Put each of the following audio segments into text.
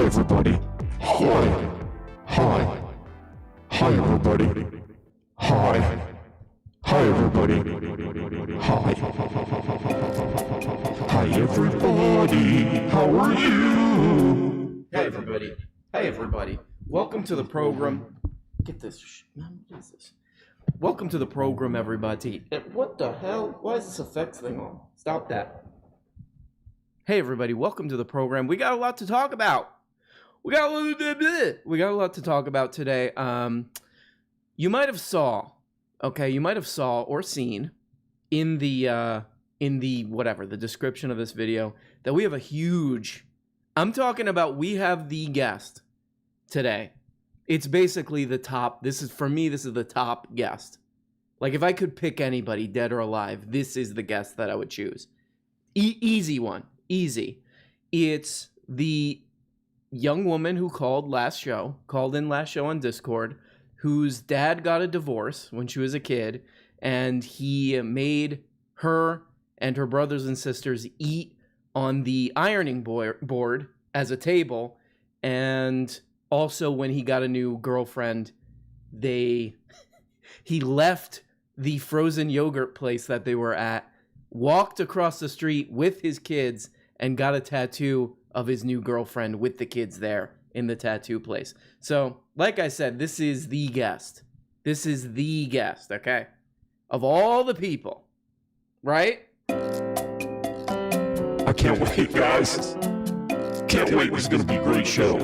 everybody. Hi. Hi. Hi, everybody. Hi. Hi, everybody. Hi. Hi, everybody. How are you? Hey, everybody. Hey, everybody. Welcome to the program. Get this. Man, what is this? Welcome to the program, everybody. What the hell? Why is this effects thing on? Stop that. Hey, everybody. Welcome to the program. We got a lot to talk about. We got a lot to talk about today. You might have saw or seen in the whatever, the description of this video that we have a huge, we have the guest today. It's basically the top, this is the top guest. Like, if I could pick anybody, dead or alive, this is the guest that I would choose. Easy one. Easy. It's the young woman who called in last show on Discord, whose dad got a divorce when she was a kid, and he made her and her brothers and sisters eat on the ironing board as a table, and also when he got a new girlfriend, he left the frozen yogurt place that they were at, walked across the street with his kids, and got a tattoo of his new girlfriend with the kids there in the tattoo place. So, like I said, this is the guest. This is the guest, okay? Of all the people, right? I can't wait, guys. Can't wait. This is going to be a great show.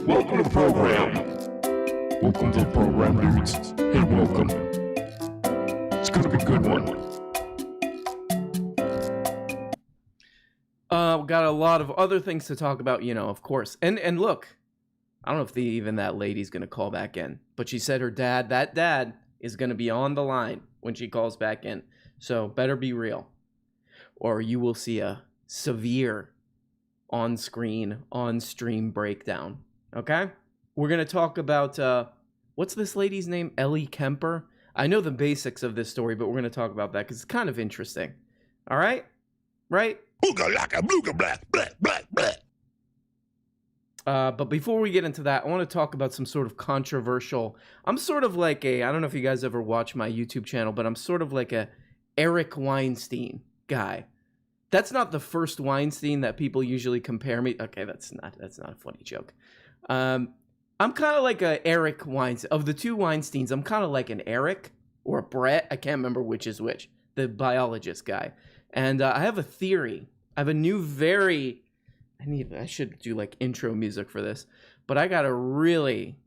Welcome to the program. Welcome to the program, dudes. Hey, welcome. It's going to be a good one. Got a lot of other things to talk about, of course. And look, I don't know if even that lady's going to call back in, but she said that dad is going to be on the line when she calls back in. So better be real, or you will see a severe on-stream breakdown. Okay? We're going to talk about, what's this lady's name? Ellie Kemper? I know the basics of this story, but we're going to talk about that because it's kind of interesting. All right? Right? But before we get into that, I want to talk about some sort of controversial. I'm sort of like I don't know if you guys ever watch my YouTube channel, but I'm sort of like a Eric Weinstein guy. That's not the first Weinstein that people usually compare me. Okay, that's not a funny joke. I'm kind of like a Eric Weinstein. Of the two Weinsteins, I'm kind of like an Eric or a Brett. I can't remember which is which. The biologist guy. And I have a theory. I have a new I should do like intro music for this, but I got a really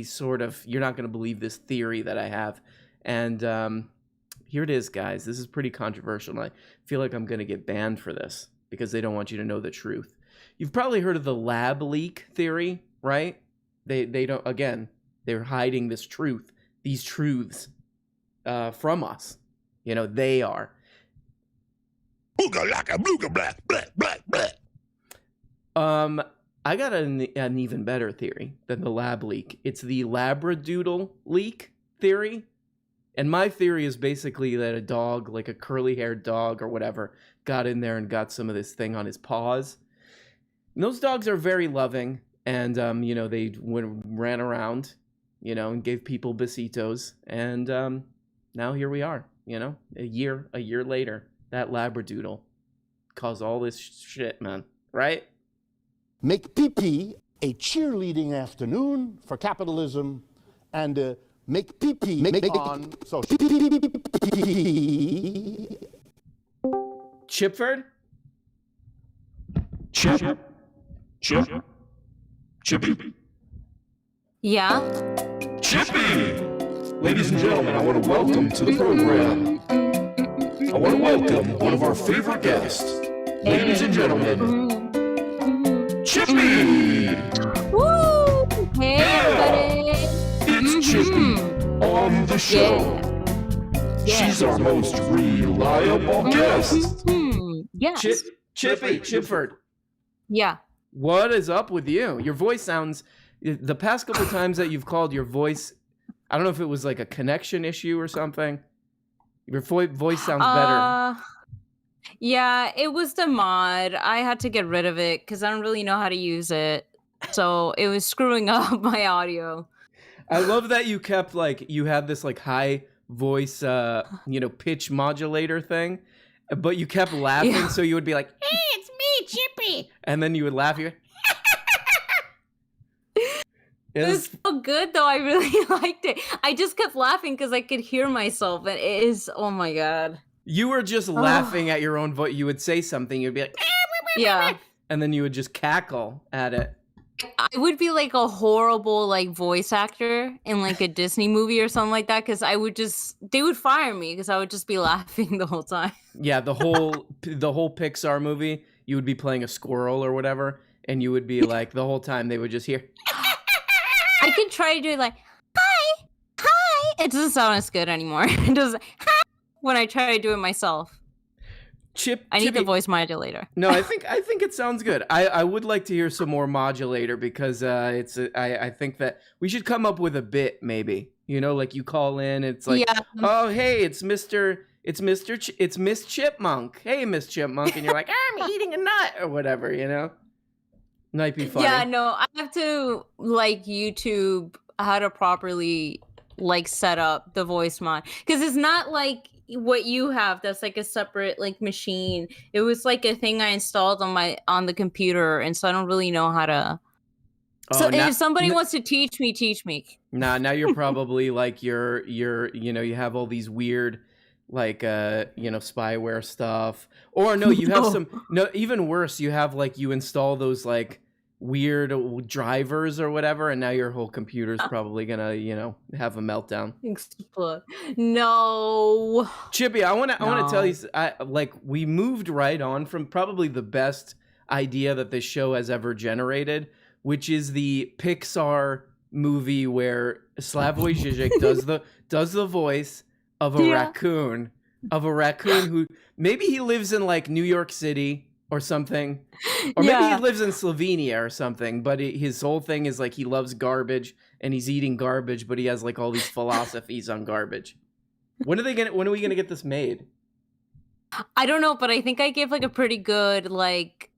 sort of, you're not going to believe this theory that I have. And here it is, guys. This is pretty controversial, and I feel like I'm going to get banned for this because they don't want you to know the truth. You've probably heard of the lab leak theory, right? They don't, again, they're hiding these truths from us. They are. I got an even better theory than the lab leak. It's the Labradoodle leak theory. And my theory is basically that a dog, like a curly-haired dog or whatever, got in there and got some of this thing on his paws. And those dogs are very loving, and they ran around, and gave people besitos, and now here we are, a year later. That Labradoodle caused all this shit, man. Right? Make pee-pee a cheerleading afternoon for capitalism, and make pee-pee on social. Chipford? Chippy. Yeah? Chippy! Ladies and gentlemen, I want to welcome to the program. I want to welcome one of our favorite guests. Ladies and gentlemen, Chippy! Woo! Hey, everybody! It's Chippy on the show. Yeah. She's our most reliable guest. Yes. Chipford. Yeah. What is up with you? Your voice sounds, the past couple times that you've called, your voice, I don't know if it was like a connection issue or something. Your voice sounds better. Yeah, it was the mod. I had to get rid of it because I don't really know how to use it. So it was screwing up my audio. I love that you kept like you had this like high voice pitch modulator thing, but you kept laughing, Yeah. so you would be like, "Hey, it's me, Chippy," and then you would laugh. You. It was so good though. I really liked it. I just kept laughing because I could hear myself, and it is. Oh my god. You were just laughing at your own voice. You would say something, you'd be like, Yeah. and then you would just cackle at it. I would be like a horrible like voice actor in like a Disney movie or something like that because they would fire me because I would just be laughing the whole time. Yeah, the whole Pixar movie, you would be playing a squirrel or whatever, and you would be like the whole time they would just hear. I could try to do it like hi. It doesn't sound as good anymore. It does hi when I try to do it myself. I need the voice modulator. No, I think it sounds good. I would like to hear some more modulator because I think that we should come up with a bit maybe. Like you call in, it's like, oh hey, it's Miss Chipmunk. Hey, Miss Chipmunk, and you're like, I'm eating a nut or whatever. Might be funny. Yeah, no, I have to like YouTube how to properly like set up the voice mod because it's not like what you have that's like a separate like machine. It was like a thing I installed on the computer, and so I don't really know how to. So if somebody wants to teach me. Nah, now you're probably like you have all these weird like spyware stuff, or no, you have even worse, you have like you install those like weird drivers or whatever, and now your whole computer's probably gonna have a meltdown. Explode. No, Chippy, I want to tell you, we moved right on from probably the best idea that this show has ever generated, which is the Pixar movie where Slavoj Žižek does the voice of a raccoon who maybe he lives in like New York City or something, or maybe he lives in Slovenia or something, but his whole thing is like he loves garbage and he's eating garbage, but he has like all these philosophies on garbage. When are we gonna get this made? I don't know, but I think I gave like a pretty good like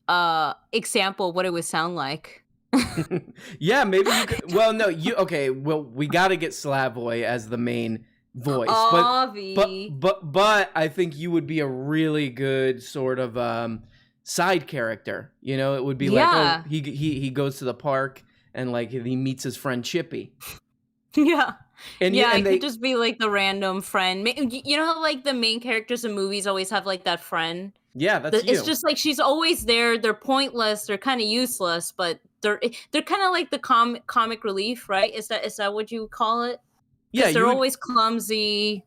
example of what it would sound like. Yeah, maybe you could. Well, no, we got to get Slavoj as the main voice, but I think you would be a really good sort of side character. It would be like he goes to the park and like he meets his friend Chippy. Yeah. And I could just be like the random friend. You know how like the main characters in movies always have like that friend? Yeah, that's you. It's just like she's always there. They're pointless. They're kind of useless, but they're kind of like the comic relief, right? Is that what you call it? Yeah, they're always clumsy.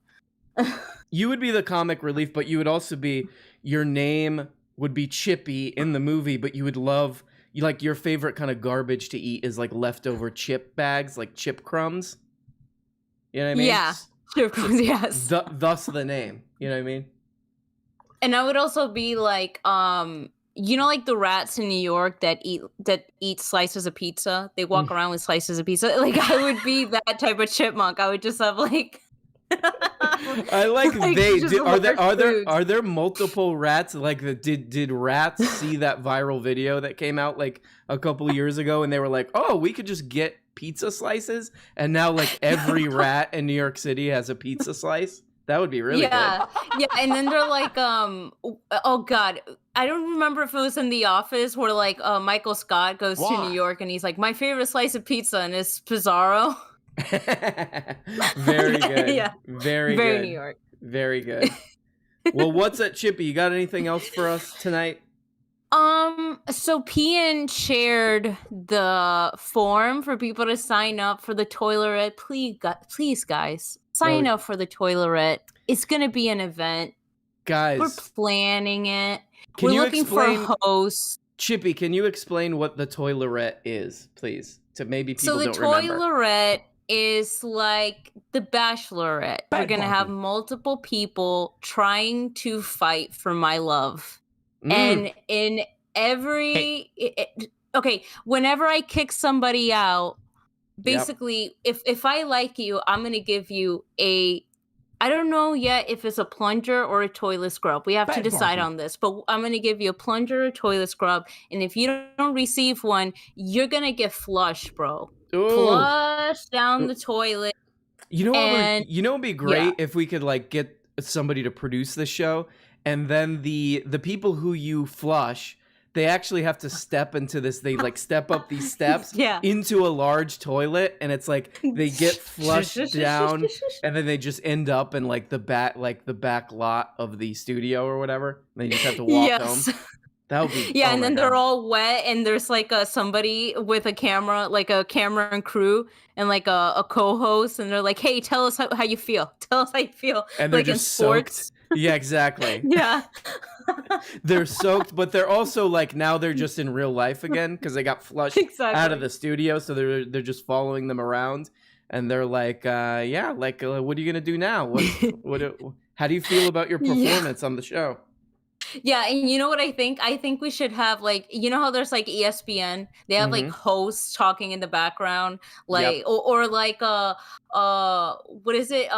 You would be the comic relief, but you would also be, your name would be Chippy in the movie, but you would love, like your favorite kind of garbage to eat is like leftover chip bags, like chip crumbs. You know what I mean? Yeah, chip crumbs, yes. Thus the name. You know what I mean? And I would also be like, like the rats in New York that eat slices of pizza. They walk around with slices of pizza. Like I would be that type of chipmunk. I would just have like. I like are there multiple rats? Like did rats see that viral video that came out like a couple of years ago, and they were like, oh, we could just get pizza slices, and now like every rat in New York City has a pizza slice. That would be really good. Yeah, and then they're like, oh God, I don't remember if it was in The Office where like Michael Scott goes to New York and he's like, my favorite slice of pizza, and it's Pizarro. Very good. Yeah. Very good. New York. Very good. Well, what's up, Chippy? You got anything else for us tonight? So Pian shared the form for people to sign up for the toilerette. Please, guys. Sign up for the toilerette. It's going to be an event. Guys. We're planning it. We're looking for a host. Chippy, can you explain what the toilerette is, please? To maybe people don't remember. So the toilerette is like the Bachelorette. We're going to have multiple people trying to fight for my love. And in every... whenever I kick somebody out, basically, if I like you, I'm going to give you a I don't know yet if it's a plunger or a toilet scrub. We have to Bad decide bargain. on this, but I'm going to give you a plunger or a toilet scrub. And if you don't receive one, you're going to get flushed, bro. Ooh. Flushed down the toilet. You know what? And It'd be great if we could like get somebody to produce this show, and then the people who you flush, they actually have to step into this. They like step up these steps Yeah. into a large toilet, and it's like they get flushed down, and then they just end up in like the back lot of the studio or whatever. And they just have to walk home. That would be and then they're all wet, and there's like somebody with a camera, like a camera and crew, and like a co-host, and they're like, "Hey, tell us how you feel. Tell us how you feel." And they're like just in sports. soaked. Yeah, exactly. Yeah. They're soaked, but they're also like now they're just in real life again because they got flushed out of the studio, so they're just following them around, and they're like, what are you gonna do now? How do you feel about your performance on the show? Yeah, and you know what I think? I think we should have like, you know how there's like ESPN? They have like hosts talking in the background, like or like what is it?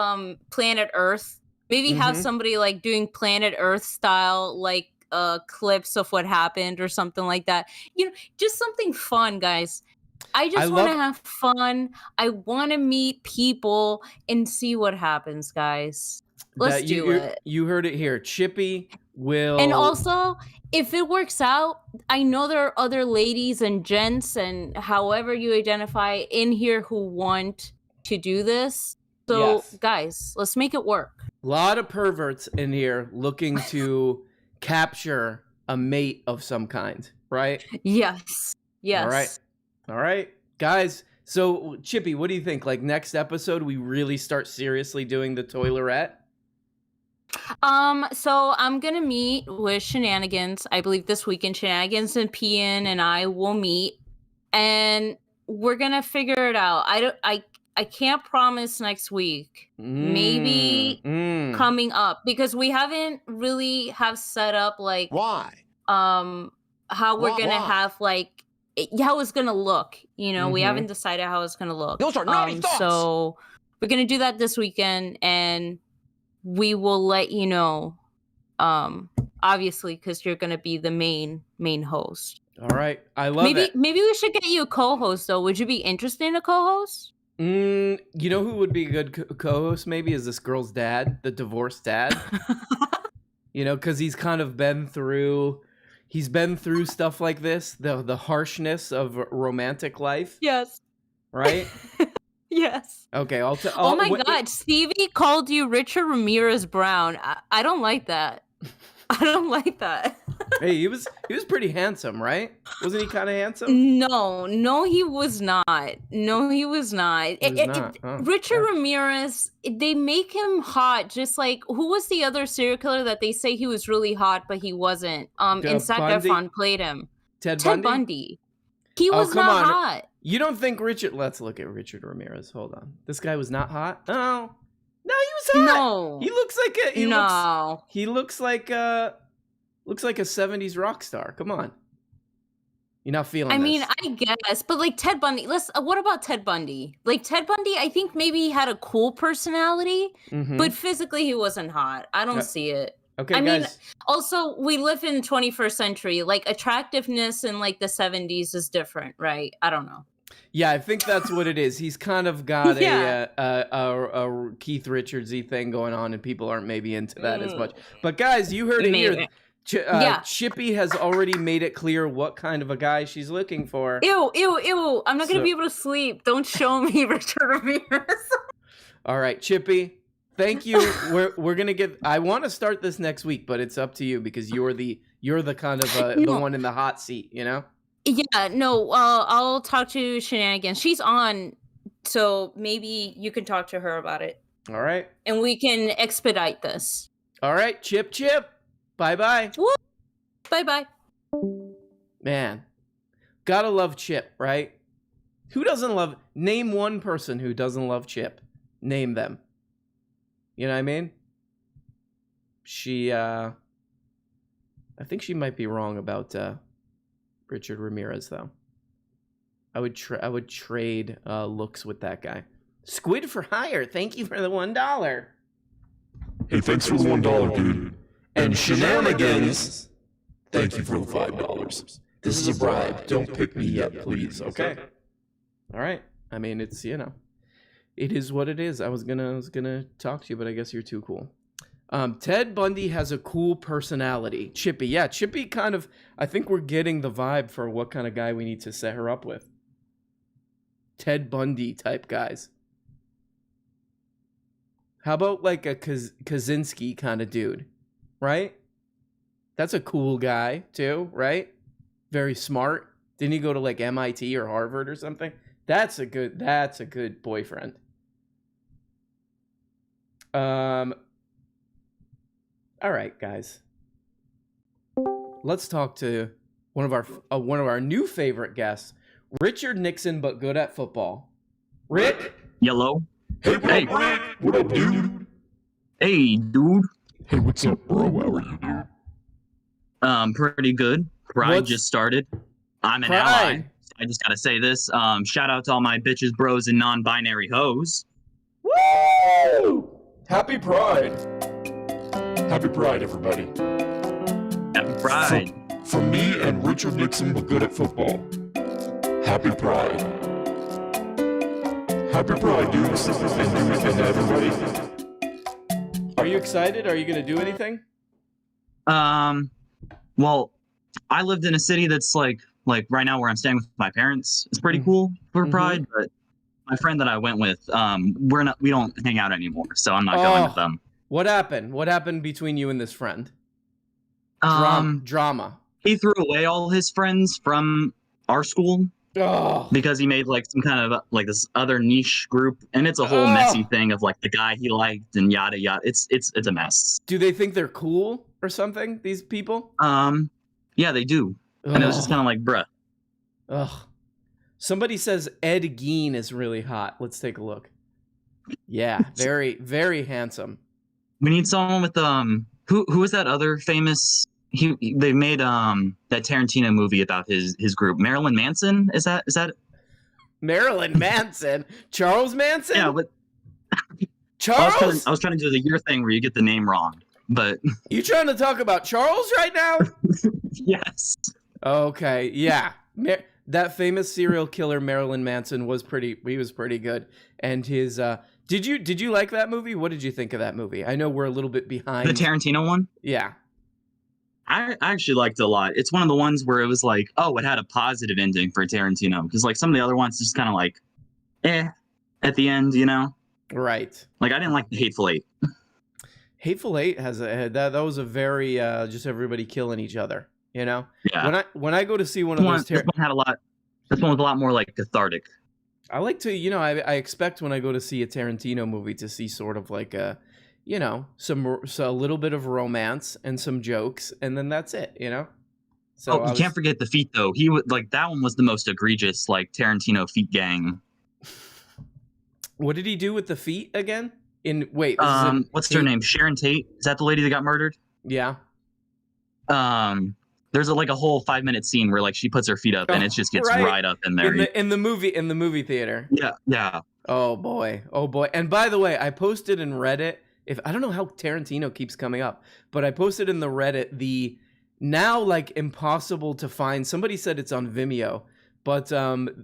Planet Earth. Maybe have somebody like doing Planet Earth style like clips of what happened or something like that. You know, just something fun, guys. I just want to have fun. I want to meet people and see what happens, guys. Let's do it. You heard it here. Chippy will. And also, if it works out, I know there are other ladies and gents and however you identify in here who want to do this. So, guys, let's make it work. A lot of perverts in here looking to capture a mate of some kind, right? Yes. All right. Guys, so Chippy, what do you think? Like next episode, we really start seriously doing the toilerette? So I'm gonna meet with Shenanigans. I believe this weekend, Shenanigans and Pian and I will meet, and we're gonna figure it out. I can't promise next week. Maybe coming up, because we haven't really have set up like Why? how we're gonna have like how it's gonna look. You know, we haven't decided how it's gonna look. Those are naughty thoughts. So we're gonna do that this weekend, and we will let you know, obviously, because you're gonna be the main host. All right, I love it. Maybe we should get you a co-host though. Would you be interested in a co-host? You know who would be a good co-host? Maybe is this girl's dad, the divorced dad. You know, because he's kind of been through stuff like this, the harshness of romantic life. Yes. Right. Yes. Okay, oh my God, Stevie called you Richard Ramirez Brown. I don't like that. I don't like that. Hey, he was pretty handsome, right? Wasn't he kind of handsome? No, he was not. No, he was not. Richard Ramirez, they make him hot, just like who was the other serial killer that they say he was really hot, but he wasn't? And Zac Efron played him. Ted Bundy. He was not hot. You don't think Richard? Let's look at Richard Ramirez. Hold on. This guy was not hot? No, he was hot. No. He looks like a he looks like a 70s rock star. Come on. You're not feeling this. Mean, I guess, but like Ted Bundy, what about Ted Bundy? Like Ted Bundy, I think maybe he had a cool personality, but physically he wasn't hot. I don't see it. Okay, I guys. mean, also we live in 21st century. Like attractiveness in like the 70s is different, right? I don't know. Yeah, I think that's what it is. He's kind of got a Keith Richards-y thing going on, and people aren't maybe into that as much. But guys, you heard it here. Chippy has already made it clear what kind of a guy she's looking for. Ew. I'm not going to be able to sleep. Don't show me Richard Ramirez. All right, Chippy. Thank you. We're gonna get. I want to start this next week, but it's up to you because you're the kind of the one in the hot seat, you know. Yeah, no. I'll talk to Shenanigans. She's on, so maybe you can talk to her about it. All right. And we can expedite this. All right, Chip. Bye. Bye. Man, gotta love Chip, right? Who doesn't love? Name one person who doesn't love Chip. Name them. You know what I mean? She, I think she might be wrong about Richard Ramirez, though. I would trade looks with that guy. Squid for hire. Thank you for the $1. Hey, thanks for the $1, dude. And shenanigans, thank you for the $5. This is a bribe. Don't pick me yet, please, okay? All right. I mean, it's, you know, it is what it is. I was gonna talk to you, but I guess you're too cool. Ted Bundy has a cool personality. Chippy. Yeah, Chippy kind of, I think we're getting the vibe for what kind of guy we need to set her up with. Ted Bundy type guys. How about like a Kaczynski kind of dude, right? That's a cool guy too, right? Very smart. Didn't he go to like MIT or Harvard or something? That's a good boyfriend. All right, guys. Let's talk to one of our new favorite guests, Richard Nixon, but good at football. Rick. Yellow. Hey, what up, Rick? What up, dude? Hey, dude. Hey, what's up, bro? How are you, dude? Pretty good. Pride just started. I'm an ally. I just gotta say this. Shout out to all my bitches, bros, and non-binary hoes. Woo! Happy Pride. Happy Pride, everybody. Happy Pride. From me and Richard Nixon, but good at football. Happy Pride. Happy Pride, dudes, and everybody. Are you excited? Are you gonna do anything? Well, I lived in a city that's like right now where I'm staying with my parents. It's pretty cool for Pride, but my friend that I went with, we don't hang out anymore, so I'm not going with them. What happened? What happened between you and this friend? Drama. He threw away all his friends from our school because he made like some kind of like this other niche group, and it's a whole messy thing of like the guy he liked and yada yada. It's a mess. Do they think they're cool or something? These people? Yeah, they do. And it was just kind of like, bruh. Ugh. Somebody says Ed Gein is really hot. Let's take a look. Yeah, very, very handsome. We need someone with who is that other famous? They made that Tarantino movie about his group. Marilyn Manson? Is that Marilyn Manson? Charles Manson? Yeah, but Charles. I was trying to do the year thing where you get the name wrong, but you trying to talk about Charles right now? Yes. Okay, yeah. That famous serial killer Marilyn Manson was pretty good. And his did you like that movie? What did you think of that movie? I know we're a little bit behind. The Tarantino one? Yeah. I actually liked it a lot. It's one of the ones where it was like, oh, it had a positive ending for Tarantino, because like some of the other ones just kind of like at the end, you know? Right. Like I didn't like the Hateful Eight. Hateful Eight has that was a very just everybody killing each other, you know? Yeah. When I go to see one of those this one was a lot more like cathartic. I like to, you know, I expect when I go to see a Tarantino movie to see sort of like a, you know, a little bit of romance and some jokes, and then that's it, you know? So you can't forget the feet though. He would like that one was the most egregious, like Tarantino feet gang. What did he do with the feet again? What's her name? Sharon Tate? Is that the lady that got murdered? Yeah. There's a whole 5-minute scene where like she puts her feet up and it just gets right up in there. In the movie theater. Yeah. Oh boy. And by the way, I posted in Reddit. I don't know how Tarantino keeps coming up, but I posted in the Reddit the now like impossible to find. Somebody said it's on Vimeo, but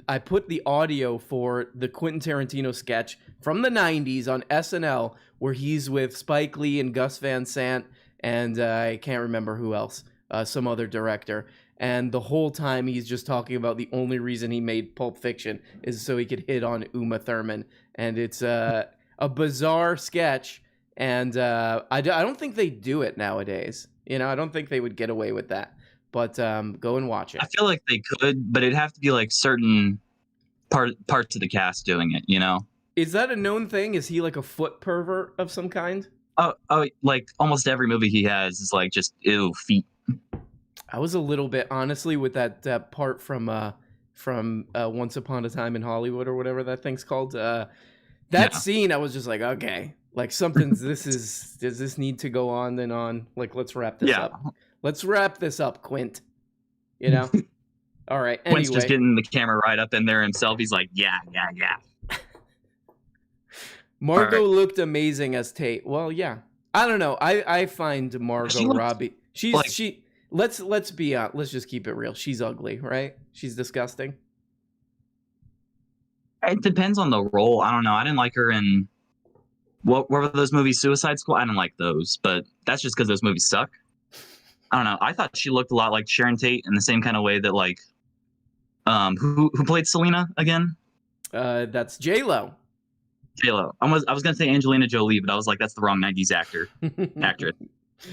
I put the audio for the Quentin Tarantino sketch from the 90s on SNL where he's with Spike Lee and Gus Van Sant and I can't remember who else, some other director. And the whole time he's just talking about the only reason he made Pulp Fiction is so he could hit on Uma Thurman. And it's a bizarre sketch. And I don't think they do it nowadays. You know, I don't think they would get away with that. But go and watch it. I feel like they could, but it'd have to be like certain parts of the cast doing it, you know? Is that a known thing? Is he like a foot pervert of some kind? Oh, like almost every movie he has is like just ew, feet. I was a little bit, honestly, with that part from Once Upon a Time in Hollywood or whatever that thing's called. That scene, I was just like, okay, like does this need to go on and on? Like, let's wrap this up. Let's wrap this up, Quint. You know? All right. Anyway. Quint's just getting the camera right up in there himself. He's like, yeah. Margot looked amazing as Tate. Well, yeah. I don't know. I find Margot Robbie. Let's be honest. Let's just keep it real. She's ugly, right? She's disgusting. It depends on the role. I don't know. I didn't like her in what were those movies? Suicide Squad. I didn't like those, but that's just because those movies suck. I don't know. I thought she looked a lot like Sharon Tate in the same kind of way that like who played Selena again? That's J-Lo. J-Lo. I was gonna say Angelina Jolie, but I was like, that's the wrong '90s actress.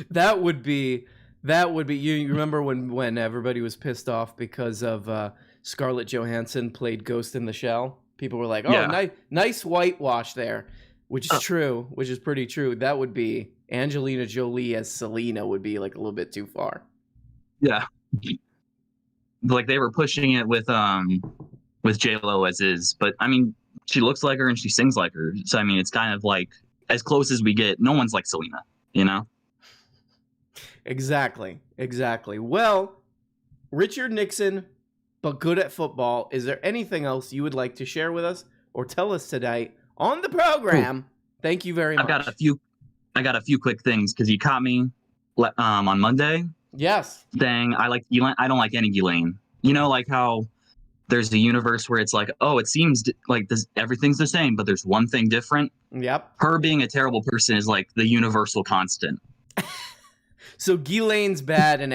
That would be. You remember when everybody was pissed off because of Scarlett Johansson played Ghost in the Shell? People were like, "Oh, Yeah. nice whitewash there," which is true, which is pretty true. That would be Angelina Jolie as Selena would be like a little bit too far. Yeah. Like they were pushing it with J-Lo as is, but I mean, she looks like her and she sings like her. So I mean, it's kind of like as close as we get. No one's like Selena, you know? Exactly. Well, Richard Nixon, but good at football. Is there anything else you would like to share with us or tell us tonight on the program? Thank you very much. I got a few quick things because you caught me on Monday. Yes. Saying I like Elaine. I don't like any Elaine. You know, like how there's a universe where it's like, oh, it seems like everything's the same, but there's one thing different. Yep. Her being a terrible person is like the universal constant. So Ghislaine's bad in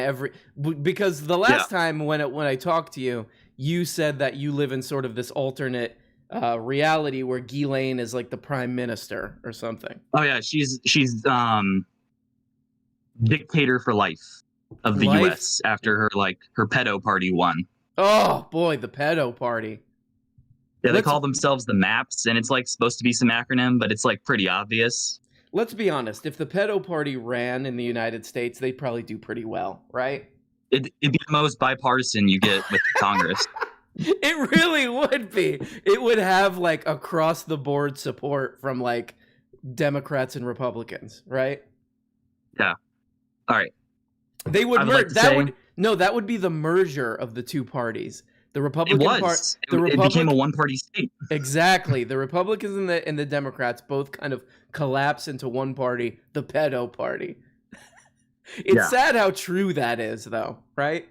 because the last time when I talked to you, you said that you live in sort of this alternate reality where Ghislaine is like the prime minister or something. Oh yeah, she's dictator for life of the U.S. after her pedo party won. Oh boy, the pedo party. Yeah, they call themselves the MAPS, and it's like supposed to be some acronym, but it's like pretty obvious. Let's be honest. If the pedo party ran in the United States, they'd probably do pretty well, right? It'd be the most bipartisan you get with Congress. It really would be. It would have like across the board support from like Democrats and Republicans, right? Yeah. All right. They would merge. That would be the merger of the two parties. The Republican It became a one-party state. Exactly. The Republicans and the Democrats both kind of collapse into one party, the pedo party. It's sad how true that is, though, right?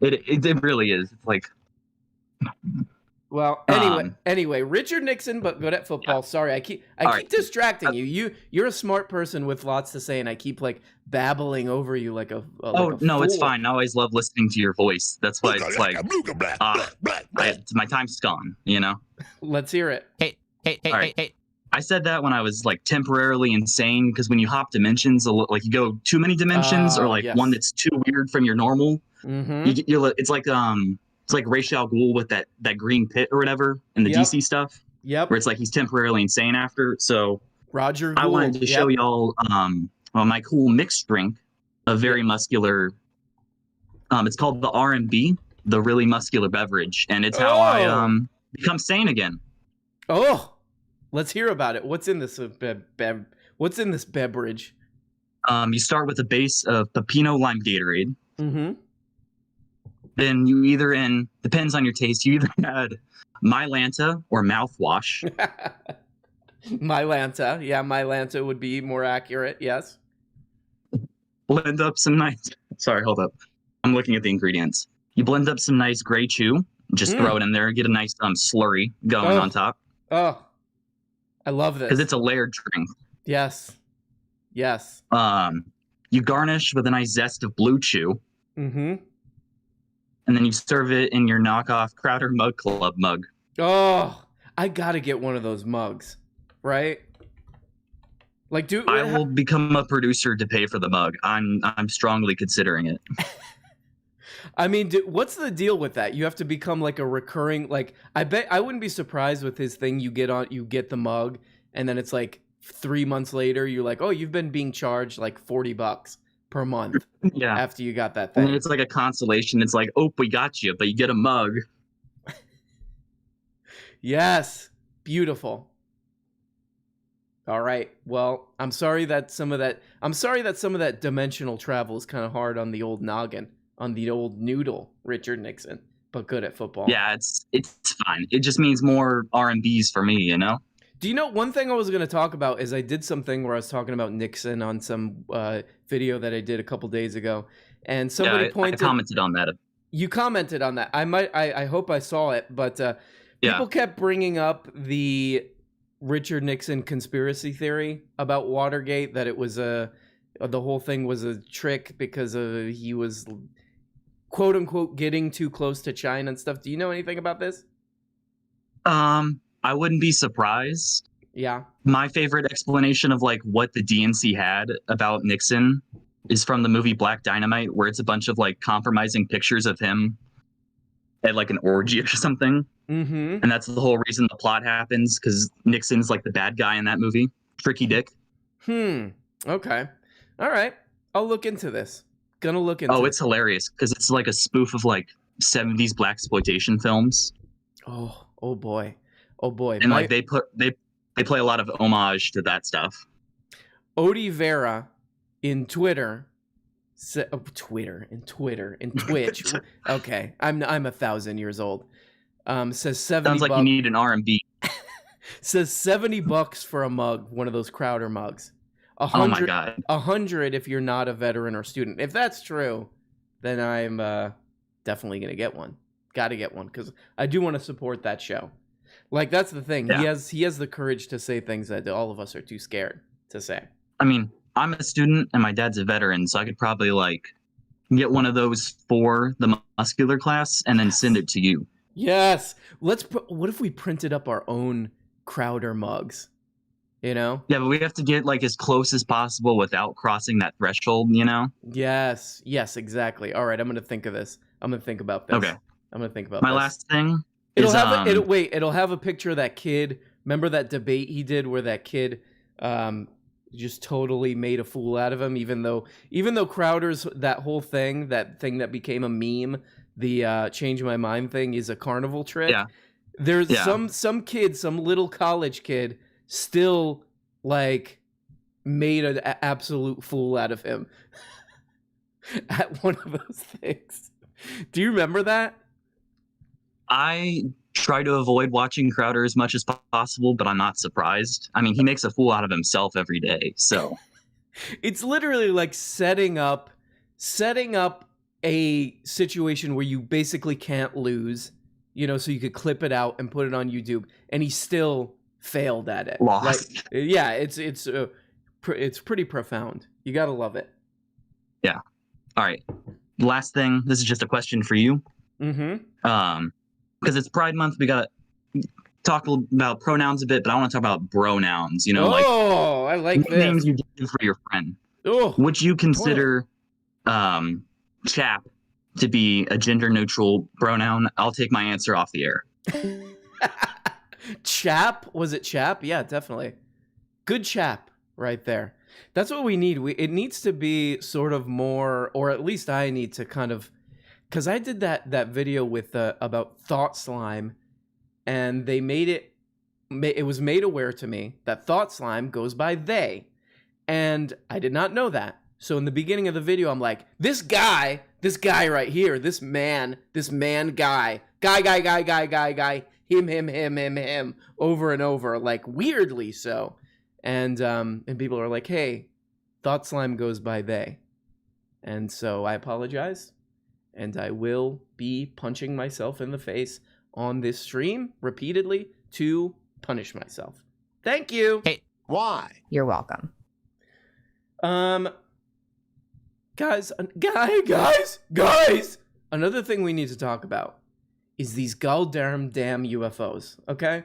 It really is. It's like. Well, anyway, Richard Nixon, but good at football. Yeah. Sorry, I keep distracting you. You're a smart person with lots to say, and I keep like babbling over you like a no, fool. It's fine. I always love listening to your voice. That's why it's like my time's gone. You know. Let's hear it. Hey. I said that when I was like temporarily insane because when you hop dimensions, like you go too many dimensions or like one that's too weird from your normal. Mm-hmm. It's like Ra's al Ghul with that green pit or whatever in the DC stuff. Yep. Where it's like he's temporarily insane after. So Roger Gould. I wanted to show y'all my cool mixed drink, a very muscular. It's called the R&B, the really muscular beverage, and it's how I become sane again. Oh, let's hear about it. What's in this What's in this beverage? You start with a base of Pepino Lime Gatorade. Mm-hmm. Then you depends on your taste, you either add Mylanta or mouthwash. Mylanta. Yeah, Mylanta would be more accurate, yes. Blend up some nice... Sorry, hold up. I'm looking at the ingredients. You blend up some nice gray chew. Just throw it in there. Get a nice slurry going on top. Oh, I love this. Because it's a layered drink. Yes. You garnish with a nice zest of blue chew. Mm-hmm. And then you serve it in your knockoff Crowder Mug Club mug. Oh, I gotta get one of those mugs, right? Like, I will become a producer to pay for the mug. I'm strongly considering it. I mean, what's the deal with that? You have to become like a recurring. Like, I bet I wouldn't be surprised with his thing. You get the mug, and then it's like 3 months later, you're like, oh, you've been being charged like $40 per month. Yeah. After you got that thing. And it's like a consolation. It's like, oh, we got you, but you get a mug. Yes. Beautiful. All right. Well, I'm sorry that some of that dimensional travel is kind of hard on the old noggin, on the old noodle, Richard Nixon, but good at football. Yeah, it's fine. It just means more R&Bs for me, you know? Do you know one thing I was going to talk about is I did something where I was talking about Nixon on some video that I did a couple days ago, and somebody pointed. I commented on that. You commented on that. I hope I saw it, but people kept bringing up the Richard Nixon conspiracy theory about Watergate, that it was the whole thing was a trick because he was quote unquote getting too close to China and stuff. Do you know anything about this? I wouldn't be surprised. Yeah. My favorite explanation of like what the DNC had about Nixon is from the movie Black Dynamite, where it's a bunch of like compromising pictures of him at like an orgy or something. Mm-hmm. And that's the whole reason the plot happens, because Nixon's like the bad guy in that movie. Tricky Dick. Okay. All right. I'll look into this. Gonna look into it's hilarious because it's like a spoof of like 70s blaxploitation films. Oh boy. And like they play a lot of homage to that stuff. Odie Vera in Twitter, in Twitch. Okay, I'm 1,000 years old. Says 70. Sounds like you need an R&B. Says $70 for a mug, one of those Crowder mugs. 100, oh my god. 100 if you're not a veteran or student. If that's true, then I'm definitely gonna get one. Got to get one because I do want to support that show. Like that's the thing. Yeah. He has the courage to say things that all of us are too scared to say. I mean, I'm a student and my dad's a veteran, so I could probably like get one of those for the muscular class and then send it to you. Yes. What if we printed up our own Crowder mugs? You know? Yeah, but we have to get like as close as possible without crossing that threshold, you know? Yes, exactly. All right, I'm going to think of this. I'm going to think about this. Okay. I'm going to think about my this. last thing It'll is it'll have a picture of that kid. Remember that debate he did where that kid just totally made a fool out of him, even though Crowder's that whole thing, that became a meme, the change my mind thing is a carnival trick. Yeah. There's some kid, some little college kid still like made an absolute fool out of him at one of those things. Do you remember that? I try to avoid watching Crowder as much as possible, but I'm not surprised. I mean, he makes a fool out of himself every day, so. It's literally like setting up a situation where you basically can't lose, you know, so you could clip it out and put it on YouTube, and he still failed at it. Lost. Like, yeah, it's pretty profound. You gotta love it. Yeah. All right. Last thing. This is just a question for you. Mm-hmm. Because it's Pride Month, we gotta talk about pronouns a bit, but I want to talk about bronouns. You know, I like this. Names you give for your friend. Oh, would you consider chap to be a gender-neutral pronoun? I'll take my answer off the air. Chap? Was it chap? Yeah, definitely. Good chap right there. That's what we need. It needs to be sort of more, or at least I need to kind of, because I did that video with about thought slime, and they made it was made aware to me that thought slime goes by they, and I did not know that. So in the beginning of the video, I'm like, this guy right here, this man guy, him, over and over, like weirdly so. And people are like, hey, thought slime goes by they. And so I apologize. And I will be punching myself in the face on this stream repeatedly to punish myself. Thank you. Hey, why? You're welcome. Guys, another thing we need to talk about is these goddamn UFOs, okay?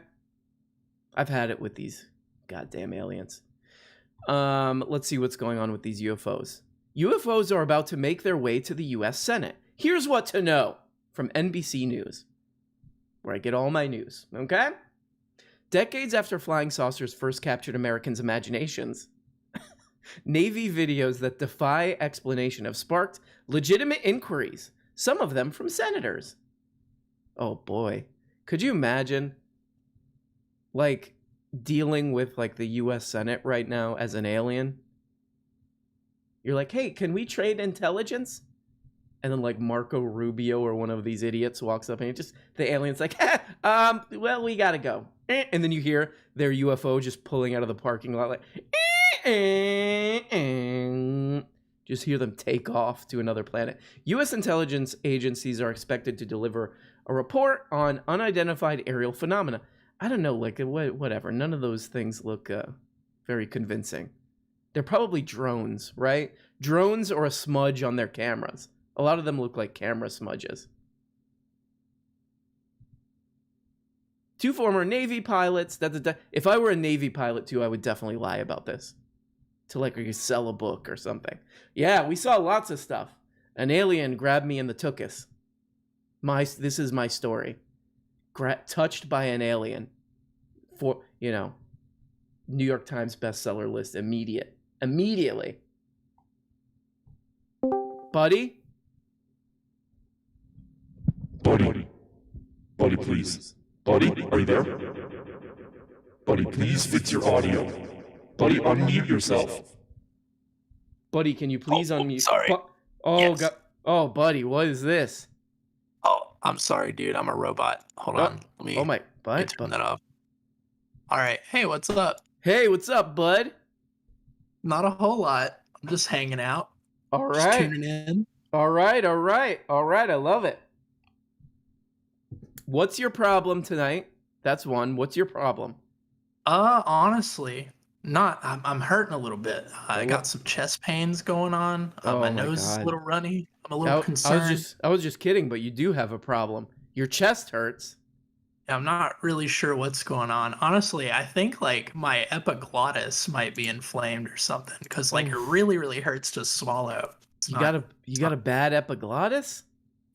I've had it with these goddamn aliens. Let's see what's going on with these UFOs. UFOs are about to make their way to the US Senate. Here's what to know from NBC News, where I get all my news, okay? Decades after flying saucers first captured Americans' imaginations, Navy videos that defy explanation have sparked legitimate inquiries, some of them from senators. Oh boy. Could you imagine, like, dealing with, like, the US Senate right now as an alien? You're like, hey, can we trade intelligence? and then like Marco Rubio or one of these idiots walks up and the alien's like, well, we gotta go. And then you hear their UFO just pulling out of the parking lot, like, just hear them take off to another planet. U.S. intelligence agencies are expected to deliver a report on unidentified aerial phenomena. I don't know, like, whatever. None of those things look very convincing. They're probably drones, right? Drones or a smudge on their cameras. A lot of them look like camera smudges. 2 former Navy pilots. If I were a Navy pilot too, I would definitely lie about this. To like sell a book or something. Yeah, we saw lots of stuff. An alien grabbed me in the tuchus. This is my story. Touched by an alien. For, New York Times bestseller list immediately. Buddy, please. Buddy, are you there? Buddy, please fix your audio. Buddy, unmute yourself. Buddy, can you please unmute? Sorry. Yes. God. Oh, buddy, what is this? Oh, I'm sorry, dude. I'm a robot. Hold on. Let me turn that off. All right. Hey, what's up? Hey, what's up, bud? Not a whole lot. I'm just hanging out. All right. Just tuning in. All right. I love it. What's your problem tonight? That's one. What's your problem? Honestly, I'm hurting a little bit. I got some chest pains going on. My nose is a little runny. I'm a little concerned. I was just kidding, but you do have a problem. Your chest hurts. I'm not really sure what's going on. Honestly, I think like my epiglottis might be inflamed or something because like it really, really hurts to swallow. You got a bad epiglottis?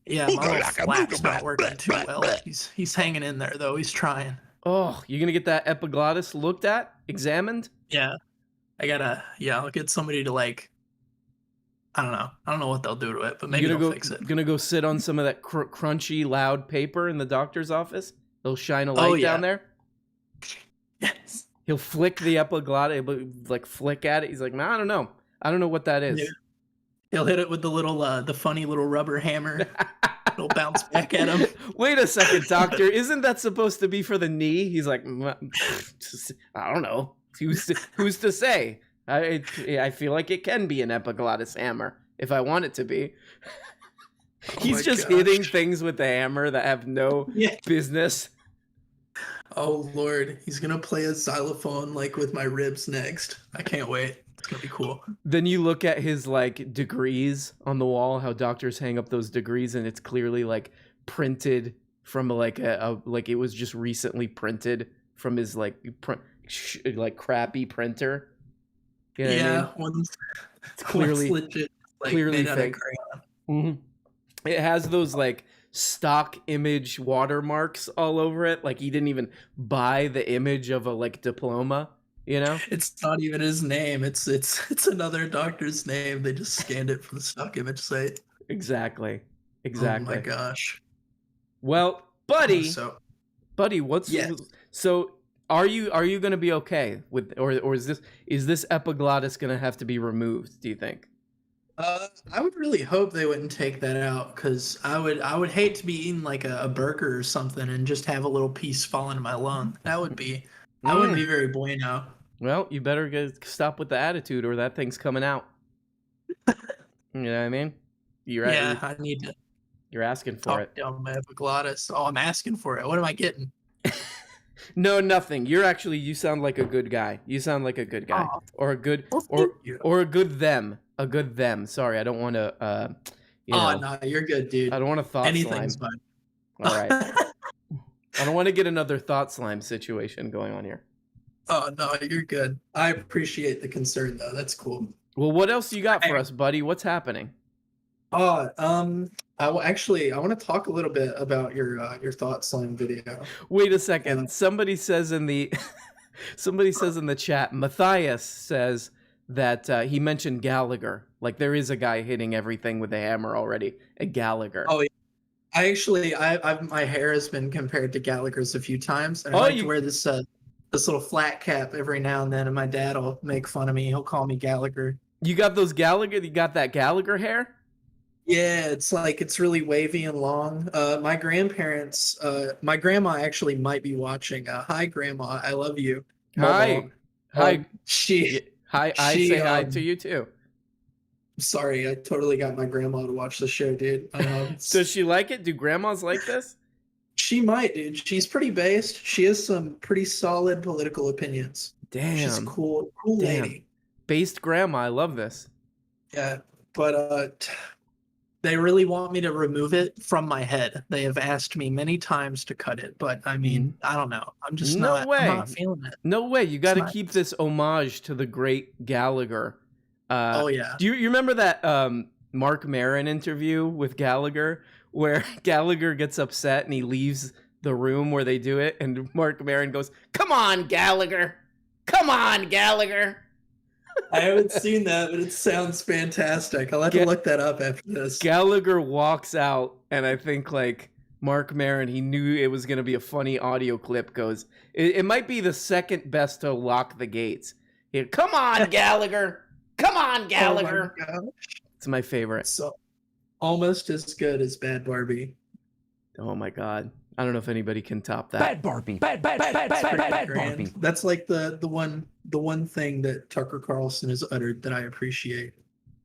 Yeah, my little flap's not working too well. He's hanging in there though. He's trying. Oh, you're gonna get that epiglottis looked at, examined? Yeah, I'll get somebody to like. I don't know what they'll do to it, but maybe they'll fix it. Gonna go sit on some of that crunchy, loud paper in the doctor's office. They'll shine a light down there. Yes. He'll flick the epiglottis, like flick at it. He's like, man, I don't know what that is. Yeah. He'll hit it with the funny little rubber hammer. It'll bounce back at him. Wait a second, doctor. Isn't that supposed to be for the knee? He's like, I don't know. Who's to say? I feel like it can be an epiglottis hammer if I want it to be. He's just hitting things with the hammer that have no business. Oh Lord, he's gonna play a xylophone like with my ribs next. I can't wait. It's gonna be cool. Then you look at his like degrees on the wall, how doctors hang up those degrees, and it's clearly like printed from like like it was just recently printed from his like crappy printer. You know what I mean? It's clearly legit, like, clearly made out of crayon. Mm-hmm. It has those like stock image watermarks all over it. Like he didn't even buy the image of a like diploma, It's not even his name. It's another doctor's name. They just scanned it from the stock image site. Exactly. Oh my gosh. Well, buddy, so are you going to be okay with, or is this epiglottis going to have to be removed, do you think? I would really hope they wouldn't take that out, because I would hate to be eating like a burger or something and just have a little piece fall into my lung. That wouldn't be very bueno. Well, you better stop with the attitude, or that thing's coming out. You know what I mean? I need to. You're asking for it. Down my epiglottis. Oh, I'm asking for it. What am I getting? No, nothing. You sound like a good guy. Oh. Or a good, or a good them. A good them. Sorry, I don't want to. No, you're good, dude. I don't want to thought Anything's slime. Fine. All right. I don't want to get another thought slime situation going on here. Oh no, you're good. I appreciate the concern though. That's cool. Well, what else you got for us, buddy? What's happening? I want to talk a little bit about your thought slime video. Wait a second. Somebody says in the chat, Matthias says that he mentioned Gallagher. Like there is a guy hitting everything with a hammer already. A Gallagher. Oh, yeah. My hair has been compared to Gallagher's a few times, and I like to wear this little flat cap every now and then, and my dad will make fun of me. He'll call me Gallagher. You got those Gallagher? You got that Gallagher hair? Yeah, it's really wavy and long. My grandparents, my grandma actually might be watching. Hi, Grandma, I love you. Hi. Momo. Hi. She Yeah, hi. I she say hi to you too. sorry, I totally got my grandma to watch the show, dude. Does she like it? Do grandmas like this? She might, dude. She's pretty based. She has some pretty solid political opinions. She's a Damn. cool Damn. lady. Based grandma. I love this. Yeah, but they really want me to remove it from my head. They have asked me many times to cut it, but I mean, I don't know. I'm just No not. way. I'm not feeling it. No way. You got to not- keep this homage to the great Gallagher. Oh yeah. Do you remember that Mark Maron interview with Gallagher where Gallagher gets upset and he leaves the room where they do it, and Mark Maron goes, "Come on, Gallagher. Come on, Gallagher." I haven't seen that, but it sounds fantastic. I'll have to look that up after this. Gallagher walks out, and I think like Mark Maron, he knew it was going to be a funny audio clip. Goes, it might be the second best to Lock the Gates. Here, come on, Gallagher. Come on, Gallagher. Oh my gosh. It's my favorite. So almost as good as Bad Barbie. Oh my god. I don't know if anybody can top that. Bad Barbie. Bad Barbie. That's like the one thing that Tucker Carlson has uttered that I appreciate.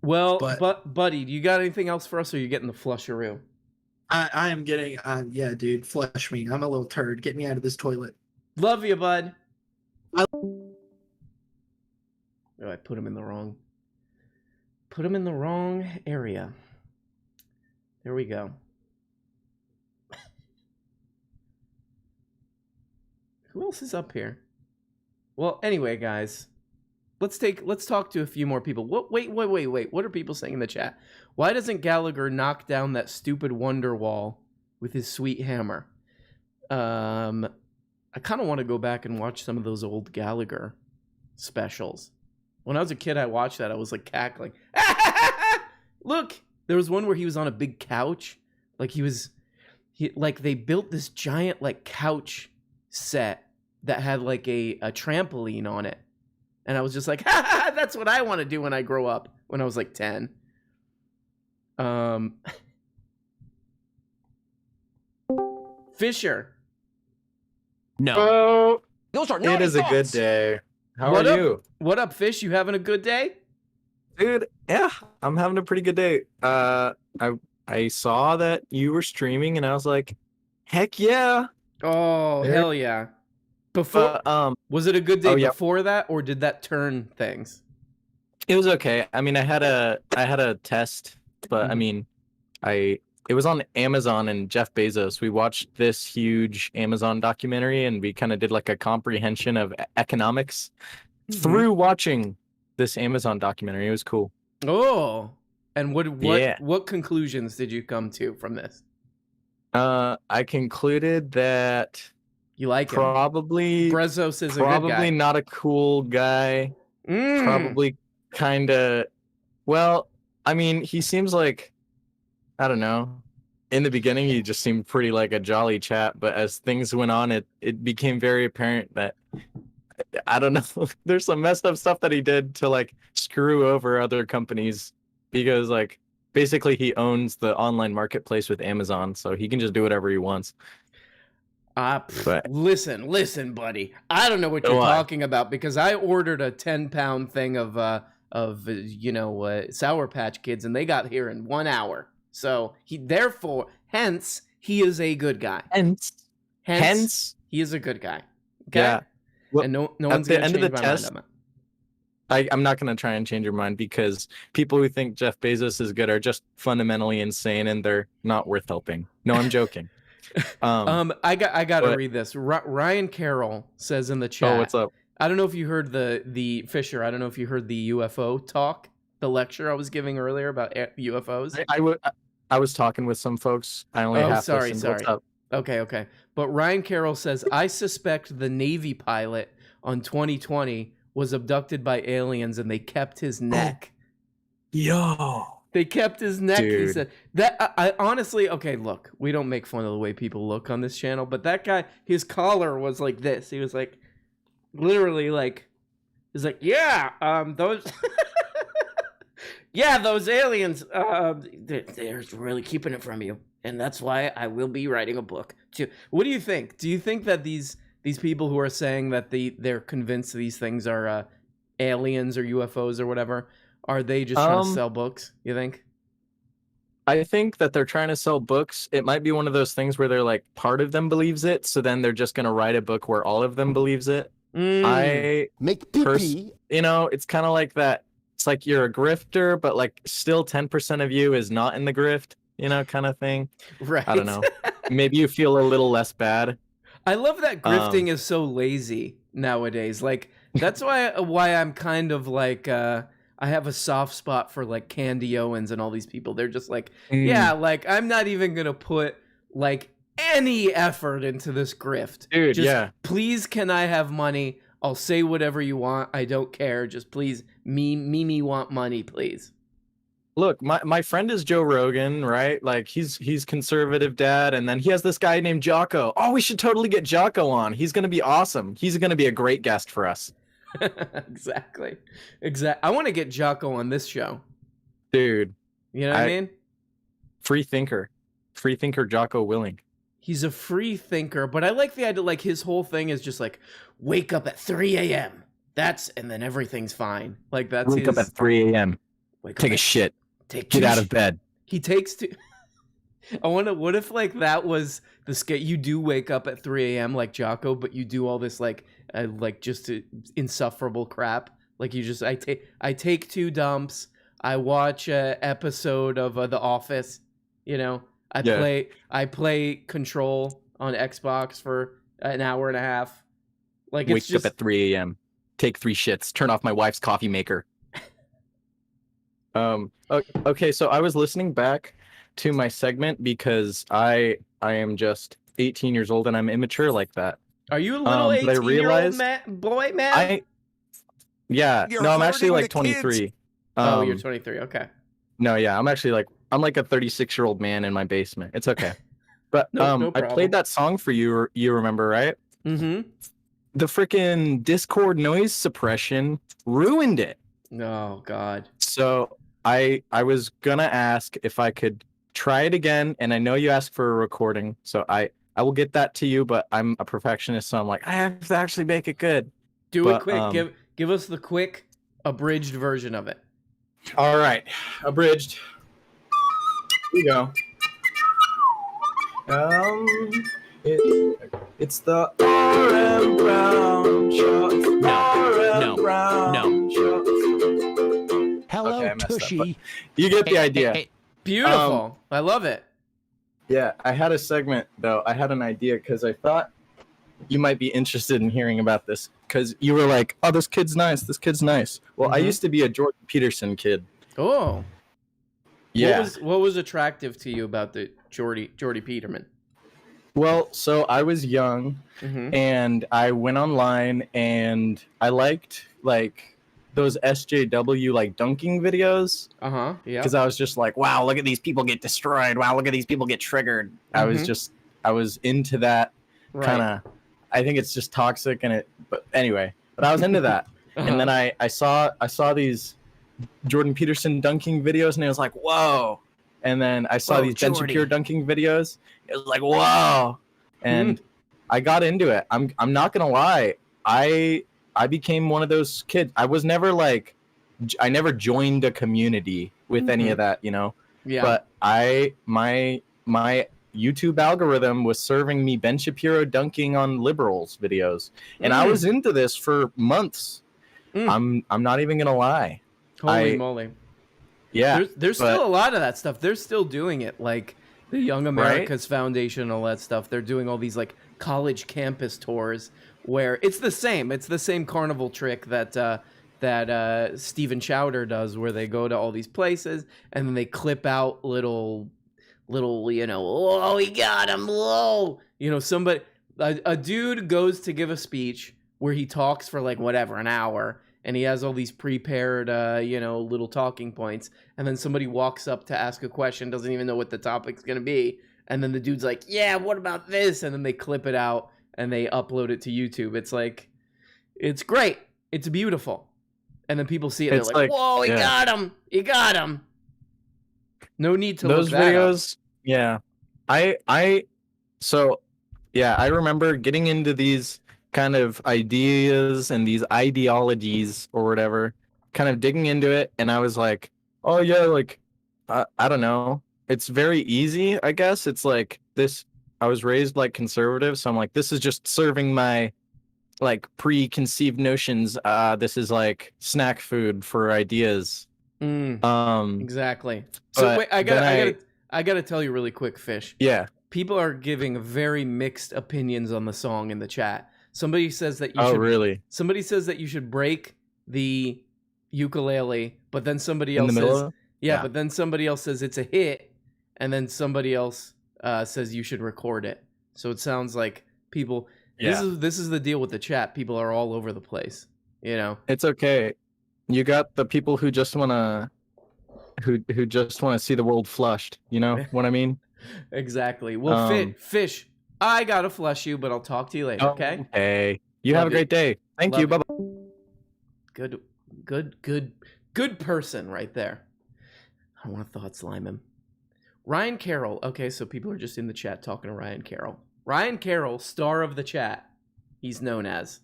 Well, But- but buddy, do you got anything else for us, or are you getting the flusheroo? I am getting yeah, dude, flush me. I'm a little turd. Get me out of this toilet. Love you, bud. I- Oh, I put him in the wrong area. There we go. Who else is up here? Well, anyway, guys, let's talk to a few more people. Wait. What are people saying in the chat? Why doesn't Gallagher knock down that stupid wonder wall with his sweet hammer? I kind of want to go back and watch some of those old Gallagher specials. When I was a kid, I watched that. I was like cackling. Look, there was one where he was on a big couch. Like they built this giant like couch set that had like a trampoline on it. And I was just like, that's what I want to do when I grow up, when I was like 10. Fisher. No. Oh, Those are it naughty is a good thoughts. day. How What are up? you? What up, Fish? You having a good day? Dude, yeah, I'm having a pretty good day. I saw that you were streaming and I was like, heck yeah. Oh, There- hell yeah. Before was it a good day oh, yeah. before that, or did that turn things? It was okay. I mean, I had a test, but I mean, it was on Amazon and Jeff Bezos. We watched this huge Amazon documentary and we kind of did like a comprehension of economics through watching this Amazon documentary. It was cool. Oh, and Yeah. what conclusions did you come to from this? I concluded that You like him? probably Bezos is a good guy. probably not a cool guy. Mm. Probably kind of, well, I mean, he seems like, I don't know. In the beginning, he just seemed pretty like a jolly chap, but as things went on, it became very apparent that, I don't know, there's some messed up stuff that he did to like screw over other companies because like basically he owns the online marketplace with Amazon, so he can just do whatever he wants. But- Listen, buddy. I don't know what you're What? talking about because I ordered a 10-pound thing of Sour Patch Kids, and they got here in 1 hour. So hence he is a good guy. Hence he is a good guy. Okay? Yeah. Well, and no at one's the gonna end of change the my test- mind on it. I'm not going to try and change your mind because people who think Jeff Bezos is good are just fundamentally insane and they're not worth helping. No, I'm joking. I gotta but- read this. Ryan Carroll says in the chat. Oh, what's up? I don't know if you heard the Fisher. I don't know if you heard the UFO talk, the lecture I was giving earlier about UFOs. I was talking with some folks. I only half sorry. listened. What's up? Okay. But Ryan Carroll says, I suspect the Navy pilot on 2020 was abducted by aliens and they kept his neck. Yo. They kept his neck. He Dude. said that. I honestly, okay, look, we don't make fun of the way people look on this channel, but that guy, his collar was like this. He was like, literally like, he's like, yeah, those, yeah, those aliens, they're really keeping it from you. And that's why I will be writing a book too. What do you think? Do you think that these people who are saying that they're convinced these things are aliens or UFOs or whatever, are they just trying to sell books, you think? I think that they're trying to sell books. It might be one of those things where they're like, part of them believes it, so then they're just going to write a book where all of them believes it. I Make pee-pee. you know, it's kind of like that. It's like you're a grifter, but like still 10% of you is not in the grift, you know, kind of thing. Right. I don't know. Maybe you feel a little less bad. I love that grifting is so lazy nowadays. Like, that's why I'm kind of like, I have a soft spot for like Candy Owens and all these people. They're just like, yeah, like I'm not even gonna put like any effort into this grift. Dude, just, yeah. Please, can I have money? I'll say whatever you want. I don't care. Just please, me want money, please. Look, my friend is Joe Rogan, right? Like he's conservative dad, and then he has this guy named Jocko. Oh, we should totally get Jocko on. He's gonna be awesome. He's gonna be a great guest for us. Exactly. I want to get Jocko on this show. Dude. You know what I mean? Free thinker Jocko Willing. He's a free thinker, but I like the idea, like his whole thing is just like, wake up at 3 a.m. And then everything's fine. Like that's Wake up at 3 a.m. Take a shit. Get out of bed. He takes two. I wonder, what if like that was the skit? You do wake up at 3 a.m. like Jocko, but you do all this like just insufferable crap. Like you just, I take 2 dumps. I watch a episode of The Office. You know, I play Control on Xbox for an hour and a half. Like it's Wake up at 3 a.m. Take 3 shits. Turn off my wife's coffee maker. Okay, so I was listening back to my segment because I am just 18 years old and I'm immature like that. Are you a little 18-year-old boy, man? I'm actually like 23. Oh, you're 23. Okay. No, yeah, I'm actually like a 36-year-old man in my basement. It's okay. But no I played that song for you. You remember, right? Mm-hmm. The freaking Discord noise suppression ruined it. Oh God. So I was gonna ask if I could try it again, and I know you asked for a recording, so I will get that to you. But I'm a perfectionist, so I'm like, I have to actually make it good. Do it quick. Give us the quick abridged version of it. All right, abridged. Here we go. It's the RM Brown Show. No. Hello, Okay, I messed up, Tushy. but you get the idea. Beautiful. I love it. Yeah, I had a segment though. I had an idea because I thought you might be interested in hearing about this because you were like, "Oh, this kid's nice. This kid's nice." Well, I used to be a Jordan Peterson kid. Oh. Yeah. What was attractive to you about the Jordy Peterman? Well, so I was young, and I went online, and I liked like those SJW like dunking videos. Yeah. Because I was just like, wow, look at these people get destroyed. Wow, look at these people get triggered. I was into that kind of. I think it's just toxic, but I was into that. And then I saw these Jordan Peterson dunking videos, and it was like, whoa. And then I saw these Ben Shapiro dunking videos. It was like, whoa. And I got into it. I'm not gonna lie. I became one of those kids. I was never like, I never joined a community with any of that, you know. Yeah. But my YouTube algorithm was serving me Ben Shapiro dunking on liberals videos, and I was into this for months. I'm not even gonna lie. Holy moly. Yeah. There's still a lot of that stuff. They're still doing it, like the Young Americas Foundation and all that stuff. They're doing all these like college campus tours where it's the same carnival trick that Stephen Chowder does, where they go to all these places and then they clip out little, you know, oh, we got him, whoa. You know, a dude goes to give a speech where he talks for like whatever, an hour, and he has all these prepared, you know, little talking points, and then somebody walks up to ask a question, doesn't even know what the topic's gonna be, and then the dude's like, yeah, what about this? And then they clip it out and they upload it to YouTube. It's like, it's great. It's beautiful. And then people see it, and It's they're like, like- "Whoa, he yeah. got him! He got him!" No need to Those look that up. videos, yeah. So yeah, I remember getting into these kind of ideas and these ideologies or whatever, kind of digging into it, and I was like, oh yeah, like I don't know. It's very easy, I guess. It's like this. I was raised like conservative, so I'm like, this is just serving my like preconceived notions. This is like snack food for ideas. Exactly. So but wait, I gotta tell you really quick, Fish. Yeah. People are giving very mixed opinions on the song in the chat. Somebody says that you Oh, should. really? Somebody says that you should break the ukulele, but then somebody In else the middle says, of- yeah, yeah. but then somebody else says it's a hit, and then somebody else says you should record it. So it sounds like people. Yeah. This is the deal with the chat. People are all over the place. You know. It's okay. You got the people who just wanna who just wanna see the world flushed. You know what I mean? Exactly. Well, Fish, I gotta flush you, but I'll talk to you later. Okay. Okay. You Love have a great day. Thank you. Love Bye bye. Good person right there. I don't want to thought slime him. Ryan Carroll. Okay, so people are just in the chat talking to Ryan Carroll. Ryan Carroll, star of the chat. He's known as.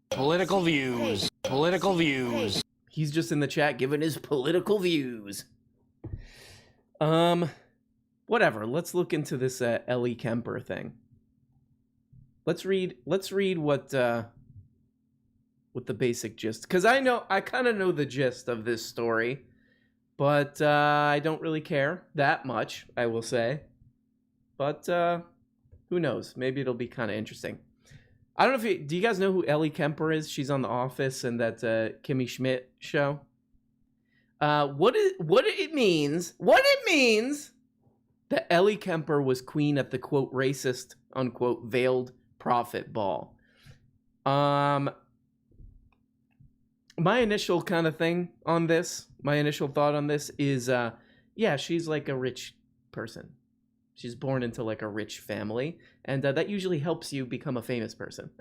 Political views. Political views. He's just in the chat giving his political views. Whatever. Let's look into this Ellie Kemper thing. Let's read what the basic gist, because I kind of know the gist of this story, but I don't really care that much, I will say. But who knows? Maybe it'll be kind of interesting. I don't know if do you guys know who Ellie Kemper is? She's on The Office and that Kimmy Schmidt show. What it means that Ellie Kemper was queen at the quote racist unquote veiled prophet ball. My initial kind of thing on this, my initial thought on this is, yeah, she's like a rich person. She's born into like a rich family, and that usually helps you become a famous person.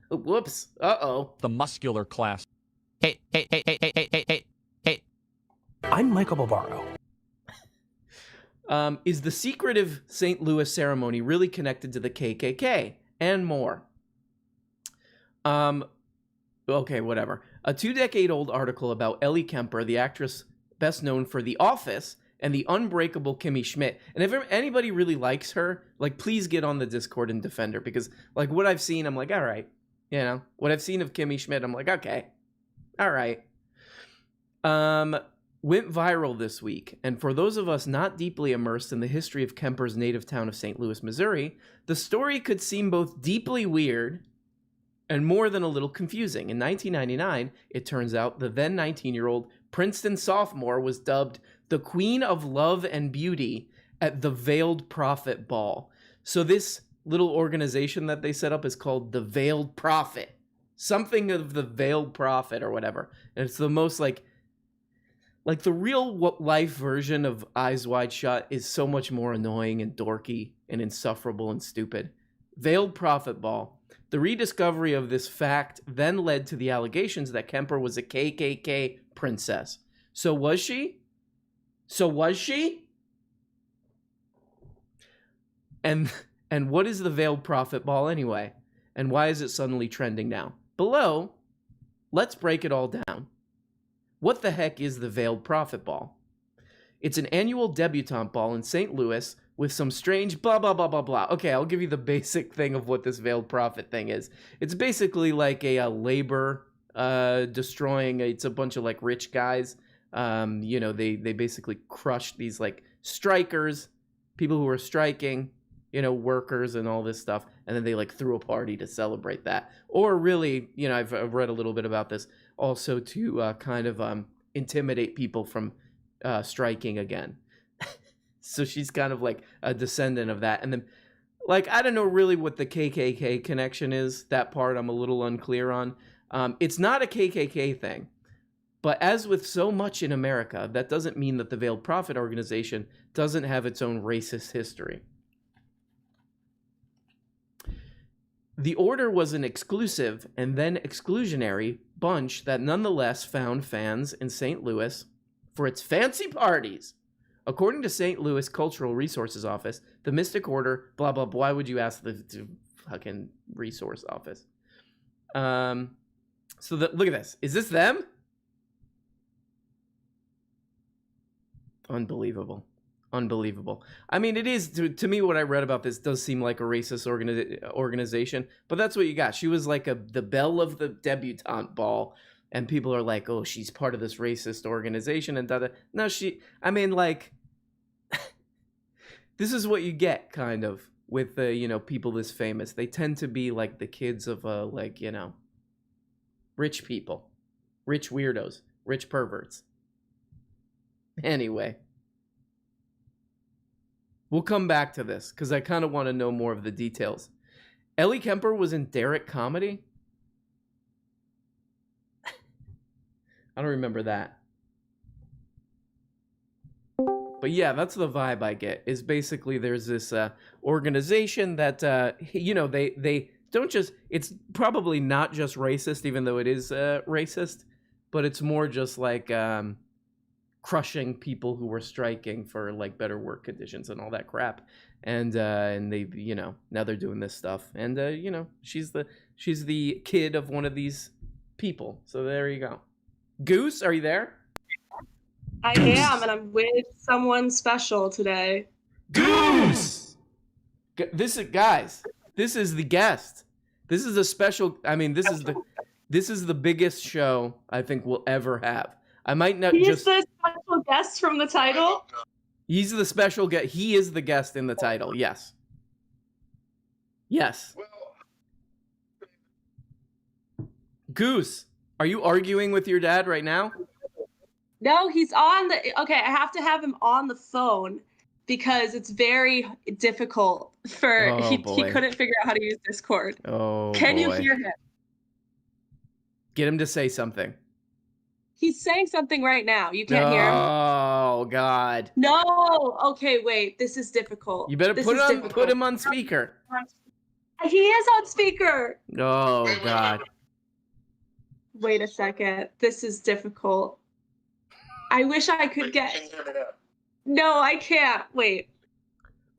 Whoops. Uh-oh. The muscular class. Hey. I'm Michael Barbaro. Is the secretive St. Louis ceremony really connected to the KKK? And more. Okay, whatever. A 2-decade-old article about Ellie Kemper, the actress best known for The Office, and the unbreakable Kimmy Schmidt. And if anybody really likes her, like, please get on the Discord and defend her, because, like, what I've seen, I'm like, all right. You know, what I've seen of Kimmy Schmidt, I'm like, okay. All right. Went viral this week, and for those of us not deeply immersed in the history of Kemper's native town of St. Louis, Missouri, the story could seem both deeply weird and more than a little confusing. In 1999, it turns out the then 19-year-old Princeton sophomore was dubbed the Queen of Love and Beauty at the Veiled Prophet Ball. So this little organization that they set up is called the Veiled Prophet. Something of the Veiled Prophet or whatever. And it's the most like the real life version of Eyes Wide Shut is so much more annoying and dorky and insufferable and stupid. Veiled Prophet Ball. The rediscovery of this fact then led to the allegations that Kemper was a KKK princess. So was she? And what is the Veiled Prophet Ball anyway? And why is it suddenly trending now? Below, let's break it all down. What the heck is the Veiled Prophet Ball? It's an annual debutante ball in St. Louis with some strange blah, blah, blah, blah, blah. Okay, I'll give you the basic thing of what this Veiled Prophet thing is. It's basically like a labor destroying, it's a bunch of like rich guys. You know, they basically crushed these like strikers, people who were striking, you know, workers and all this stuff. And then they like threw a party to celebrate that. Or really, you know, I've read a little bit about this also to kind of intimidate people from striking again. So she's kind of like a descendant of that. And then, like, I don't know really what the KKK connection is. That part I'm a little unclear on. It's not a KKK thing. But as with so much in America, that doesn't mean that the Veiled Prophet organization doesn't have its own racist history. The order was an exclusive and then exclusionary bunch that nonetheless found fans in St. Louis for its fancy parties. According to St. Louis Cultural Resources Office, the Mystic Order, blah, blah, blah. Why would you ask the fucking resource office? Look at this. Is this them? Unbelievable. I mean, it is, to me, what I read about this does seem like a racist organization, but that's what you got. She was like the belle of the debutante ball, and people are like, oh, she's part of this racist organization, and da-da. No, this is what you get, kind of, with, people this famous. They tend to be like the kids of, rich people. Rich weirdos. Rich perverts. Anyway. We'll come back to this, because I kind of want to know more of the details. Ellie Kemper was in Derek Comedy? I don't remember that. But yeah, that's the vibe I get, is basically there's this organization that, they don't just, it's probably not just racist, even though it is racist, but it's more just like crushing people who were striking for like better work conditions and all that crap. And they, now they're doing this stuff. And, she's the kid of one of these people. So there you go. Goose, are you there? I am, and I'm with someone special today. Goose! This is the guest. This is a special, this is the biggest show I think we'll ever have. I might not He's the special guest from the title? He's the special guest. He is the guest in the title, yes. Yes. Goose, are you arguing with your dad right now? No, he's on okay, I have to have him on the phone because it's very difficult for, he couldn't figure out how to use Discord. Oh, Can you hear him? Get him to say something. He's saying something right now. You can't hear him? Oh, God. No. Okay, wait. This is difficult. You better put him on speaker. He is on speaker. Oh, God. Wait a second. This is difficult. I wish I could get... No, I can't. Wait.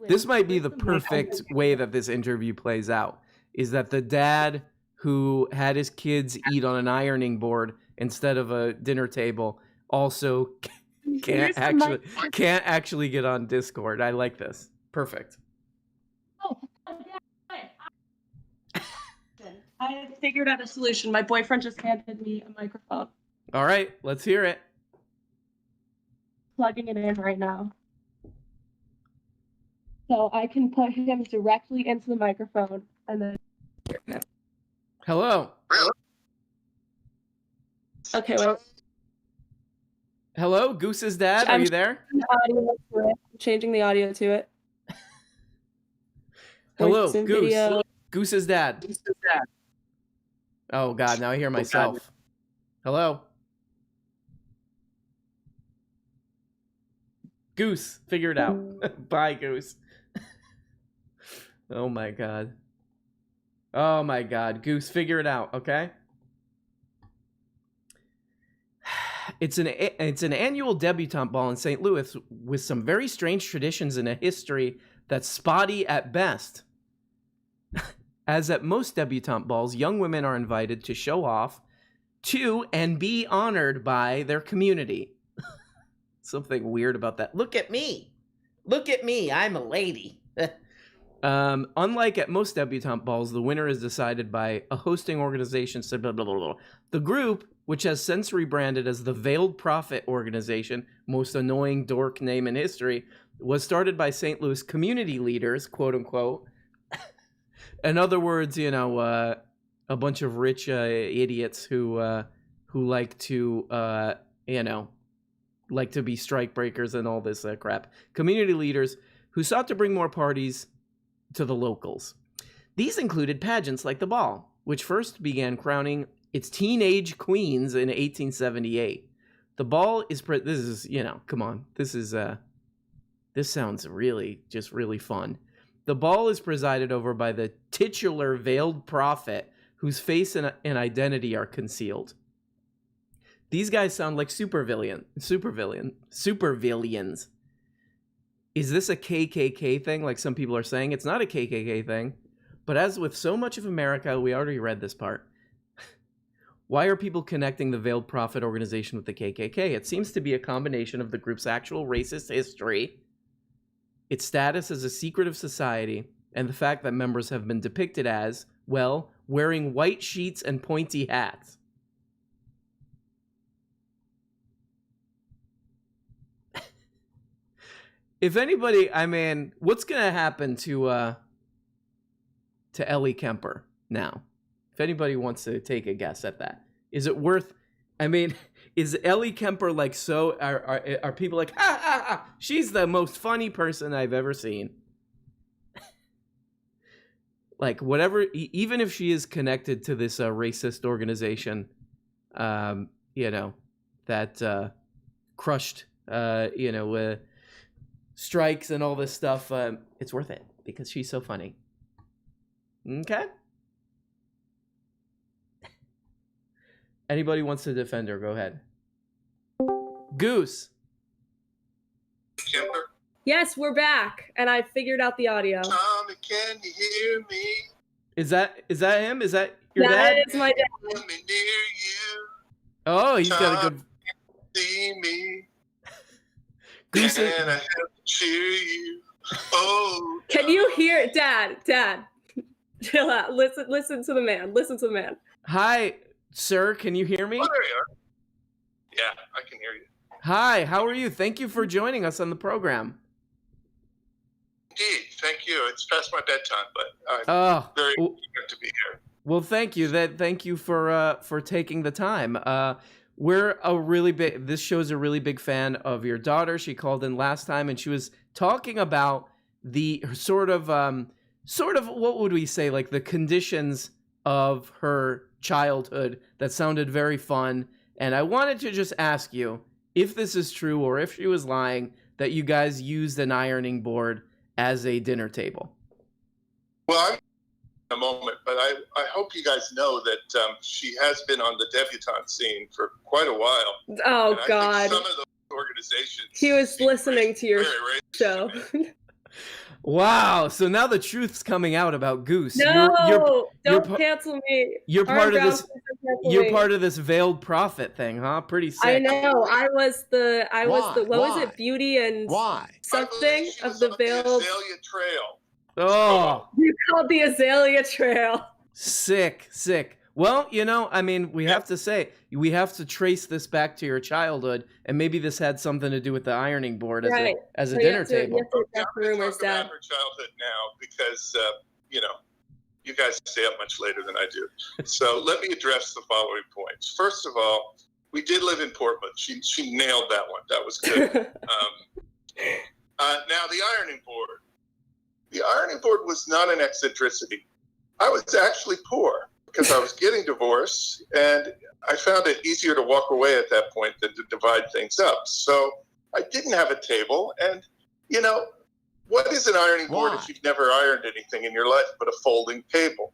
This might be the perfect way that this interview plays out, is that the dad who had his kids eat on an ironing board instead of a dinner table also can't actually get on Discord. I like this. Perfect. I figured out a solution. My boyfriend just handed me a microphone. All right, let's hear it. Plugging it in right now. So I can put him directly into the microphone and then... Hello. Okay, wait. Hello, Goose's dad. Are you there? I'm changing the audio to it. Hello, Goose. Video. Goose's dad. Oh, God, now I hear myself. Hello. Goose, figure it out. Bye, Goose. Oh, my God. Oh, my God. Goose, figure it out, okay? It's an annual debutante ball in St. Louis with some very strange traditions and a history that's spotty at best. As at most debutante balls, young women are invited to show off to and be honored by their community. Something weird about that. Look at me. Look at me. I'm a lady. Unlike at most debutante balls, the winner is decided by a hosting organization. Blah, blah, blah, blah. The group, which has since rebranded as the Veiled Prophet Organization, most annoying dork name in history, was started by St. Louis community leaders, quote unquote. In other words, a bunch of rich idiots who like to, like to be strike breakers and all this crap. Community leaders who sought to bring more parties to the locals. These included pageants like the ball, which first began crowning its teenage queens in 1878. The ball is come on. This sounds really fun. The ball is presided over by the titular veiled prophet whose face and identity are concealed. These guys sound like supervillains. Is this a KKK thing, like some people are saying? It's not a KKK thing. But as with so much of America, we already read this part. Why are people connecting the Veiled Prophet organization with the KKK? It seems to be a combination of the group's actual racist history, its status as a secretive society, and the fact that members have been depicted as, well, wearing white sheets and pointy hats. If anybody, I mean, what's going to happen to Ellie Kemper now? If anybody wants to take a guess at that. Is it worth, I mean, is Ellie Kemper like so, are people like, ha ha ha, she's the most funny person I've ever seen. Like whatever, even if she is connected to this racist organization, you know, that crushed, you know, strikes and all this stuff, it's worth it because she's so funny. Okay. Anybody wants to defend her, go ahead. Goose. Kemper. Yes, we're back, and I figured out the audio. Tommy, can you hear me? Is that him? Is that your That dad? is my dad. Let me near you. Oh, he's got a good. See me. Goose. And I have to cheer you. Oh. Can you hear, Dad? Chill out. Listen to the man. Listen to the man. Hi, sir. Can you hear me? Oh, there you are. Yeah, I can hear you. Hi. How are you? Thank you for joining us on the program. Indeed, thank you. It's past my bedtime, but I'm very eager to be here. Well, thank you. Thank you for taking the time. We're a really big. This show's a really big fan of your daughter. She called in last time, and she was talking about the sort of what would we say, like the conditions of her childhood that sounded very fun. And I wanted to just ask you if this is true or if she was lying that you guys used an ironing board as a dinner table. Well, I'm in a moment, but I hope you guys know that she has been on the debutante scene for quite a while. Oh, and God. I think some of those organizations. He was listening to your show. Wow. So now the truth's coming out about Goose. No, don't cancel me. You're part of this. You're part of this Veiled Prophet thing, huh? Pretty sick. I know. I was the. What was it? Beauty and something of the Veiled. Azalea Trail. Oh. You called the Azalea Trail. Sick. Well, you know, I mean, we have to say, we have to trace this back to your childhood, and maybe this had something to do with the ironing board as a dinner table. I'm going to talk about her childhood now because, you know, you guys stay up much later than I do. So let me address the following points. First of all, we did live in Portland. She nailed that one. That was good. Now, the ironing board. The ironing board was not an eccentricity. I was actually poor because I was getting divorced, and I found it easier to walk away at that point than to divide things up. So I didn't have a table, and, you know, what is an ironing board if you've never ironed anything in your life but a folding table?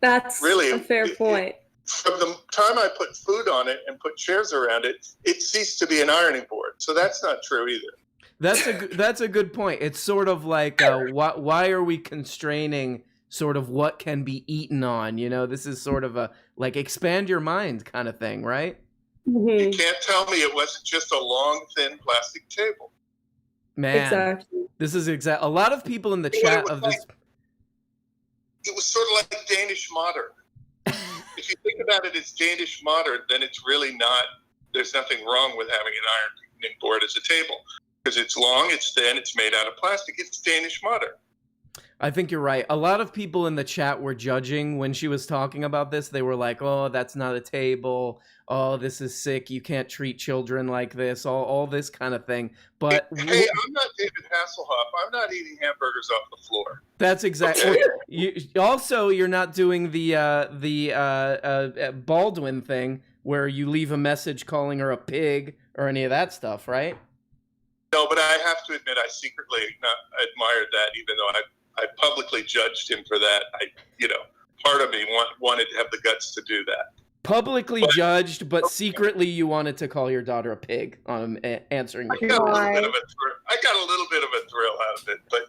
That's really a fair point. From the time I put food on it and put chairs around it, it ceased to be an ironing board. So that's not true either. That's a good point. It's sort of like, why are we constraining sort of what can be eaten on? You know, this is sort of a, like, expand your mind kind of thing, right? Mm-hmm. You can't tell me it wasn't just a long, thin plastic table. Man, exactly. This is a lot of people in the chat of this. It was sort of like Danish modern. If you think about it as Danish modern, then it's really not, there's nothing wrong with having an ironing board as a table. Because it's long, it's thin, it's made out of plastic. It's Danish modern. I think you're right. A lot of people in the chat were judging when she was talking about this. They were like, oh, that's not a table. Oh, this is sick. You can't treat children like this. All this kind of thing. But hey, I'm not David Hasselhoff. I'm not eating hamburgers off the floor. That's exactly. You're not doing the Baldwin thing where you leave a message calling her a pig or any of that stuff, right? No, but I have to admit, I secretly admired that, even though I publicly judged him for that. Part of me wanted to have the guts to do that. Publicly judged, but secretly you wanted to call your daughter a pig on answering the I got a little bit of a thrill out of it, but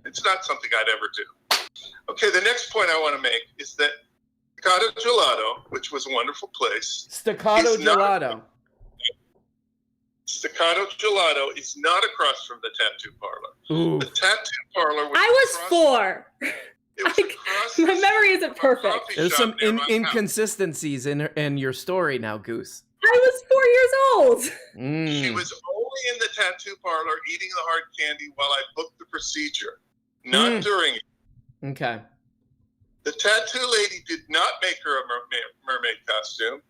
it's not something I'd ever do. Okay, the next point I want to make is that Staccato Gelato, which was a wonderful place. Staccato Gelato. Staccato Gelato is not across from the tattoo parlor. Ooh. The tattoo parlor was I was 4. My memory isn't perfect. There's some inconsistencies in your story now, Goose. I was 4 years old. She was only in the tattoo parlor eating the hard candy while I booked the procedure, not during it. Okay. The tattoo lady did not make her a mermaid costume.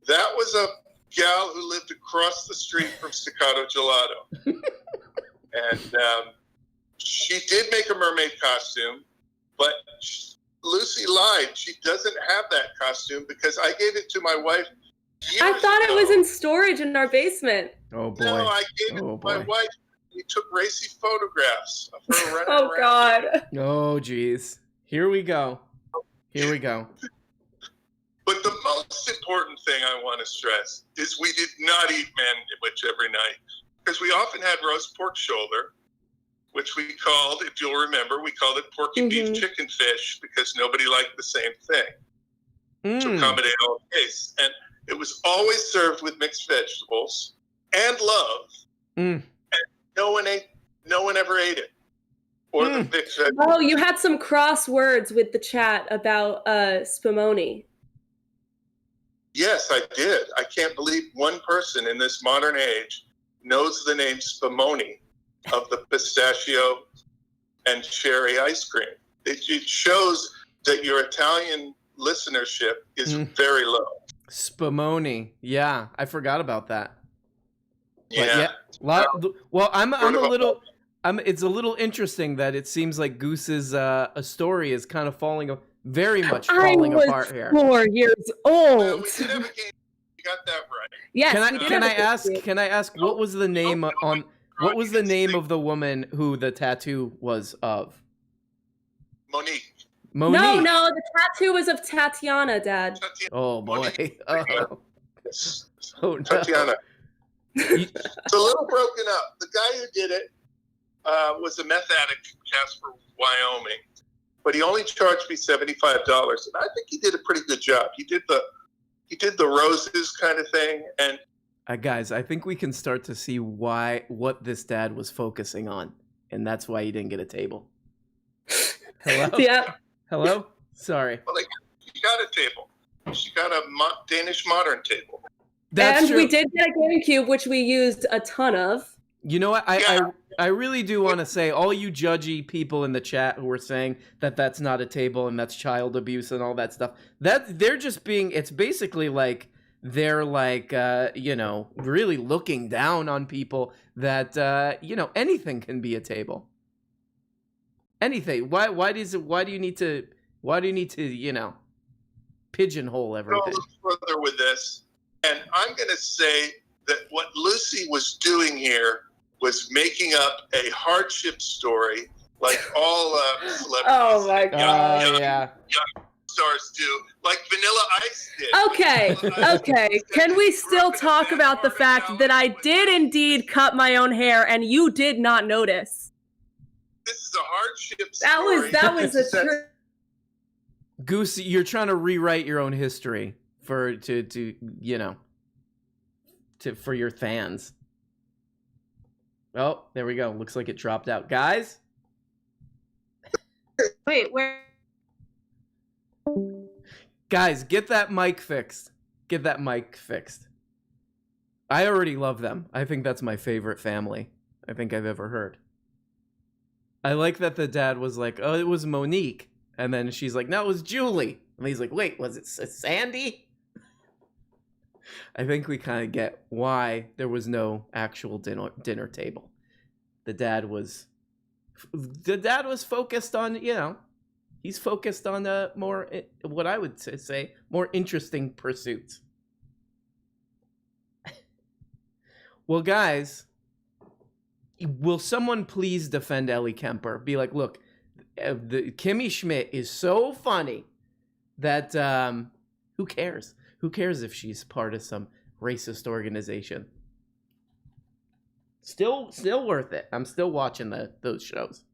That was a gal who lived across the street from Staccato Gelato. And she did make a mermaid costume, but Lucy lied. She doesn't have that costume because I gave it to my wife I thought it was in storage in our basement. Oh, boy. No, I gave it to my wife. We took racy photographs of her running Oh, around. God. Oh, geez. Here we go. Here we go. But the most important thing I want to stress is we did not eat sandwich every night because we often had roast pork shoulder, which we called, if you'll remember, we called it porky beef chicken fish because nobody liked the same thing to accommodate all tastes. And it was always served with mixed vegetables and love. And no one ever ate it. Or the mixed vegetables. Oh, you had some crosswords with the chat about spumoni. Yes, I did. I can't believe one person in this modern age knows the name spumoni of the pistachio and cherry ice cream. It shows that your Italian listenership is very low. Spumoni. Yeah, I forgot about that. Yeah. Well, I'm a little. It's a little interesting that it seems like Goose's story is kind of very much falling apart here. 4 years old. Well, we did have a game. You got that right. Yes. Can I ask what was the name what was the name of the woman who the tattoo was of? Monique. No, the tattoo was of Tatiana, Dad. Oh boy. Oh no. Tatiana. It's a little broken up. The guy who did it was a meth addict from Casper, Wyoming, but he only charged me $75, and I think he did a pretty good job. He did the roses kind of thing, and guys, I think we can start to see what this dad was focusing on, and that's why he didn't get a table. Hello? Yeah. Hello? Sorry. Well, she got a table. She got a Danish modern table. That's true. We did get a GameCube, which we used a ton of. You know what? I really do want to say, all you judgy people in the chat who were saying that that's not a table and that's child abuse and all that stuff, they're just being, it's basically like they're like, really looking down on people that, anything can be a table. Anything. Why do you need to, pigeonhole everything? Go a little further with this, and I'm going to say that what Lucy was doing here was making up a hardship story like all celebrities. Oh my God. Young stars do, like Vanilla Ice did. Okay. Can we still talk about the fact that I did indeed cut my own hair and you did not notice? This is a hardship story. That was a true. Goose, you're trying to rewrite your own history for your fans. Oh, there we go. Looks like it dropped out. Guys? Wait, where? Guys, get that mic fixed. Get that mic fixed. I already love them. I think that's my favorite family I think I've ever heard. I like that the dad was like, oh, it was Monique. And then she's like, no, it was Julie. And he's like, wait, was it Sandy? I think we kind of get why there was no actual dinner table. The dad was focused on, he's focused on more, what I would say, more interesting pursuits. Well, guys, will someone please defend Ellie Kemper? Be like, look, the Kimmy Schmidt is so funny that who cares? Who cares if she's part of some racist organization? Still worth it. I'm still watching those shows.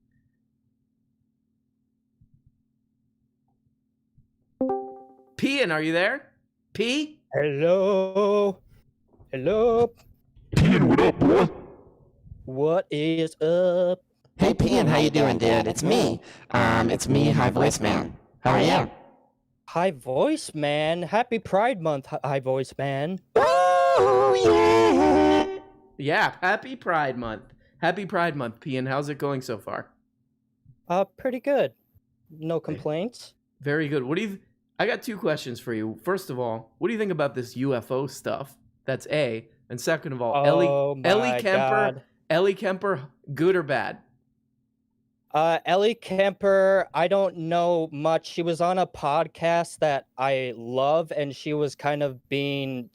P, are you there? P? Hello. Hello. Ian, what up, boy? What is up? Hey, Pian, how you doing, dude? It's me. It's me, High Voice Man. How are you? High Voice Man. Happy Pride Month, High Voice Man. Oh, yeah. Yeah, happy Pride Month. Happy Pride Month, Pian. How's it going so far? Pretty good. No complaints. Very good. I got 2 questions for you. First of all, what do you think about this UFO stuff? That's A. And second of all, Ellie Kemper. God. Ellie Kemper, good or bad? Ellie Kemper, I don't know much. She was on a podcast that I love, and she was kind of being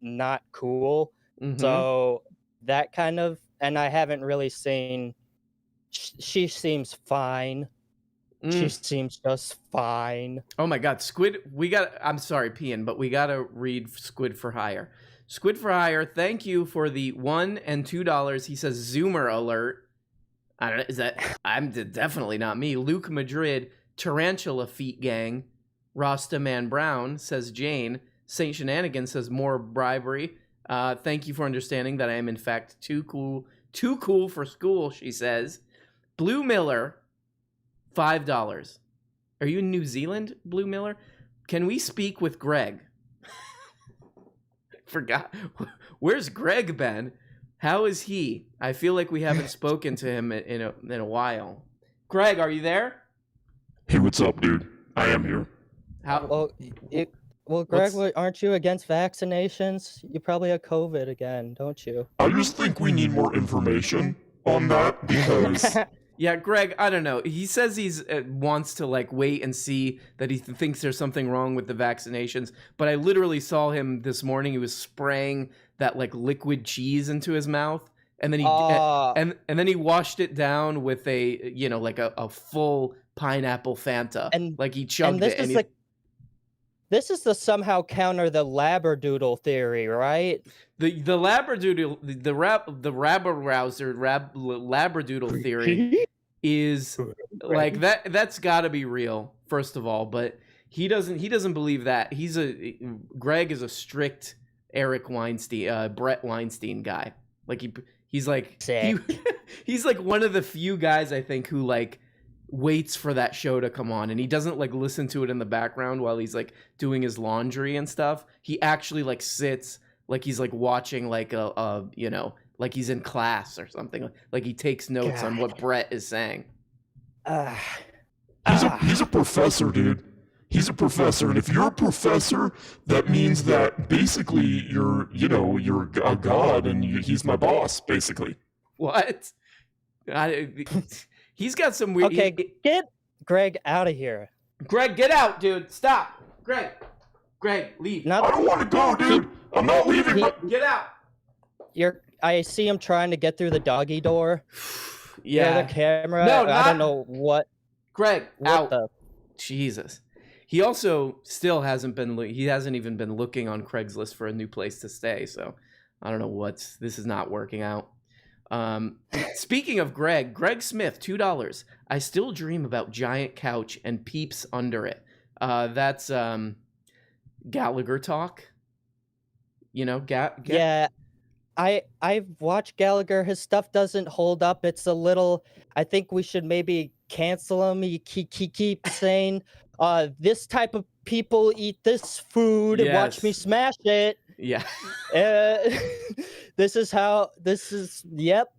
not cool. Mm-hmm. So that kind of, and I haven't really seen. She seems fine. She seems just fine. Oh my God, I'm sorry, Pian, but we gotta read Squid for Hire. Squid for Hire, thank you for the $1 and $2. He says Zoomer alert. I don't know, is that? I'm definitely not me. Luke Madrid, Tarantula Feet Gang, Rasta Man Brown says Jane. Saint Shenanigan says more bribery. Thank you for understanding that I am in fact too cool for school. She says. Blue Miller, $5. Are you in New Zealand, Blue Miller? Can we speak with Greg? Forgot. Where's Greg been? How is he? I feel like we haven't spoken to him in a while. Greg, are you there? Hey, what's up, dude? I am here. Well, Greg, aren't you against vaccinations? You probably have COVID again, don't you? I just think we need more information on that because... Yeah, Greg, I don't know. He says he's wants to wait and see that he thinks there's something wrong with the vaccinations. But I literally saw him this morning. He was spraying that liquid cheese into his mouth, and then he and then he washed it down with a full pineapple Fanta, and he chugged it. This is to somehow counter the Labradoodle theory, right? The Labradoodle, the Labradoodle theory is that. That's got to be real, first of all. But he doesn't believe that. Greg is a strict Eric Weinstein, Brett Weinstein guy. He's one of the few guys I think who waits for that show to come on, and he doesn't listen to it in the background while he's doing his laundry and stuff. He actually sits he's watching he's in class or something. He takes notes on what Brett is saying. He's a professor, dude. He's a professor, and if you're a professor, that means that basically you're a god, and he's my boss, basically. What? He's got some weird... Okay, get Greg out of here. Greg, get out, dude. Stop. Greg, leave. I don't want to go, dude. I'm not leaving. Get out. I see him trying to get through the doggy door. Yeah. The camera. No, I don't know what. Greg, out. Jesus. He also still hasn't even been looking on Craigslist for a new place to stay. So I don't know this is not working out. Speaking of Greg Smith, $2. I still dream about giant couch and peeps under it. That's Gallagher talk. Yeah, I've watched Gallagher. His stuff doesn't hold up. It's a little. I think we should maybe cancel him. He keep saying, "This type of people eat this food and watch me smash it." Yeah. This is. Yep.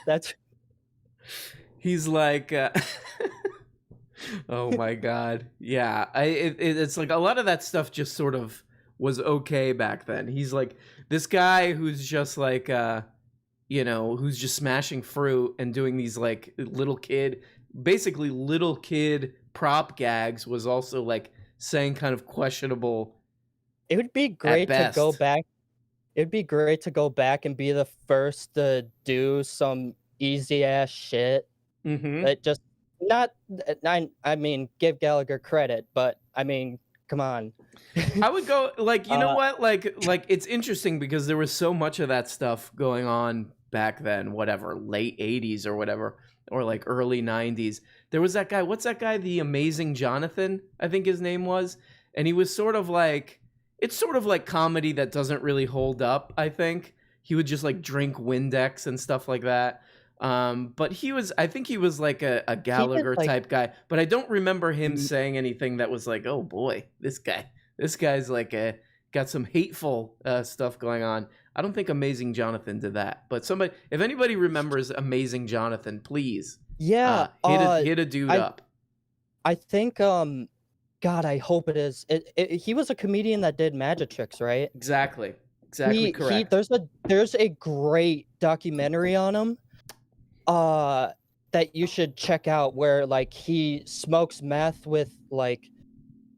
That's. He's oh my God. Yeah. It's a lot of that stuff just sort of was okay back then. He's this guy who's just who's just smashing fruit and doing these little kid prop gags was also saying kind of questionable. It would be great to go back. It'd be great to go back and be the first to do some easy ass shit. Mm-hmm. That just not. I mean, give Gallagher credit, but I mean, Come on. I would go like, you know what? Like it's interesting because there was so much of that stuff going on back then, whatever, late 80s or whatever, or like early 90s. There was that guy, what's that guy? The Amazing Jonathan, I think his name was. And he was sort of like, it's sort of like comedy that doesn't really hold up, I think. He would just like drink Windex and stuff like that. But I think he was like a Gallagher type guy, but I don't remember him saying anything that was like, oh boy, this guy's like got some hateful stuff going on. I don't think Amazing Jonathan did that, but if anybody remembers Amazing Jonathan, please, hit a dude up. I think, God, I hope it is. He was a comedian that did magic tricks, right? Exactly correct. There's a great documentary on him, that you should check out, where like he smokes meth with like.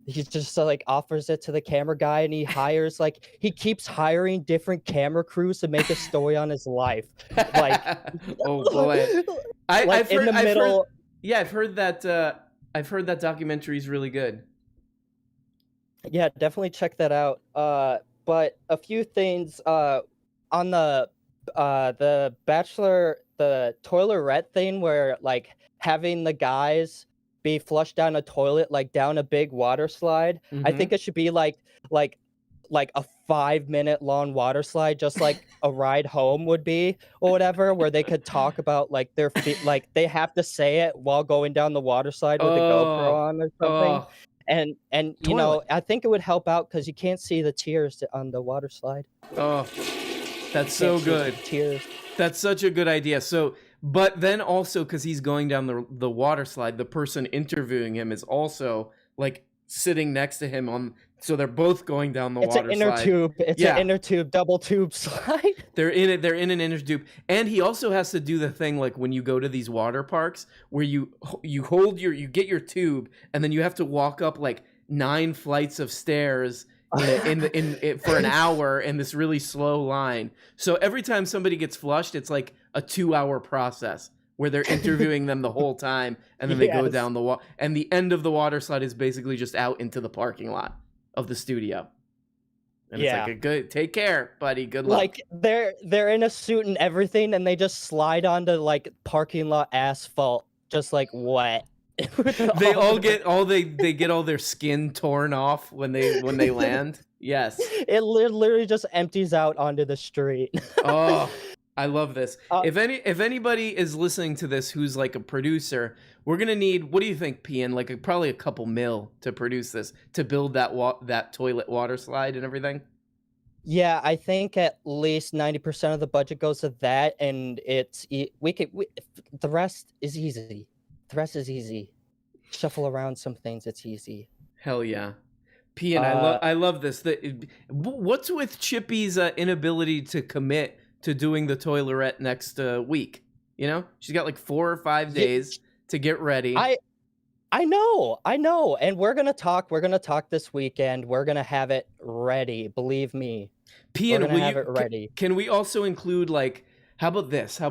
He just like offers it to the camera guy, and he keeps hiring different camera crews to make a story on his life. Like, oh boy, I've heard that. I've heard that documentary is really good. Yeah, definitely check that out. But a few things on the Bachelor, the toilerette thing, where like having the guys be flushed down a toilet, like down a big water slide. I think it should be like a 5-minute long water slide, just like a ride home would be, or whatever, where they could talk about like their feet, like they have to say it while going down the water slide with a GoPro on or something. And you know, I think it would help out because you can't see the tears on the water slide. Oh, that's so good. Tears. That's such a good idea. So, but then also because he's going down the water slide, the person interviewing him is also like sitting next to him so they're both going down the water slide. It's an inner tube. It's an inner tube, double tube slide. They're in an inner tube. And he also has to do the thing like when you go to these water parks where you get your tube and then you have to walk up like 9 flights of stairs for an hour in this really slow line. So every time somebody gets flushed, it's like a 2-hour process where they're interviewing them the whole time, and then they go down the wall. And the end of the water slide is basically just out into the parking lot of the studio. And it's like a good, take care, buddy. Good luck. Like they're in a suit and everything, and they just slide onto like parking lot asphalt, just like wet. They all get they get all their skin torn off when they land. Yes. It literally just empties out onto the street. Oh, I love this. If anybody is listening to this who's like a producer, we're gonna need, what do you think, Pian? Like probably a couple mil to produce this, to build that toilet water slide and everything. Yeah, I think at least 90% of the budget goes to that, and the rest is easy. The rest is easy. Shuffle around some things. It's easy. Hell yeah. Pian, I love this. What's with Chippy's inability to commit to doing the toilerette next week? You know, she's got like 4 or 5 days to get ready. I know. And we're gonna talk this weekend. We're gonna have it ready. Believe me. Pian, will have it ready. Can we also include like, how about this?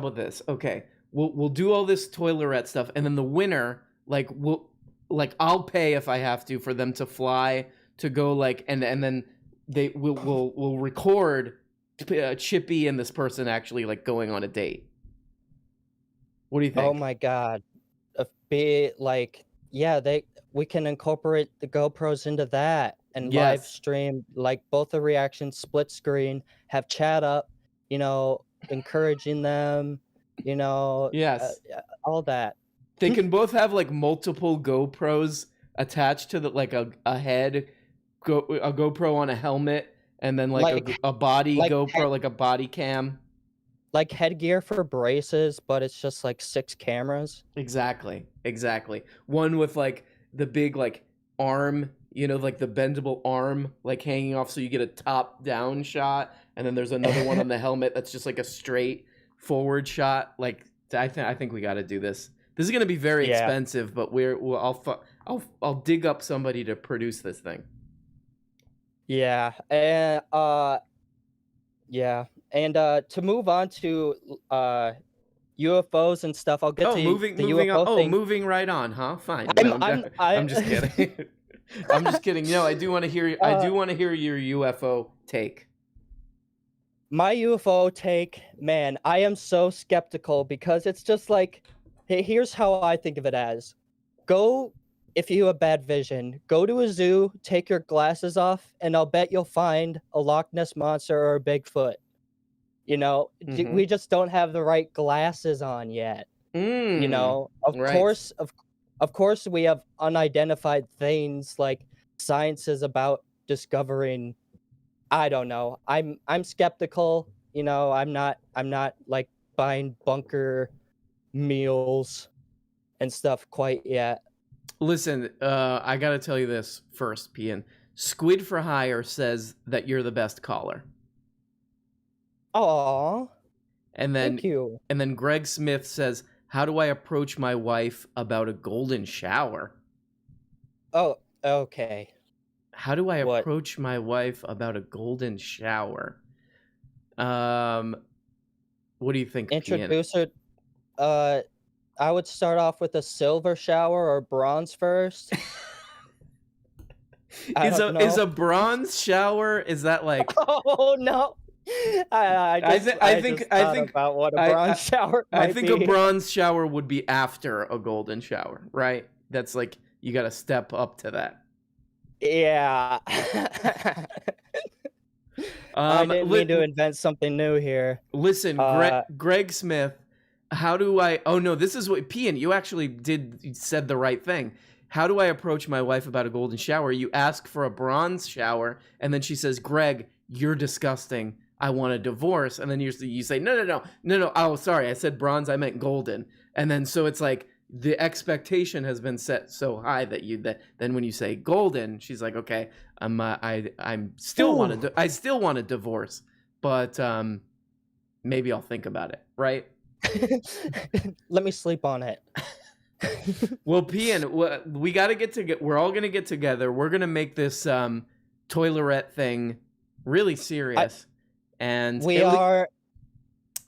Okay. We'll do all this toilerette stuff, and then the winner, I'll pay if I have to for them to fly to go like, and then we'll record Chippy and this person actually like going on a date. What do you think? Oh my God, we can incorporate the GoPros into that and live stream like both the reactions, split screen, have chat up, encouraging them. All that. They can both have like multiple GoPros attached to a head, a GoPro on a helmet, and then like a body GoPro, like a body cam. Like headgear for braces, but it's just like 6 cameras. Exactly. One with like the big like arm, like the bendable arm, like hanging off, so you get a top down shot, and then there's another one on the helmet that's just like a straight forward shot. Like I think we got to do this. This is going to be very expensive, but I'll dig up somebody to produce this thing. Yeah. And to move on to UFOs and stuff, I'll get to moving the UFO thing. Moving right on, huh? Fine. I'm I'm just kidding. I'm just kidding. No, I do want to hear. I do want to hear your UFO take. My UFO take, man, I am so skeptical because it's just like, hey, here's how I think of it as. Go, if you have bad vision, go to a zoo, take your glasses off, and I'll bet you'll find a Loch Ness Monster or a Bigfoot. You know, we just don't have the right glasses on yet. You know, of course we have unidentified things, like science is about discovering, I don't know. I'm skeptical, you know, I'm not like buying bunker meals and stuff quite yet. Listen, I gotta tell you this first, Pian. Squid for Hire says that you're the best caller. Aww. And then, thank you. And then Greg Smith says, how do I approach my wife about a golden shower? Oh, okay. How do I approach my wife about a golden shower? What do you think, Introduce her. I would start off with a silver shower or bronze first. Is a bronze shower? Is that like? Oh no! I think about what a bronze shower. I think a bronze shower would be after a golden shower, right? That's like you got to step up to that. Yeah. I didn't mean to invent something new here. Listen, Greg Smith. How do I? Oh no, this is what Pian. You actually said the right thing. How do I approach my wife about a golden shower? You ask for a bronze shower, and then she says, "Greg, you're disgusting. I want a divorce." And then you say, "No. Oh, sorry, I said bronze. I meant golden." And then so it's like the expectation has been set so high that then when you say golden, she's like, "Okay, I still want a divorce, but maybe I'll think about it." Right? Let me sleep on it. Well, Pian, we got to get together. We're all going to get together. We're going to make this toilerette thing really serious. And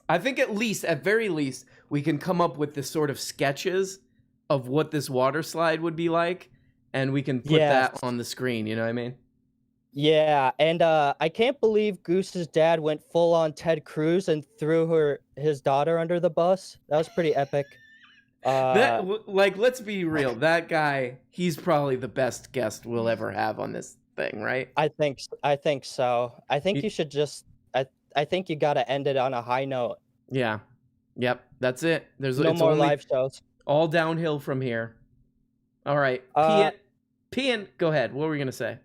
I think at very least, we can come up with this sort of sketches of what this water slide would be like, and we can put that on the screen. You know what I mean? Yeah, and I can't believe Goose's dad went full on Ted Cruz and threw his daughter under the bus. That was pretty epic. Let's be real. That guy, he's probably the best guest we'll ever have on this thing, right? I think so. I think you should just. I think you got to end it on a high note. Yeah. Yep. That's it. There's no more live shows. All downhill from here. All right. Pian, go ahead. What were we gonna say?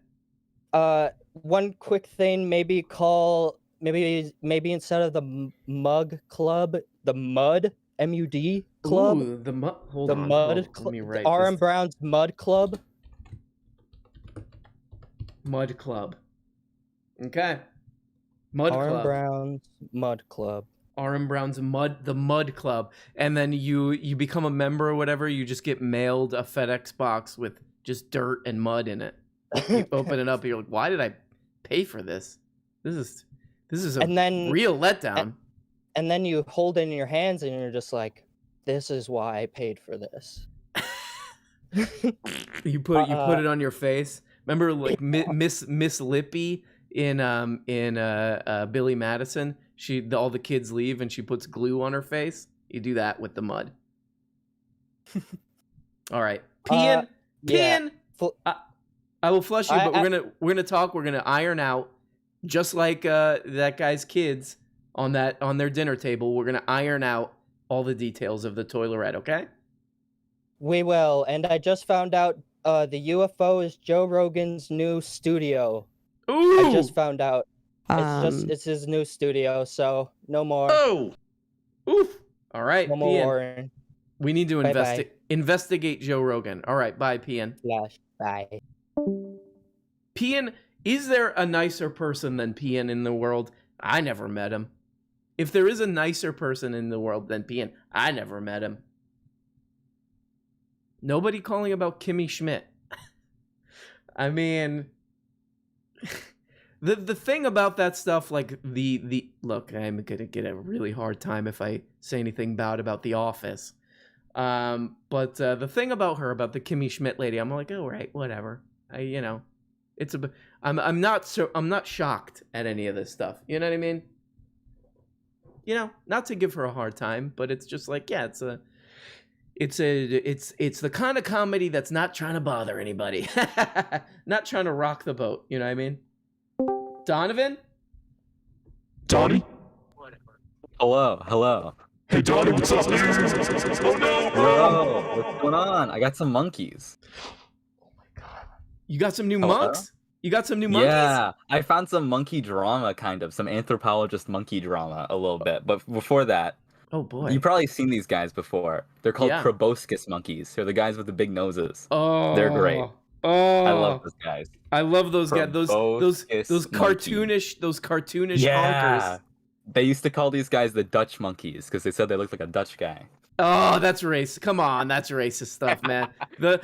One quick thing. Maybe instead of the Mug Club, the Mud MUD Club. Ooh, the Mud. Hold the on. Mud Let me write R.M. Brown's Mud Club. Mud Club. Okay. Mud Club. R.M. Brown's Mud Club. R.M. Brown's the Mud Club, and then you become a member or whatever. You just get mailed a FedEx box with just dirt and mud in it. You open it up, and you're like, "Why did I pay for this? This is a real letdown." And then you hold it in your hands, and you're just like, "This is why I paid for this." You put it on your face. Remember, like Miss Lippy in Billy Madison. All the kids leave and she puts glue on her face. You do that with the mud. All right, Pian. I will flush you, but we're gonna talk. We're gonna iron out, just like that guy's kids on their dinner table. We're gonna iron out all the details of the toilerette. Okay. We will. And I just found out the UFO is Joe Rogan's new studio. Ooh! I just found out. It's his new studio, so no more. Oh, oof! All right, no more. We need to investigate Joe Rogan. All right, bye, Pian. Flash, bye. Pian, is there a nicer person than Pian in the world? I never met him. If there is a nicer person in the world than Pian, I never met him. Nobody calling about Kimmy Schmidt. I mean. The thing about that stuff, like look, I'm gonna get a really hard time if I say anything bad about The Office. But the thing about the Kimmy Schmidt lady, I'm like, oh right, whatever. I'm not shocked at any of this stuff. You know what I mean? Not to give her a hard time, but it's just like, yeah, it's the kind of comedy that's not trying to bother anybody. Not trying to rock the boat, you know what I mean? Donovan? Donnie? Hello. Hey, Donnie, what's up? Oh, no! Whoa, what's going on? I got some monkeys. You got some new monks? You got some new monkeys? Yeah, I found some monkey drama, kind of. Some anthropologist monkey drama, a little bit. But before that, oh boy, you've probably seen these guys before. They're called Yeah. proboscis monkeys. They're the guys with the big noses. Oh, They're great. I love those guys. I love those guys. Those Proboscis cartoonish Yeah. honkers. They used to call these guys the Dutch monkeys because they said they looked like a Dutch guy. Oh, that's racist. Come on, that's racist stuff, man. I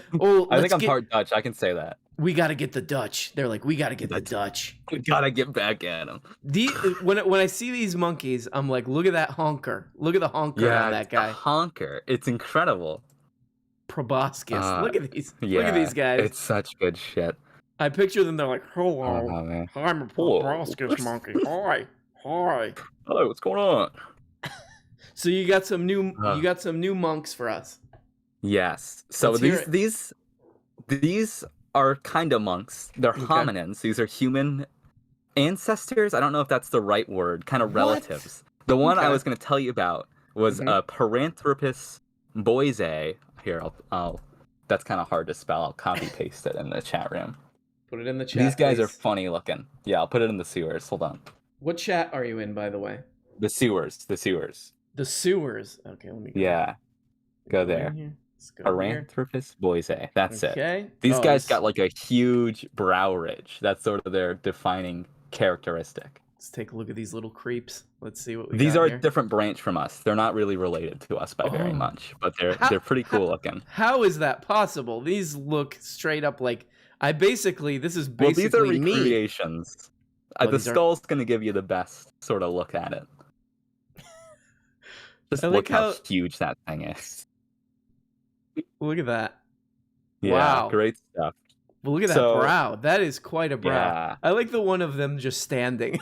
think I'm part Dutch. I can say that. We got to get the Dutch. They're like, we got to get the Dutch. We gotta get back at them. When I see these monkeys, I'm like, look at that honker. Look at the honker on that guy. Honker. It's incredible. Proboscis. Look at these. Yeah, Look at these guys. It's such good shit. I picture them. They're like, hello, man. I'm a proboscis monkey. Hi. Hello, what's going on? So you got some new monks for us. Yes. So Let's these are kind of monks. They're hominins. These are human ancestors. I don't know if that's the right word. Kind of relatives. The one I was going to tell you about was Paranthropus boise. Here, I'll. That's kind of hard to spell. I'll copy paste it in the chat room. Put it in the chat. These guys please. are funny looking. Yeah, I'll put it in the sewers. Hold on. What chat are you in, by the way? The sewers. The sewers. Okay, let me go. Yeah. Go there. Paranthropus boise. That's it. These guys got like a huge brow ridge. That's sort of their defining characteristic. Let's take a look at these little creeps. Let's see what we These got are here. a different branch from us. They're not really related to us by very much, but they're pretty cool looking. How is that possible? These look straight up like this is basically these are me. recreations. The skull's gonna give you the best sort of look at it. Just look how huge that thing is. Look at that. Yeah, wow. Great stuff. But look at that brow. That is quite a brow. Yeah. I like the one of them just standing.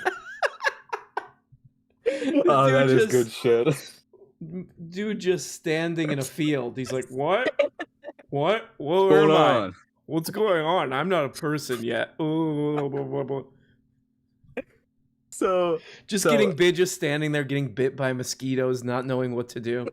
Oh, that is good shit. Dude just standing in a field. He's like, what? What? Where am I? What's going on? I'm not a person yet. So just standing there getting bit by mosquitoes, not knowing what to do.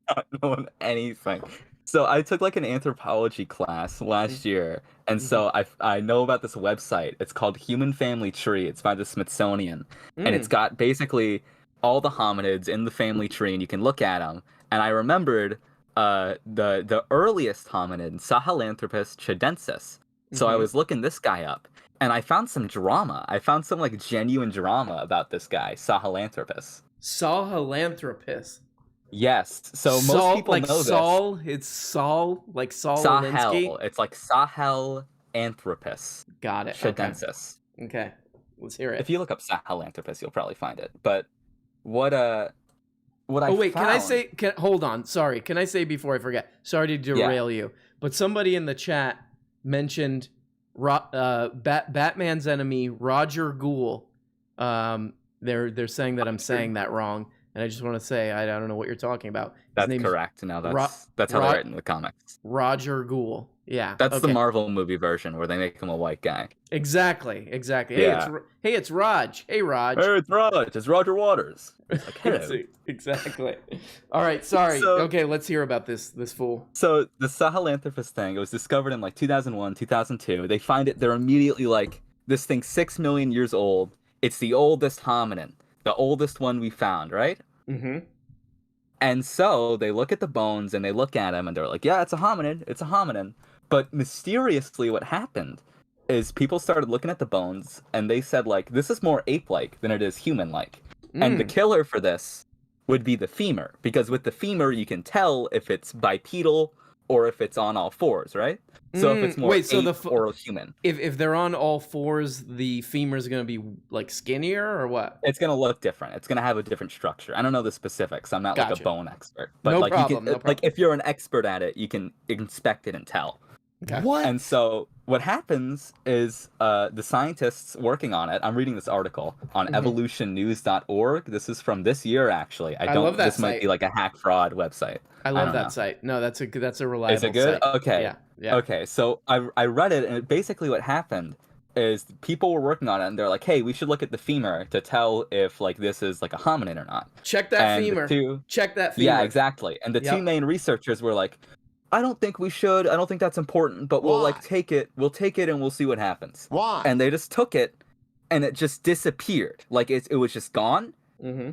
Not knowing anything. So I took like an anthropology class last year, and so I know about this website. It's called Human Family Tree. It's by the Smithsonian, and it's got basically all the hominids in the family tree, and you can look at them. And I remembered the earliest hominid, Sahelanthropus chidensis. So I was looking this guy up, and I found some drama. I found some like genuine drama about this guy, Sahelanthropus. Sahelanthropus. Yes. So most people know this. Saul, it's Saul, like Saul Sahel. It's like Sahelanthropus. Got it. Chidensis. Okay. Let's hear it. If you look up Sahelanthropus, you'll probably find it. But what I found... can I say hold on, sorry. Can I say before I forget? Sorry to derail you. But somebody in the chat mentioned Batman's enemy, Roger Gould. They're saying that I'm saying that wrong. And I just want to say, I don't know what you're talking about. That's correct. No, that's how they write in the comics. Roger Gould. Yeah. That's the Marvel movie version where they make him a white guy. Exactly. Yeah. Hey, it's Raj. Hey, Raj. Hey, it's Raj. It's Roger Waters. Like, hello. Exactly. All right. Sorry. Okay, let's hear about this fool. So the Sahelanthropus thing, it was discovered in like 2001, 2002. They find it. They're immediately like, this thing's 6 million years old. It's the oldest hominin. The oldest one we found, right? Mm-hmm. And so they look at the bones and they look at him and they're like, yeah, it's a hominid. It's a hominin. But mysteriously what happened is people started looking at the bones and they said, like, this is more ape-like than it is human-like. And the killer for this would be the femur. Because with the femur, you can tell if it's bipedal or if it's on all fours, right? So if it's more ape or human. If they're on all fours, the femur is going to be like skinnier or what? It's going to look different. It's going to have a different structure. I don't know the specifics. I'm not like a bone expert. But No like problem, you can, like if you're an expert at it, you can inspect it and tell. Okay. What? And so what happens is the scientists working on it, I'm reading this article on evolutionnews.org. This is from this year, actually. I love that This site. might be like a hack fraud website. I love don't that know. site. No, that's a reliable Is it good? site. Okay. Yeah. Okay, so I read it, and basically what happened is people were working on it, and they're like, hey, we should look at the femur to tell if like this is like a hominid or not. Check that femur. Check that femur. Yeah, exactly. And the two main researchers were like, I don't think we should. I don't think that's important, but we'll like take it. We'll take it and we'll see what happens. Why? And they just took it, and it just disappeared. Like it was just gone. Mm-hmm.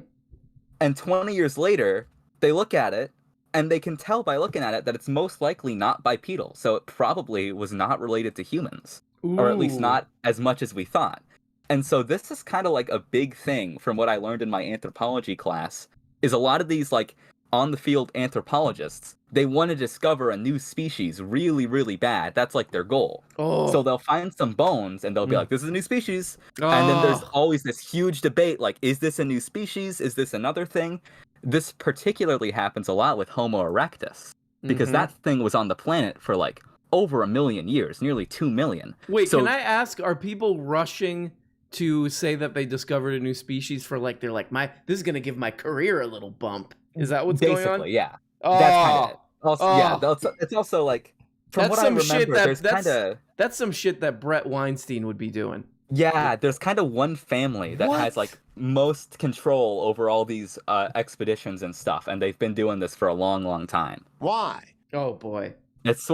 And 20 years later, they look at it, and they can tell by looking at it that it's most likely not bipedal. So it probably was not related to humans, or at least not as much as we thought. And so this is kind of like a big thing from what I learned in my anthropology class, is a lot of these like on the field anthropologists, they want to discover a new species really, really bad. That's like their goal. So they'll find some bones and they'll be like, this is a new species. And then there's always this huge debate, like, is this a new species? Is this another thing? This particularly happens a lot with Homo erectus, because that thing was on the planet for like over 1 million years, nearly 2 million. Wait, so, can I ask, are people rushing to say that they discovered a new species for like, they're like, this is going to give my career a little bump? Is that what's going on? Basically, yeah. That's kind of it. Also, yeah, it's also like, from what I remember, there's kind of... That's some shit that Brett Weinstein would be doing. Yeah, there's kind of one family that has like most control over all these expeditions and stuff, and they've been doing this for a long, long time. Why? Oh boy. It's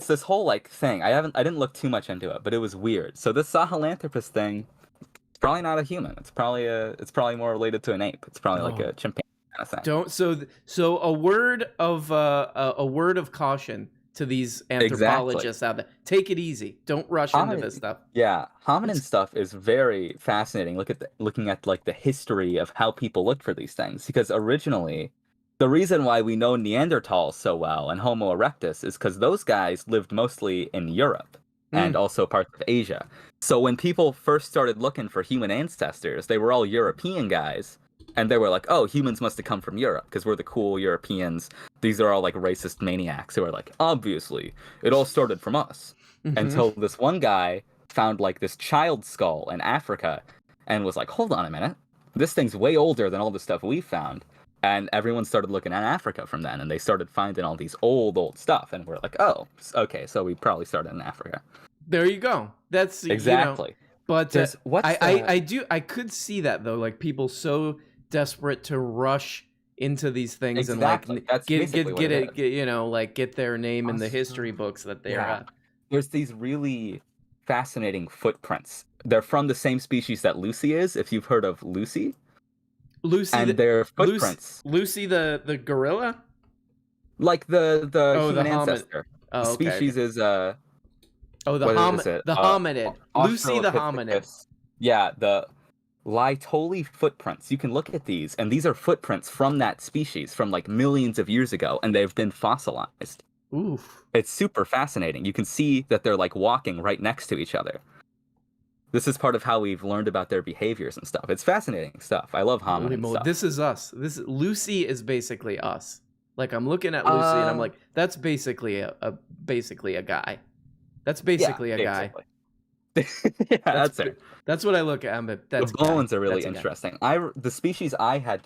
this whole like thing. I didn't look too much into it, but it was weird. So this Sahelanthropus thing, it's probably not a human. It's probably more related to an ape. It's probably like a chimpanzee kind of thing. So a word of caution to these anthropologists out there. Take it easy. Don't rush into this stuff. Yeah, hominin stuff is very fascinating. Looking at like the history of how people looked for these things, because originally the reason why we know Neanderthals so well and Homo erectus is because those guys lived mostly in Europe and also parts of Asia. So when people first started looking for human ancestors, they were all European guys. And they were like, oh, humans must have come from Europe because we're the cool Europeans. These are all like racist maniacs who are like, obviously, it all started from us. Until this one guy found like this child skull in Africa and was like, hold on a minute. This thing's way older than all the stuff we found. And everyone started looking at Africa from then. And they started finding all these old stuff. And we're like, oh, okay, so we probably started in Africa. There you go. That's exactly. But I could see that though, like people so desperate to rush into these things and like get their name in the history books that they're There's these really fascinating footprints. They're from the same species that Lucy is, if you've heard of Lucy. Their footprints. Lucy the gorilla? Like the human ancestor. The species is the hominid. Lucy the hominid. Yeah, the Laetoli footprints. You can look at these, and these are footprints from that species from like millions of years ago, and they've been fossilized. Oof. It's super fascinating. You can see that they're like walking right next to each other. This is part of how we've learned about their behaviors and stuff. It's fascinating stuff. I love hominid stuff. This is us. Lucy is basically us. Like I'm looking at Lucy and I'm like, that's basically a guy. That's basically a guy. Yeah, that's it. That's what I look at. But the bones are really interesting. The species I had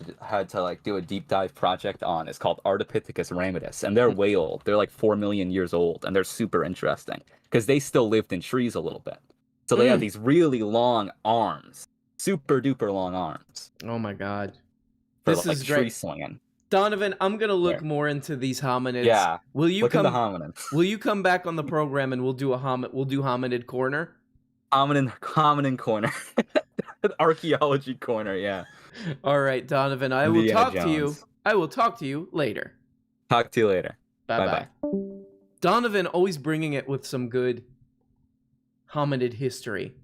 to like do a deep dive project on is called Ardipithecus ramidus, and they're way old. They're like 4 million years old, and they're super interesting because they still lived in trees a little bit. So they have these really long arms, super duper long arms. Oh my god, this is great. Tree swinging. Donovan, I'm gonna look more into these hominids. Yeah, will you look into hominids? Will you come back on the program and we'll do hominid corner? Hominin corner, archaeology corner. Yeah. All right, Donovan. I will talk to you. I will talk to you later. Talk to you later. Bye bye. Donovan always bringing it with some good hominid history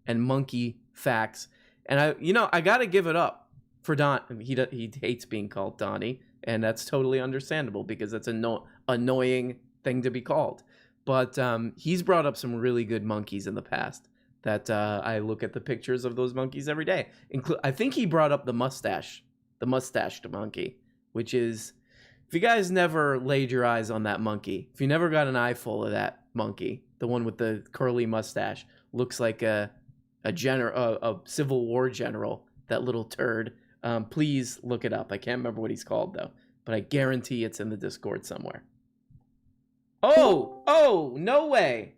and monkey facts, and I gotta give it up for Don. He hates being called Donnie, and that's totally understandable because that's an annoying thing to be called. But he's brought up some really good monkeys in the past that I look at the pictures of those monkeys every day. I think he brought up the mustached monkey, which is, if you guys never laid your eyes on that monkey, if you never got an eye full of that monkey, the one with the curly mustache, looks like a Civil War general. That little turd. Please look it up. I can't remember what he's called though, but I guarantee it's in the Discord somewhere. Oh, no way.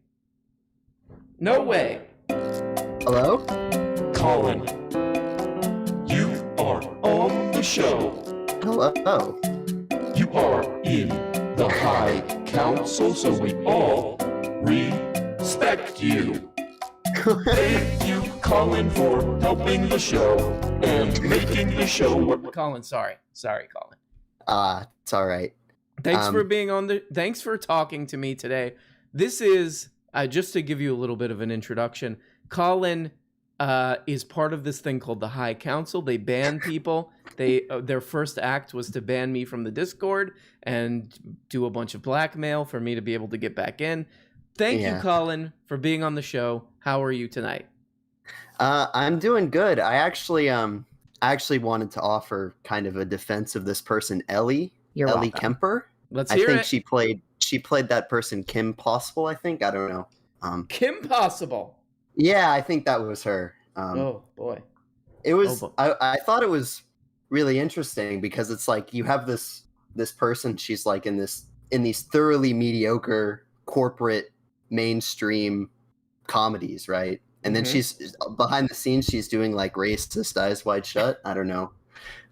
No way. Hello? Colin, you are on the show. Hello. You are in the High Council, so we all respect you. Thank you, Colin, for helping the show and making the show. Colin, sorry, Colin. It's all right. Thanks for being on the. Thanks for talking to me today. This is just to give you a little bit of an introduction. Colin is part of this thing called the High Council. They ban people. Their first act was to ban me from the Discord and do a bunch of blackmail for me to be able to get back in. Thank you, Colin, for being on the show. How are you tonight? I'm doing good. I actually wanted to offer kind of a defense of this person, Ellie Kemper. Let's hear it. I think she played that person, Kim Possible. I think, I don't know. Kim Possible. Yeah, I think that was her. Oh boy. It was. Oh, boy. I thought it was really interesting because it's like you have this person. She's like in these thoroughly mediocre corporate mainstream comedies, right? And then she's behind the scenes. She's doing like racist Eyes Wide Shut. I don't know.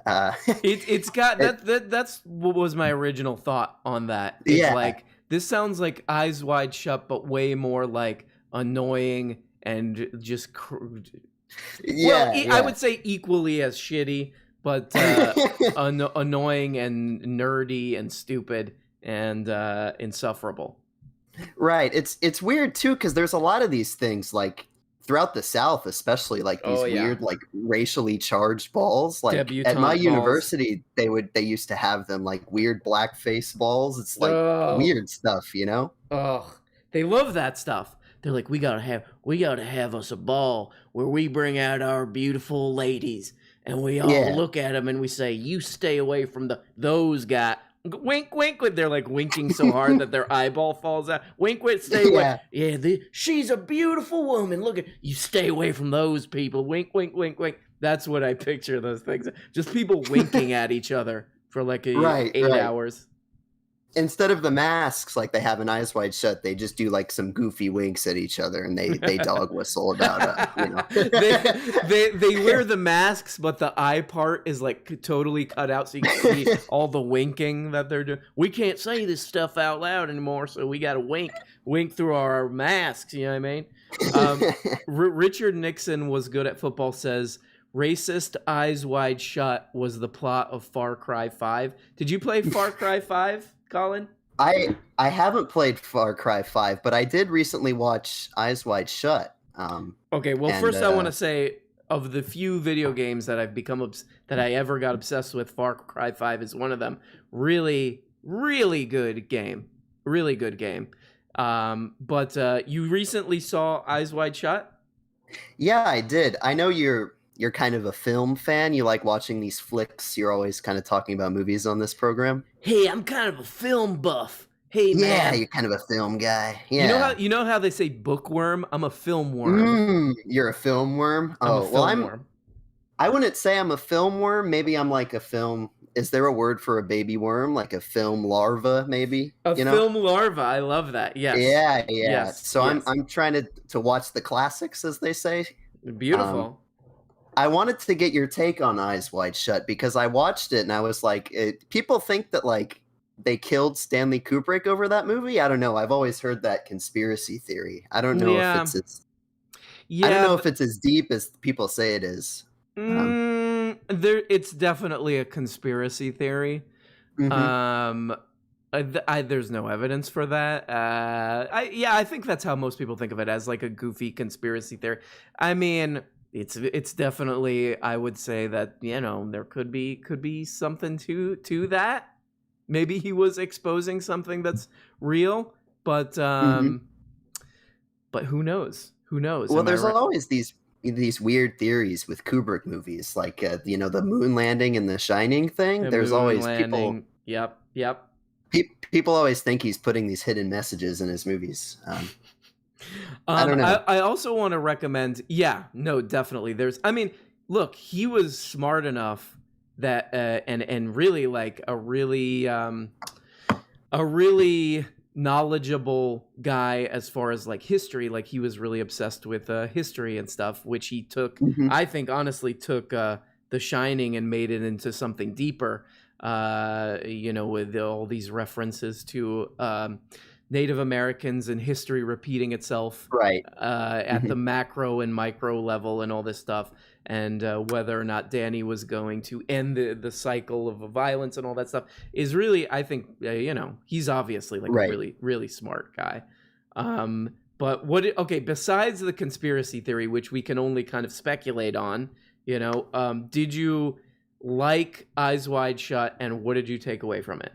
It's got that's what was my original thought on that. It's like this sounds like Eyes Wide Shut, but way more like annoying and just. I would say equally as shitty, but annoying and nerdy and stupid and insufferable. Right. It's weird too because there's a lot of these things like throughout the South, especially like these weird like racially charged balls. Like at my university, they used to have them like weird blackface balls. It's like weird stuff, you know? They love that stuff. They're like, we gotta have us a ball where we bring out our beautiful ladies and we all look at them and we say, you stay away from those guys. Wink, wink. They're like winking so hard that their eyeball falls out. Wink, wink, stay away. Yeah, she's a beautiful woman. Look at you. Stay away from those people. Wink, wink, wink, wink. That's what I picture those things. Just people winking at each other for like 8 hours. Instead of the masks like they have in Eyes Wide Shut, they just do like some goofy winks at each other and they dog whistle about it. They wear the masks, but the eye part is like totally cut out, so you can see all the winking that they're doing. We can't say this stuff out loud anymore, so we got to wink through our masks. You know what I mean? Richard Nixon was good at football. Says racist Eyes Wide Shut was the plot of Far Cry 5. Did you play Far Cry 5? Colin? I haven't played Far Cry 5, but I did recently watch Eyes Wide Shut. Okay, well, first I want to say, of the few video games that I've become that I ever got obsessed with, Far Cry 5 is one of them. Really, really good game. Really good game. But you recently saw Eyes Wide Shut? Yeah, I did. I know you're kind of a film fan. You like watching these flicks. You're always kind of talking about movies on this program. Hey, I'm kind of a film buff. Hey, man. Yeah, you're kind of a film guy. Yeah. You know how they say bookworm? I'm a film worm. You're a film worm? Worm. I wouldn't say I'm a film worm. Maybe I'm like a film. Is there a word for a baby worm? Like a film larva, maybe? Film larva. I love that. Yes. Yeah. Yes. So yes. I'm trying to watch the classics, as they say. Beautiful. I wanted to get your take on Eyes Wide Shut because I watched it and I was like, people think that like they killed Stanley Kubrick over that movie. I don't know. I've always heard that conspiracy theory. I don't know if it's as deep as people say it is. It's definitely a conspiracy theory. There's no evidence for that. I think that's how most people think of it, as like a goofy conspiracy theory. I mean, it's definitely, I would say that, there could be something to that. Maybe he was exposing something that's real, but who knows? Well, there's always these weird theories with Kubrick movies, like the moon landing and the Shining thing. There's always people. Yep. People always think he's putting these hidden messages in his movies. I don't know. I also want to recommend. Yeah, no, definitely. Look, he was smart enough that and really like a really knowledgeable guy as far as like history. Like he was really obsessed with history and stuff, which he took. I think honestly took The Shining and made it into something deeper. With all these references to Native Americans and history repeating itself, right? At the macro and micro level and all this stuff, and whether or not Danny was going to end the cycle of violence and all that stuff is really, I think, he's obviously like a really, really smart guy. But besides the conspiracy theory, which we can only kind of speculate on, did you like Eyes Wide Shut, and what did you take away from it?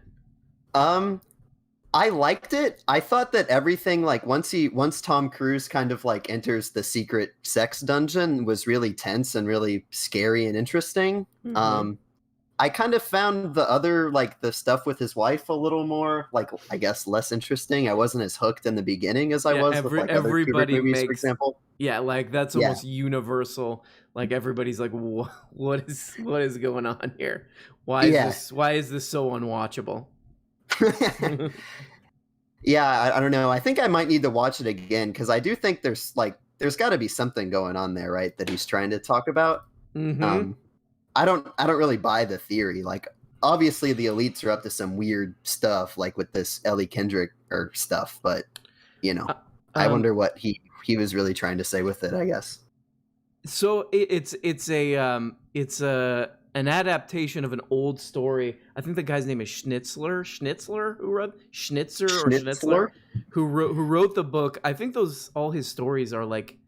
I liked it. I thought that everything, like once Tom Cruise kind of like enters the secret sex dungeon, was really tense and really scary and interesting. I kind of found the other, like the stuff with his wife, a little more, like, I guess, less interesting. I wasn't as hooked in the beginning as I was with like other Kubrick movies, for example. Yeah, like that's almost universal. Like everybody's like, what is going on here? Why is this so unwatchable? Yeah, I don't know. I think I might need to watch it again because I do think there's got to be something going on there, right? That he's trying to talk about. I don't really buy the theory. Like, obviously the elites are up to some weird stuff, like with this Ellie Kendrick or stuff. But I wonder what he was really trying to say with it, I guess. So it's an adaptation of an old story. I think the guy's name is Schnitzler, who wrote Schnitzler, who wrote the book. I think all his stories are like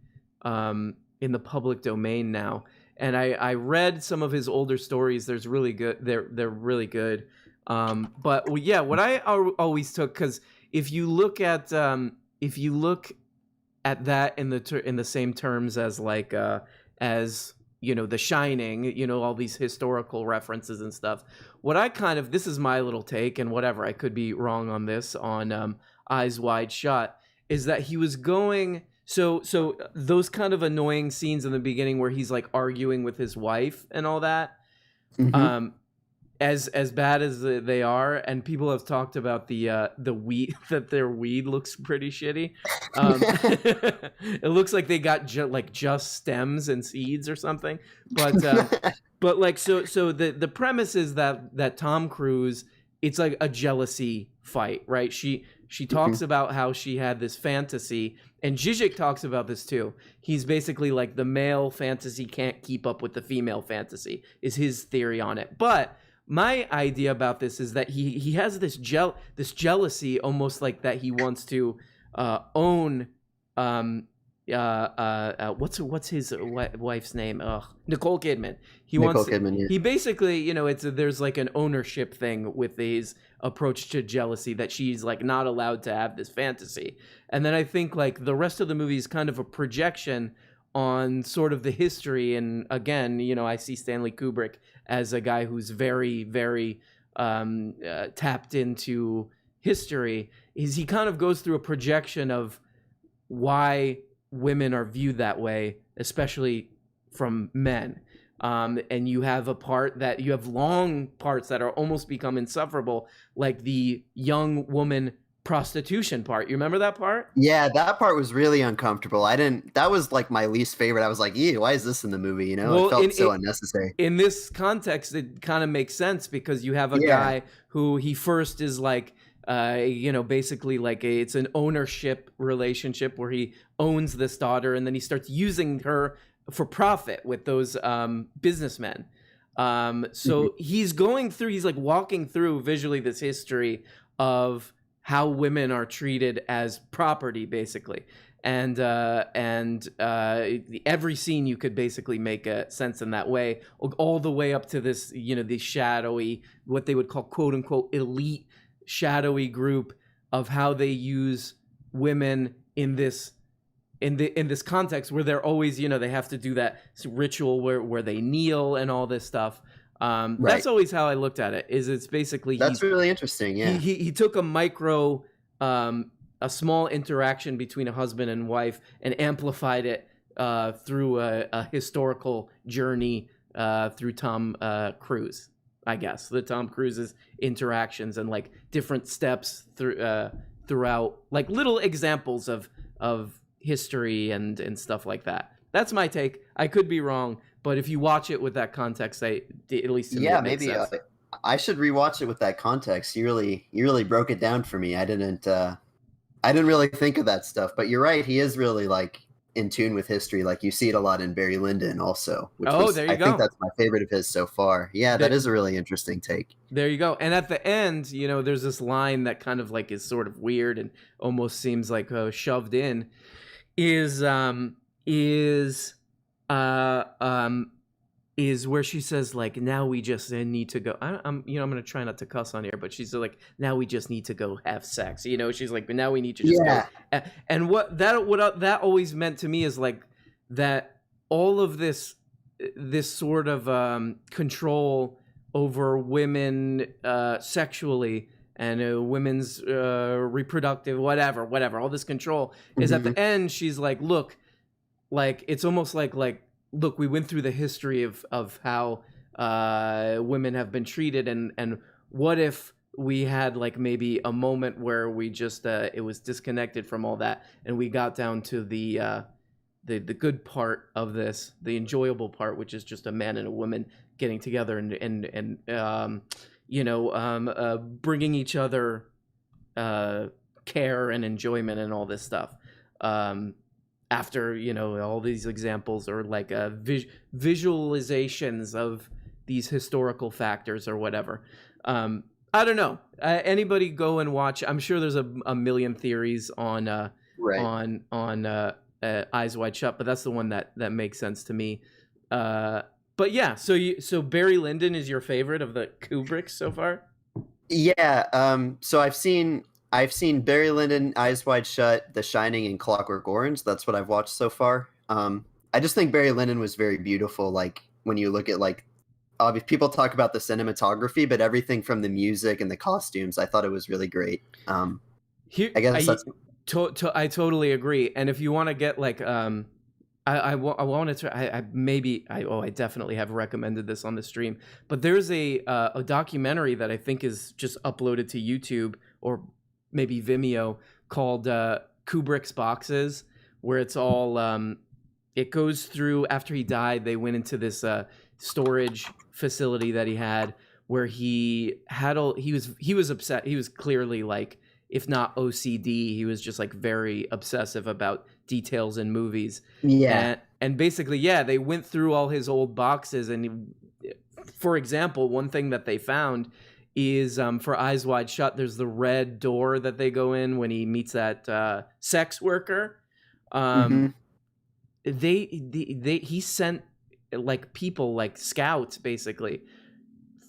in the public domain now. And I read some of his older stories. There's really good. They're really good. But what I always took, because if you look at that in the same terms as like as The Shining, all these historical references and stuff. This is my little take, and whatever, I could be wrong on this, on Eyes Wide Shut, is that he was going, so those kind of annoying scenes in the beginning where he's like arguing with his wife and all that, as bad as they are, and people have talked about the weed, that their weed looks pretty shitty. It looks like they got just stems and seeds or something. But like so the premise is that Tom Cruise, it's like a jealousy fight, right? She talks about how she had this fantasy, and Zizek talks about this too. He's basically like the male fantasy can't keep up with the female fantasy, is his theory on it. But my idea about this is that he has this jealousy, almost like that he wants to own what's his wife's name? Nicole Kidman. He basically, there's like an ownership thing with his approach to jealousy, that she's like not allowed to have this fantasy. And then I think like the rest of the movie is kind of a projection on sort of the history. And again, I see Stanley Kubrick as a guy who's very, very tapped into history. He kind of goes through a projection of why women are viewed that way, especially from men. And you have long parts that are almost become insufferable, like the young woman prostitution part. You remember that part? Yeah, that part was really uncomfortable. That was like my least favorite. I was like, ew, why is this in the movie? It felt so unnecessary. In this context, it kind of makes sense, because you have a guy who he first is like, basically like it's an ownership relationship where he owns this daughter, and then he starts using her for profit with those businessmen. So he's like walking through visually this history of how women are treated as property, basically. And every scene you could basically make a sense in that way, all the way up to this, the shadowy, what they would call quote unquote elite shadowy group, of how they use women in this context where they're always, they have to do that ritual where they kneel and all this stuff. That's always how I looked at it. It's basically that's really interesting. Yeah, he took a micro, a small interaction between a husband and wife and amplified it through a historical journey through Tom Cruise. I guess the Tom Cruise's interactions and like different steps throughout, like little examples of history and stuff like that. That's my take. I could be wrong, but if you watch it with that context, at least to me, it makes sense. I should rewatch it with that context. You really broke it down for me. I didn't really think of that stuff, but you're right. He is really like in tune with history. Like you see it a lot in Barry Lyndon also. There you go. I think that's my favorite of his so far. Yeah, that is a really interesting take. There you go. And at the end, there's this line that kind of like is sort of weird and almost seems like shoved in. Is where she says like, now we just need to go. I'm gonna try not to cuss on here, but she's like, now we just need to go have sex. She's like, but now we need to just go. And what that always meant to me is like that all of this sort of control over women sexually and women's reproductive whatever all this control is at the end. She's like, look, like it's almost like look, we went through the history of how women have been treated, and what if we had like maybe a moment where we just it was disconnected from all that, and we got down to the good part of this, the enjoyable part, which is just a man and a woman getting together and bringing each other care and enjoyment and all this stuff. After all these examples or like visualizations of these historical factors or whatever. I don't know. Anybody go and watch. I'm sure there's a million theories on Eyes Wide Shut, but that's the one that makes sense to me. But yeah, so Barry Lyndon is your favorite of the Kubricks so far? Yeah. So I've seen Barry Lyndon, Eyes Wide Shut, The Shining, and Clockwork Orange. That's what I've watched so far. I just think Barry Lyndon was very beautiful. Like when you look at like, obviously people talk about the cinematography, but everything from the music and the costumes, I thought it was really great. I guess I totally agree. And if you want to get like, I wanted to. I definitely have recommended this on the stream. But there's a documentary that I think is just uploaded to YouTube or maybe Vimeo called Kubrick's Boxes, where it's all it goes through after he died. They went into this storage facility that he had, where he was upset. He was clearly like, if not OCD, he was just like very obsessive about details in movies. Yeah. And basically, yeah, they went through all his old boxes. And for example, one thing that they found is for Eyes Wide Shut, there's the red door that they go in when he meets that sex worker. He sent like people, like scouts basically,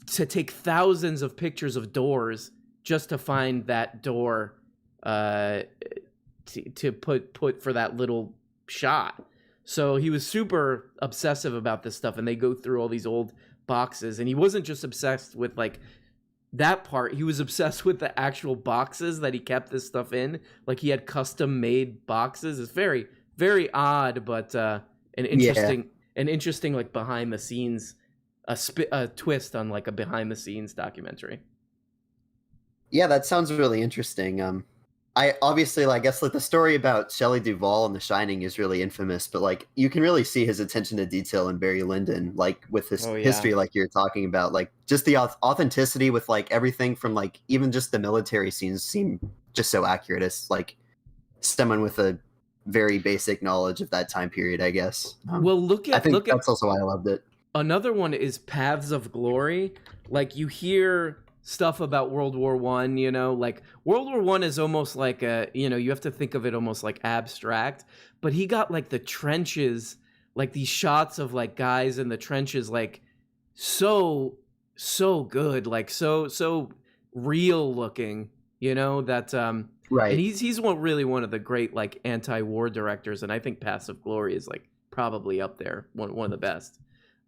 to take thousands of pictures of doors just to find that door to put for that little shot. So he was super obsessive about this stuff, and they go through all these old boxes, and he wasn't just obsessed with like that part. He was obsessed with the actual boxes that he kept this stuff in. Like he had custom made boxes. It's very, very odd, but an interesting like behind the scenes, a twist on like a behind the scenes documentary. Yeah, that sounds really interesting. I obviously, I guess, like the story about Shelley Duvall and The Shining is really infamous, but like you can really see his attention to detail in Barry Lyndon, like with his history, like you're talking about, like just the authenticity with like everything from like even just the military scenes seem just so accurate. It's like someone with a very basic knowledge of that time period, I guess. I think that's also why I loved it. Another one is Paths of Glory. Like you hear stuff about World War I, like World War I is almost like you have to think of it almost like abstract, but he got like the trenches, like these shots of like guys in the trenches, like so good, like so real looking, that right. And he's one of the great like anti-war directors, and I think Paths of Glory is like probably up there, one of the best.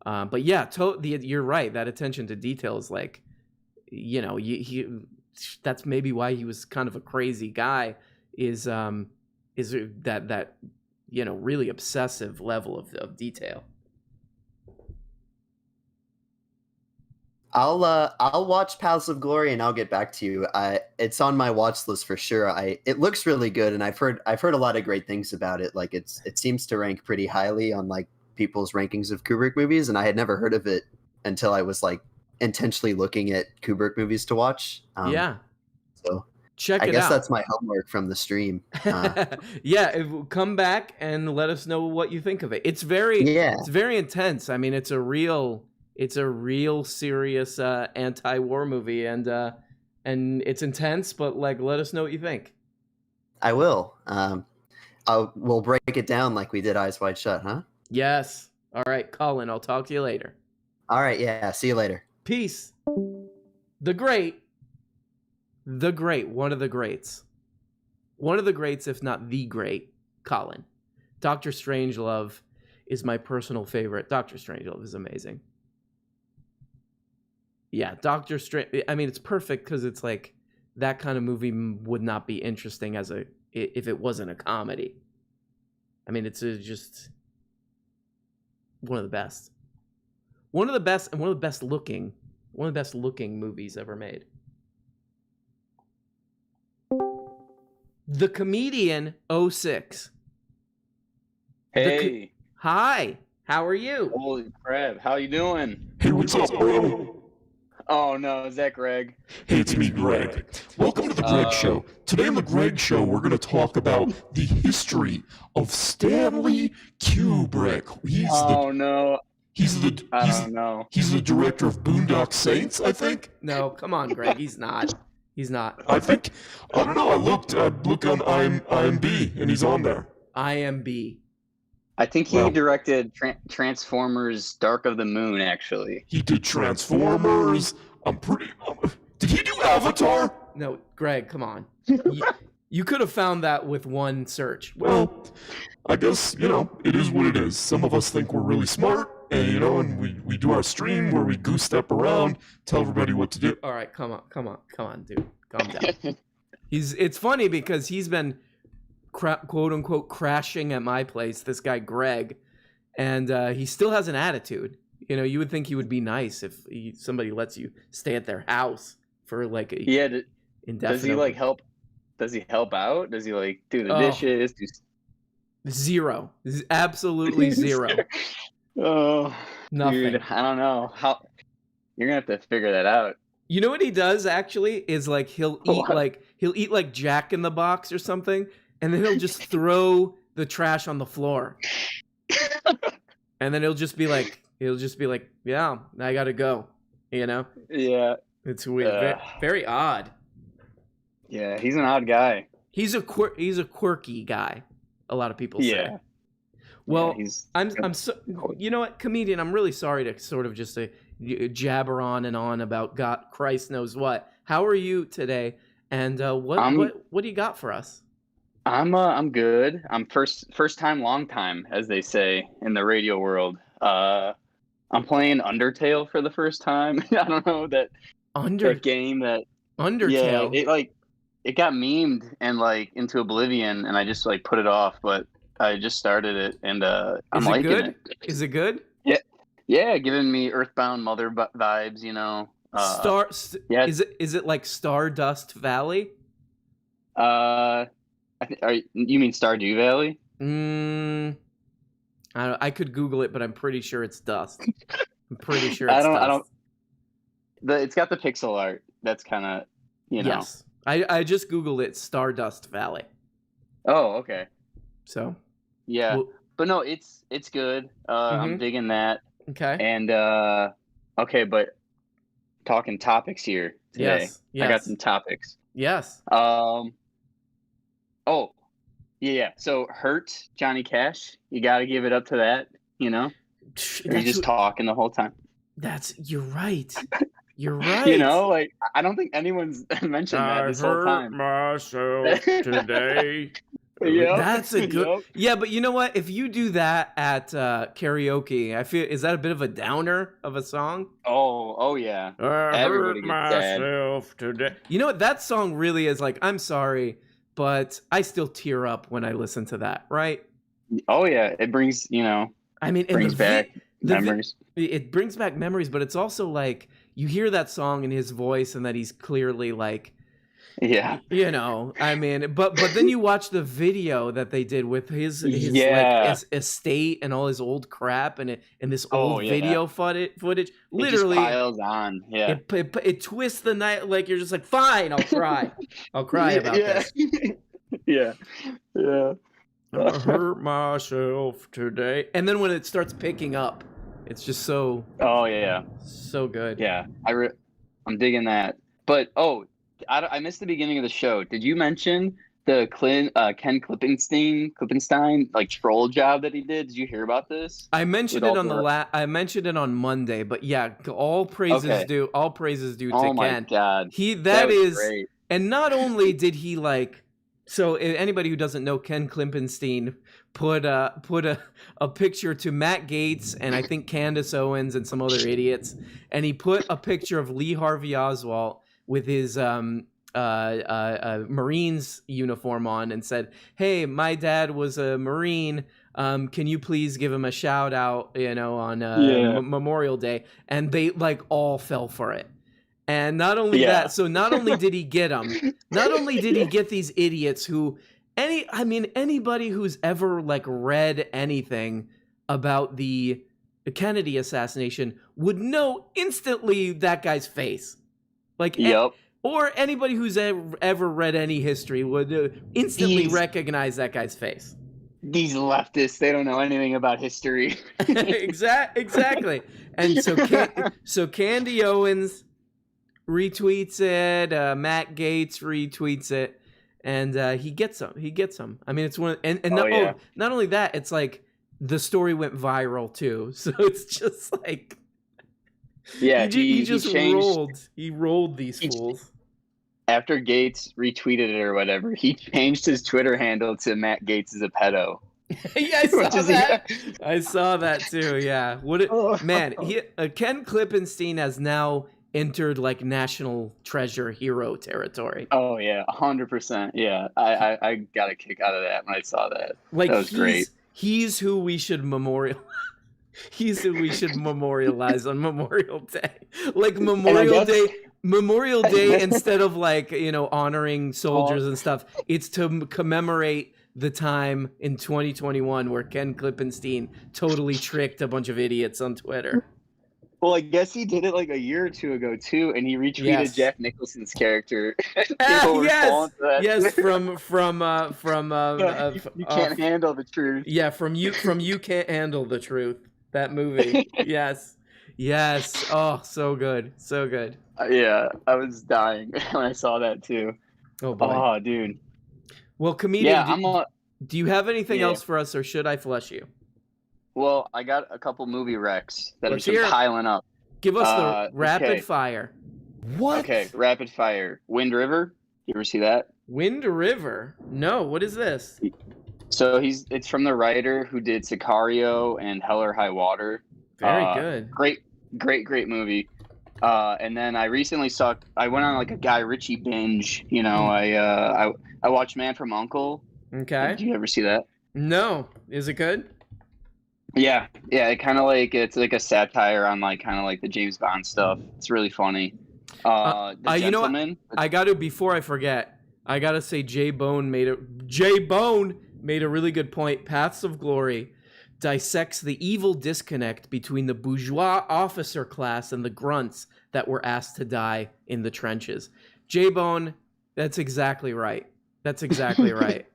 But yeah, you're right. That attention to detail is like, you know, that's maybe why he was kind of a crazy guy. Is that you know, really obsessive level of detail. I'll watch Paths of Glory and I'll get back to you. It's on my watch list for sure. It looks really good, and I've heard a lot of great things about it. Like it seems to rank pretty highly on like people's rankings of Kubrick movies, and I had never heard of it until I was like intentionally looking at Kubrick movies to watch. Yeah. So check it out. I guess that's my homework from the stream. Yeah, come back and let us know what you think of it. It's very intense. I mean, it's a real serious anti-war movie, and it's intense, but like, let us know what you think. I will. We'll break it down like we did Eyes Wide Shut, huh? Yes. All right, Colin, I'll talk to you later. All right, yeah, see you later. Peace. The great, one of the greats, if not the great, Colin. Dr. Strangelove is my personal favorite. Dr. Strangelove is amazing. Yeah, Doctor Strange. I mean, it's perfect because it's like that kind of movie would not be interesting if it wasn't a comedy. I mean, it's just one of the best, and one of the best looking movies ever made. The Comedian 06. Hey. Hi. How are you? Holy crap. How you doing? Hey, what's up, bro? Oh, no. Is that Greg? Hey, it's me, Greg. Welcome to the Greg Show. Today on the Greg Show, we're going to talk about the history of Stanley Kubrick. He's the director of Boondock Saints, I think. No, come on, Greg. He's not. He's not. I don't know. I look on IMB, and he's on there. IMB. I think he directed Transformers Dark of the Moon, actually. He did Transformers. Did he do Avatar? No, Greg, come on. You could have found that with one search. Well, I guess, it is what it is. Some of us think we're really smart, and, and we do our stream where we goose step around, tell everybody what to do. All right, come on, dude. Calm down. It's funny because he's been quote unquote crashing at my place, this guy Greg, and he still has an attitude. You would think he would be nice if somebody lets you stay at their house for like a indefinite. Does he like help? Does he help out? Does he like do the dishes? Zero. Absolutely zero. Oh, nothing. Dude, I don't know how. You're gonna have to figure that out. You know what he does actually is like he'll eat like Jack in the Box or something, and then he'll just throw the trash on the floor, and then he'll just be like, yeah, I gotta go. Yeah. It's weird. Very odd. Yeah, he's an odd guy. He's a quirky guy. A lot of people say. Yeah. Well, I'm so, you know what, comedian, I'm really sorry to sort of just jabber on and on about God, Christ knows what. How are you today? And what do you got for us? I'm good. I'm first time, long time, as they say in the radio world. I'm playing Undertale for the first time. I don't know that game that Undertale. Yeah, it got memed and like into oblivion, and I just like put it off. But I just started it, and I'm liking it. Is it good? Yeah, giving me Earthbound Mother vibes. Is it like Stardust Valley? You mean Stardew Valley? I could Google it, but I'm pretty sure it's dust. I'm pretty sure it's dust. It's got the pixel art. That's kind of, Yes. I just Googled it, Stardust Valley. Oh, okay. So. Yeah, but no, it's good. I'm digging that. Okay. And okay, but talking topics here today. Yes. I got some topics. Yes. Oh, yeah. So Hurt, Johnny Cash, you got to give it up to that. Or you just talking the whole time. You're right. You're right. I don't think anyone's mentioned that this whole time. Myself today. Yep. That's a good. Yep. Yeah, but you know what? If you do that at karaoke, I feel is that a bit of a downer of a song? Oh yeah. I Everybody hurt gets sad. myself today. You know what? That song really is like. I'm sorry, but I still tear up when I listen to that. Right? Oh yeah, it brings I mean, and brings back memories. It brings back memories, but it's also like you hear that song in his voice, and that he's clearly like. Yeah. I mean, but then you watch the video that they did with his Yeah. like estate and all his old crap and this Oh, old yeah. video footage. It Literally, just piles on. Yeah. it twists the night. Like you're just like, fine, I'll cry. I'll cry about this. Yeah. Yeah. I hurt myself today. And then when it starts picking up, it's just so. Oh yeah. So good. Yeah. I'm digging that. But I missed the beginning of the show. Did you mention the Ken Klippenstein like troll job that he did? Did you hear about this? I mentioned it on I mentioned it on Monday, but yeah, all praises due to Oh Ken. my God. That is great. And not only did he so anybody who doesn't know, Ken Klippenstein put a picture to Matt Gaetz and I think Candace Owens and some other idiots, and he put a picture of Lee Harvey Oswald with his Marines uniform on and said, "Hey, my dad was a Marine. Can you please give him a shout out, on Memorial Day?" And they all fell for it. And not only that, so not only did he get them, not only did he get these idiots who anybody who's ever read anything about the Kennedy assassination would know instantly that guy's face. Or anybody who's ever read any history would instantly recognize that guy's face. These leftists, they don't know anything about history. Exactly. And so Candy Owens retweets it, Matt Gaetz retweets it, and he gets them. I mean, it's one not only that, it's the story went viral too. So it's just yeah, he rolled these fools. After Gaetz retweeted it or whatever, he changed his Twitter handle to Matt Gaetz is a pedo. Yeah, I saw that too. Yeah, Ken Klippenstein has now entered national treasure hero territory. Oh yeah, 100%. Yeah, I got a kick out of that when I saw that. That was great. He's who we should memorialize. He's who we should memorialize on Memorial Day. Memorial Day instead of honoring soldiers and stuff. It's to commemorate the time in 2021 where Ken Klippenstein totally tricked a bunch of idiots on Twitter. Well, I guess he did it a year or two ago too, and he retweeted Jack Nicholson's character. Yes, from You Can't Handle the Truth. Yeah, from You Can't Handle the Truth. That movie. Yes. Oh, so good. Yeah, I was dying when I saw that too. Oh boy. Oh, dude. Well, comedian, do you have anything else for us, or should I flush you? Well, I got a couple movie recs that have been piling up. Give us the rapid fire. What? Okay, rapid fire. Wind River. You ever see that? Wind River? No. What is this? So it's from the writer who did Sicario and Hell or High Water. Very good. Great movie. And then I recently I went on a Guy Ritchie binge. I watched Man from U.N.C.L.E. Okay. Did you ever see that? No. Is it good? Yeah. It kind of it's a satire on the James Bond stuff. It's really funny. The you know what? I got to, before I forget, I got to say J Bone made a really good point. Paths of Glory dissects the evil disconnect between the bourgeois officer class and the grunts that were asked to die in the trenches. J Bone, that's exactly right. Right.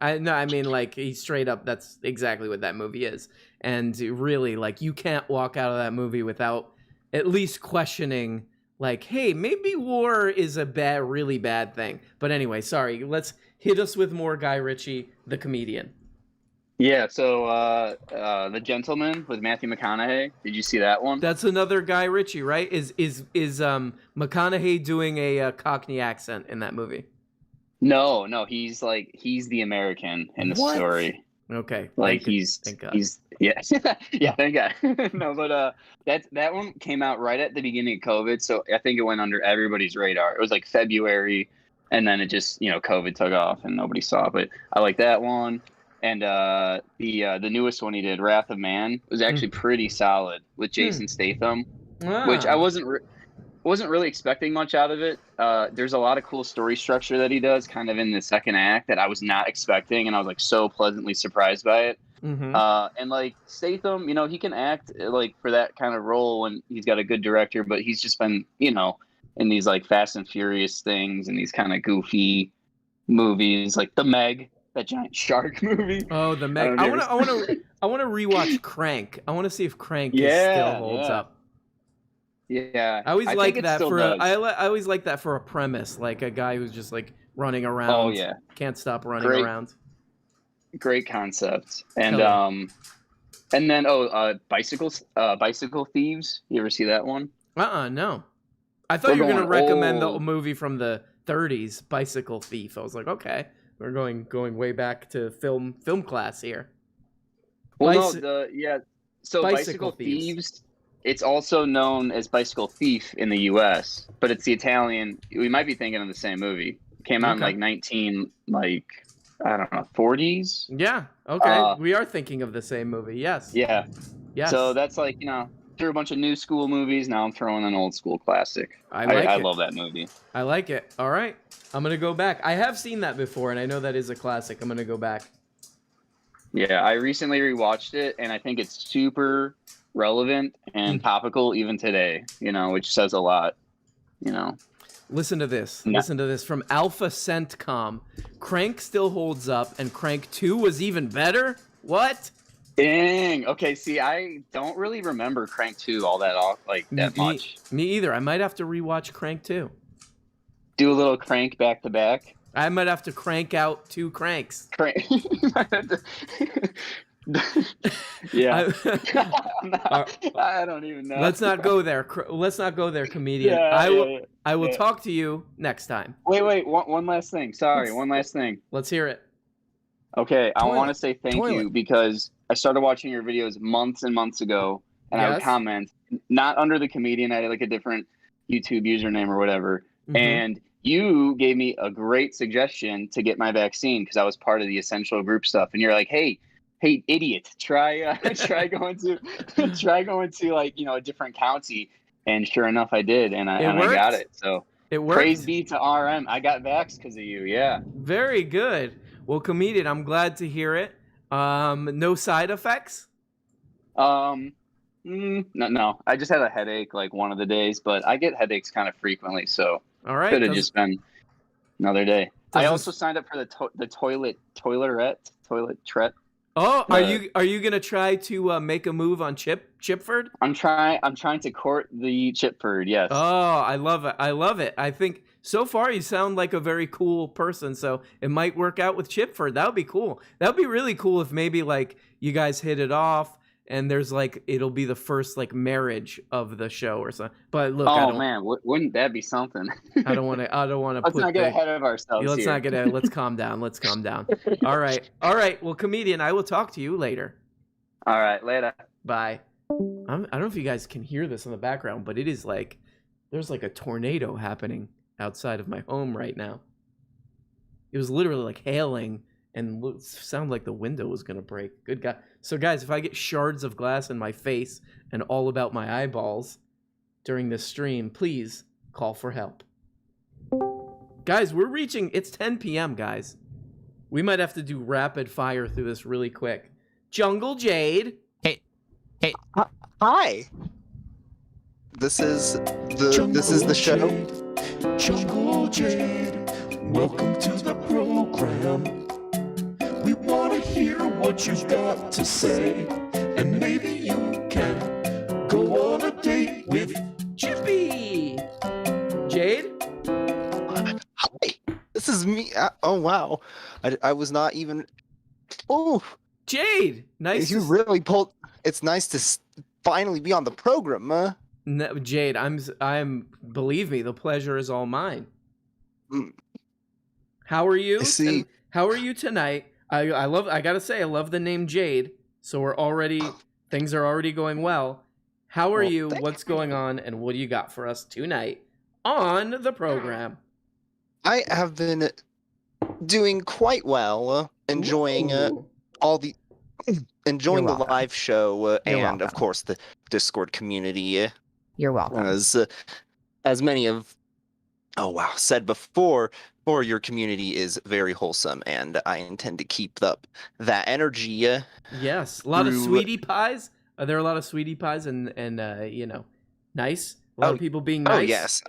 He's straight up, that's exactly what that movie is. And really, you can't walk out of that movie without at least questioning, hey, maybe war is a really bad thing. But anyway, sorry, let's hit us with more Guy Ritchie, the comedian. Yeah, so The Gentleman with Matthew McConaughey. Did you see that one? That's another Guy Ritchie, right? Is McConaughey doing a Cockney accent in that movie? No, he's the American in the What? story. Okay. Like thank God. yeah yeah, thank God. No, but that one came out right at the beginning of COVID, so I think it went under everybody's radar. It was like February, and then it just COVID took off and nobody saw it. But I like that one, and the newest one he did, Wrath of Man, was actually pretty solid with Jason Statham, which I wasn't really expecting much out of it. There's a lot of cool story structure that he does kind of in the second act that I was not expecting, and I was like so pleasantly surprised by it. And like Statham, he can act like for that kind of role when he's got a good director, but he's just been, in these like Fast and Furious things and these kind of goofy movies like The Meg, that giant shark movie. Oh, The Meg. I want to rewatch Crank. I want to see if Crank still holds up. Yeah, I always like that for I always like that for a premise, like a guy who's just like running around. Oh yeah, can't stop running around. Great concept, and then Bicycle Thieves. You ever see that one? No. I thought you were gonna recommend the movie from the 30s, Bicycle Thief. I was like, okay, we're going way back to film class here. Well, So Bicycle Thieves. It's also known as Bicycle Thief in the U.S., but it's the Italian. We might be thinking of the same movie. It came out in like 40s. Yeah. Okay. We are thinking of the same movie. Yes. Yeah. Yes. So that's like threw a bunch of new school movies. Now I'm throwing an old school classic. I love that movie. I like it. All right. I'm gonna go back. I have seen that before, and I know that is a classic. I'm gonna go back. Yeah, I recently rewatched it, and I think it's super relevant and topical even today, which says a lot, Listen to this. Listen to this from Alpha Centcom. Crank still holds up, and Crank 2 was even better? What? Dang. Okay, see, I don't really remember Crank 2 all that much. Me either. I might have to rewatch Crank 2. Do a little Crank back to back. I might have to crank out 2 cranks. Yeah. I don't even know. Let's not go there. Comedian. Yeah, I will talk to you next time. Wait. One last thing. Sorry, one last thing. Let's hear it. Okay, I want to say thank you because I started watching your videos months and months ago, and I would comment, not under the comedian, I had like a different YouTube username or whatever, and you gave me a great suggestion to get my vaccine because I was part of the essential group stuff, and you're like, hey, idiot, try going to like a different county, and sure enough, I did, and I got it. So it worked. Praise be to RM. I got vaxxed because of you. Yeah. Very good. Well, comedian, I'm glad to hear it. No side effects? No. I just had a headache like one of the days, but I get headaches kind of frequently, so all right, could have just been another day. I also signed up for the toilerette. Oh, are you gonna try to make a move on Chipford? I'm trying to court the Chipford. Yes. Oh, I love it. I think so far you sound like a very cool person, so it might work out with Chipford. That would be cool. That would be really cool if maybe like you guys hit it off and there's like it'll be the first like marriage of the show or something. But look, man, wouldn't that be something? I don't want to. Let's not get ahead of ourselves. Let's calm down. All right. Well, comedian, I will talk to you later. All right, later. Bye. I don't know if you guys can hear this in the background, but it is like there's like a tornado happening outside of my home right now. It was literally like hailing and sounded like the window was gonna break. Good God. So guys, if I get shards of glass in my face and all about my eyeballs during this stream, please call for help. Guys, it's 10 p.m., guys. We might have to do rapid fire through this really quick. Jungle Jade. Hey. Hi. This is the show. Jungle Jade, welcome to the program. We want to hear what you've got to say, and maybe you can go on a date with Chippy. Jade? Hi, this is me. Oh, wow. I was not even... Oh. Jade, nice. You really pulled... It's nice to finally be on the program, huh? No, Jade, I'm. Believe me, the pleasure is all mine. How are you? See, how are you tonight? I gotta say, I love the name Jade. So things are already going well. How are you? What's going on? And what do you got for us tonight on the program? I have been doing quite well, enjoying enjoying the live show and of course the Discord community. You're welcome. As many of said before, your community is very wholesome, and I intend to keep up that energy. Yes, a lot of sweetie pies. Are there a lot of sweetie pies and nice? A lot of people being nice. Oh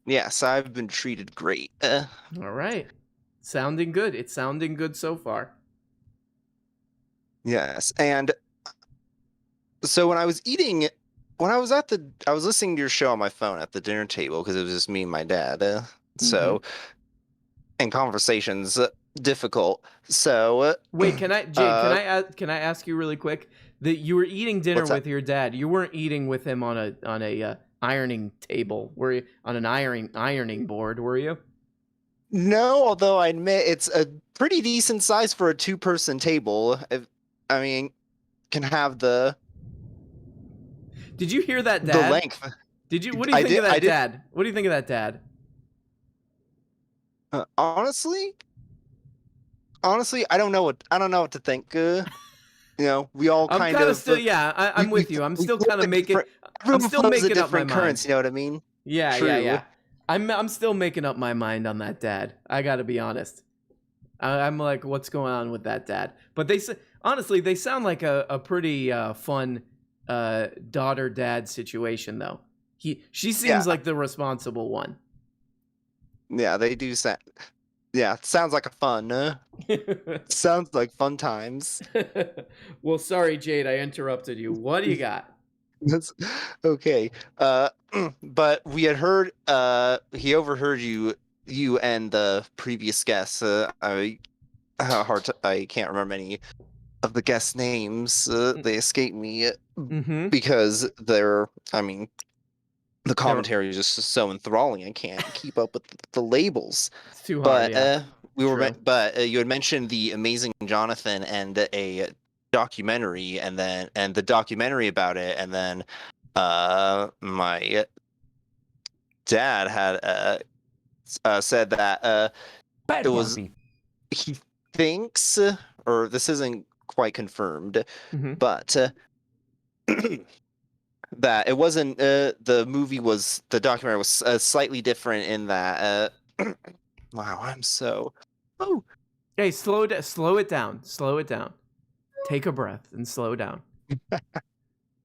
yes, I've been treated great. All right, sounding good. It's sounding good so far. Yes, and so when I was listening to your show on my phone at the dinner table because it was just me and my dad. And conversations difficult. So wait, can I ask you really quick that you were eating dinner with your dad? You weren't eating with him on a ironing table, were you? On an ironing board, were you? No, although I admit it's a pretty decent size for a 2-person table. I mean, can have the. Did you hear that, Dad? The length. Did you? What do you think of that, Dad? What do you think of that, Dad? Honestly, I don't know what to think. We all kind of still. I'm with you. I'm still kind of making. I'm still making up my mind. Currents, you know what I mean? Yeah, yeah. I'm still making up my mind on that, Dad. I got to be honest. I'm like, what's going on with that, Dad? But they sound like a pretty fun daughter-dad situation, though. She seems like the responsible one. Yeah, they do sound. Yeah, it sounds like a fun. Sounds like fun times. Well, sorry, Jade, I interrupted you. What do you got? That's okay. But we had heard. He overheard you and the previous guests. I can't remember any of the guest names. They escape me because they're. I mean. The commentary is just so enthralling. I can't keep up with the labels. It's too hard. But you had mentioned the Amazing Jonathan and a documentary, and the documentary about it, and then my dad had said that it was he thinks, or this isn't quite confirmed, but. That it wasn't the documentary was slightly different in that wow, I'm so hey, slow it down, take a breath and slow down.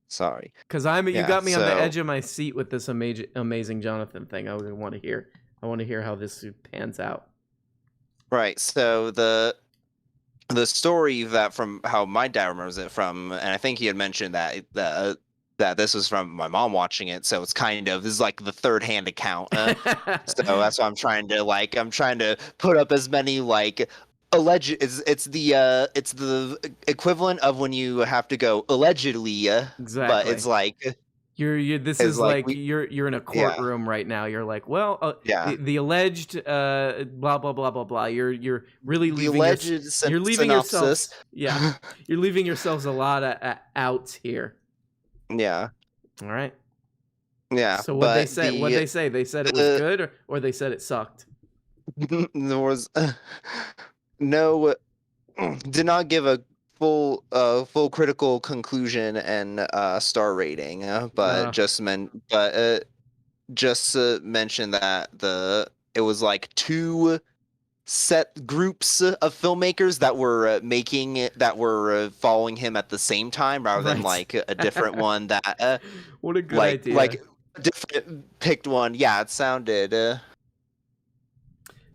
Sorry, because you got me on the edge of my seat with this amazing Jonathan thing. I want to hear how this pans out. Right, so the story that from how my dad remembers it from, and I think he had mentioned that that this was from my mom watching it, so it's this is like the third-hand account. So that's why I'm trying to put up as many alleged. It's the equivalent of when you have to go allegedly. Exactly. But it's like you're you're in a courtroom right now. You're like, well, the alleged blah blah blah blah blah. You're really leaving yourselves. Yeah, you're leaving yourselves a lot of outs here. Yeah. All right. Yeah. So what they say? They said it was good, or they said it sucked. There was no. Did not give a full critical conclusion and star rating, but just mentioned that it was like 2 set groups of filmmakers that were making it, that were following him at the same time, rather than like a different one that what a good idea. Like a different picked one. Yeah, it sounded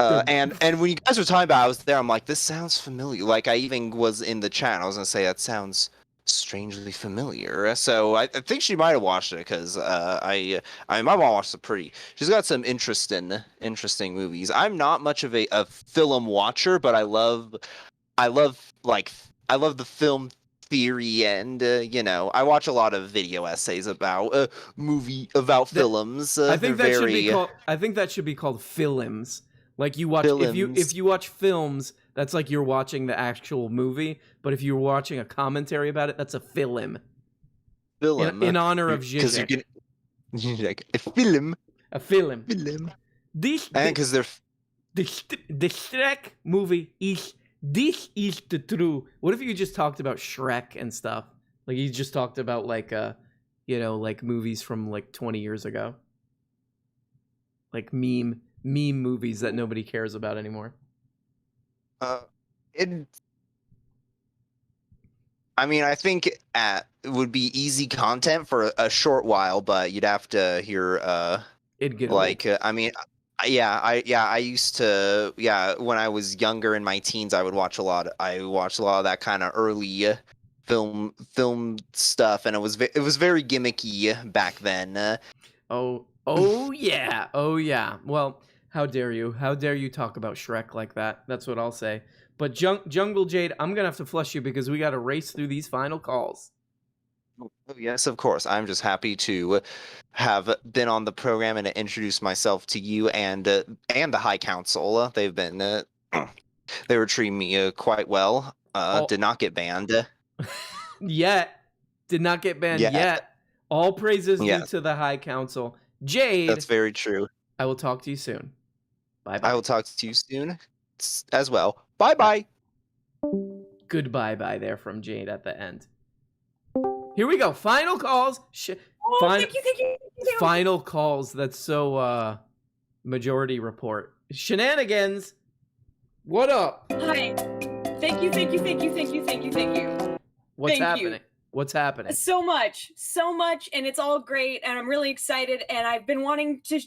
and when you guys were talking about it, I was there, I'm like, this sounds familiar. Like I even was in the chat, I was gonna say that sounds strangely familiar. So I think she might have watched it, because my mom watched she's got some interesting movies. I'm not much of a film watcher, but I love the film theory, and I watch a lot of video essays about films. I think that should be called films. Like you watch if you watch films, that's like you're watching the actual movie. But if you're watching a commentary about it, that's a film. In honor of Zizek. A film. A film. Because they're the Shrek movie is the true. What if you just talked about Shrek and stuff? Like you just talked about like like movies from like 20 years ago. Like meme movies that nobody cares about anymore. I think it would be easy content for a short while, but you'd have to hear it'd get like old. I used to when I was younger in my teens I watched a lot of that kind of early film stuff, and it was very gimmicky back then. Oh yeah. Well, how dare you talk about Shrek like that? That's what I'll say. But Jungle Jade, I'm gonna have to flush you because we got to race through these final calls. Oh, yes, of course. I'm just happy to have been on the program and to introduce myself to you and the High Council. They've been they were treating me quite well. Did not get banned yet. Did not get banned yet. All praises due to the High Council. Jade, that's very true. I will talk to you soon. Bye. I will talk to you soon as well. Bye. Goodbye there from Jade at the end. Here we go. Final calls. Thank you. Final calls. That's so majority report. Shenanigans. What up? Hi. Thank you. What's happening? What's happening? So much, and it's all great, and I'm really excited. And I've been wanting to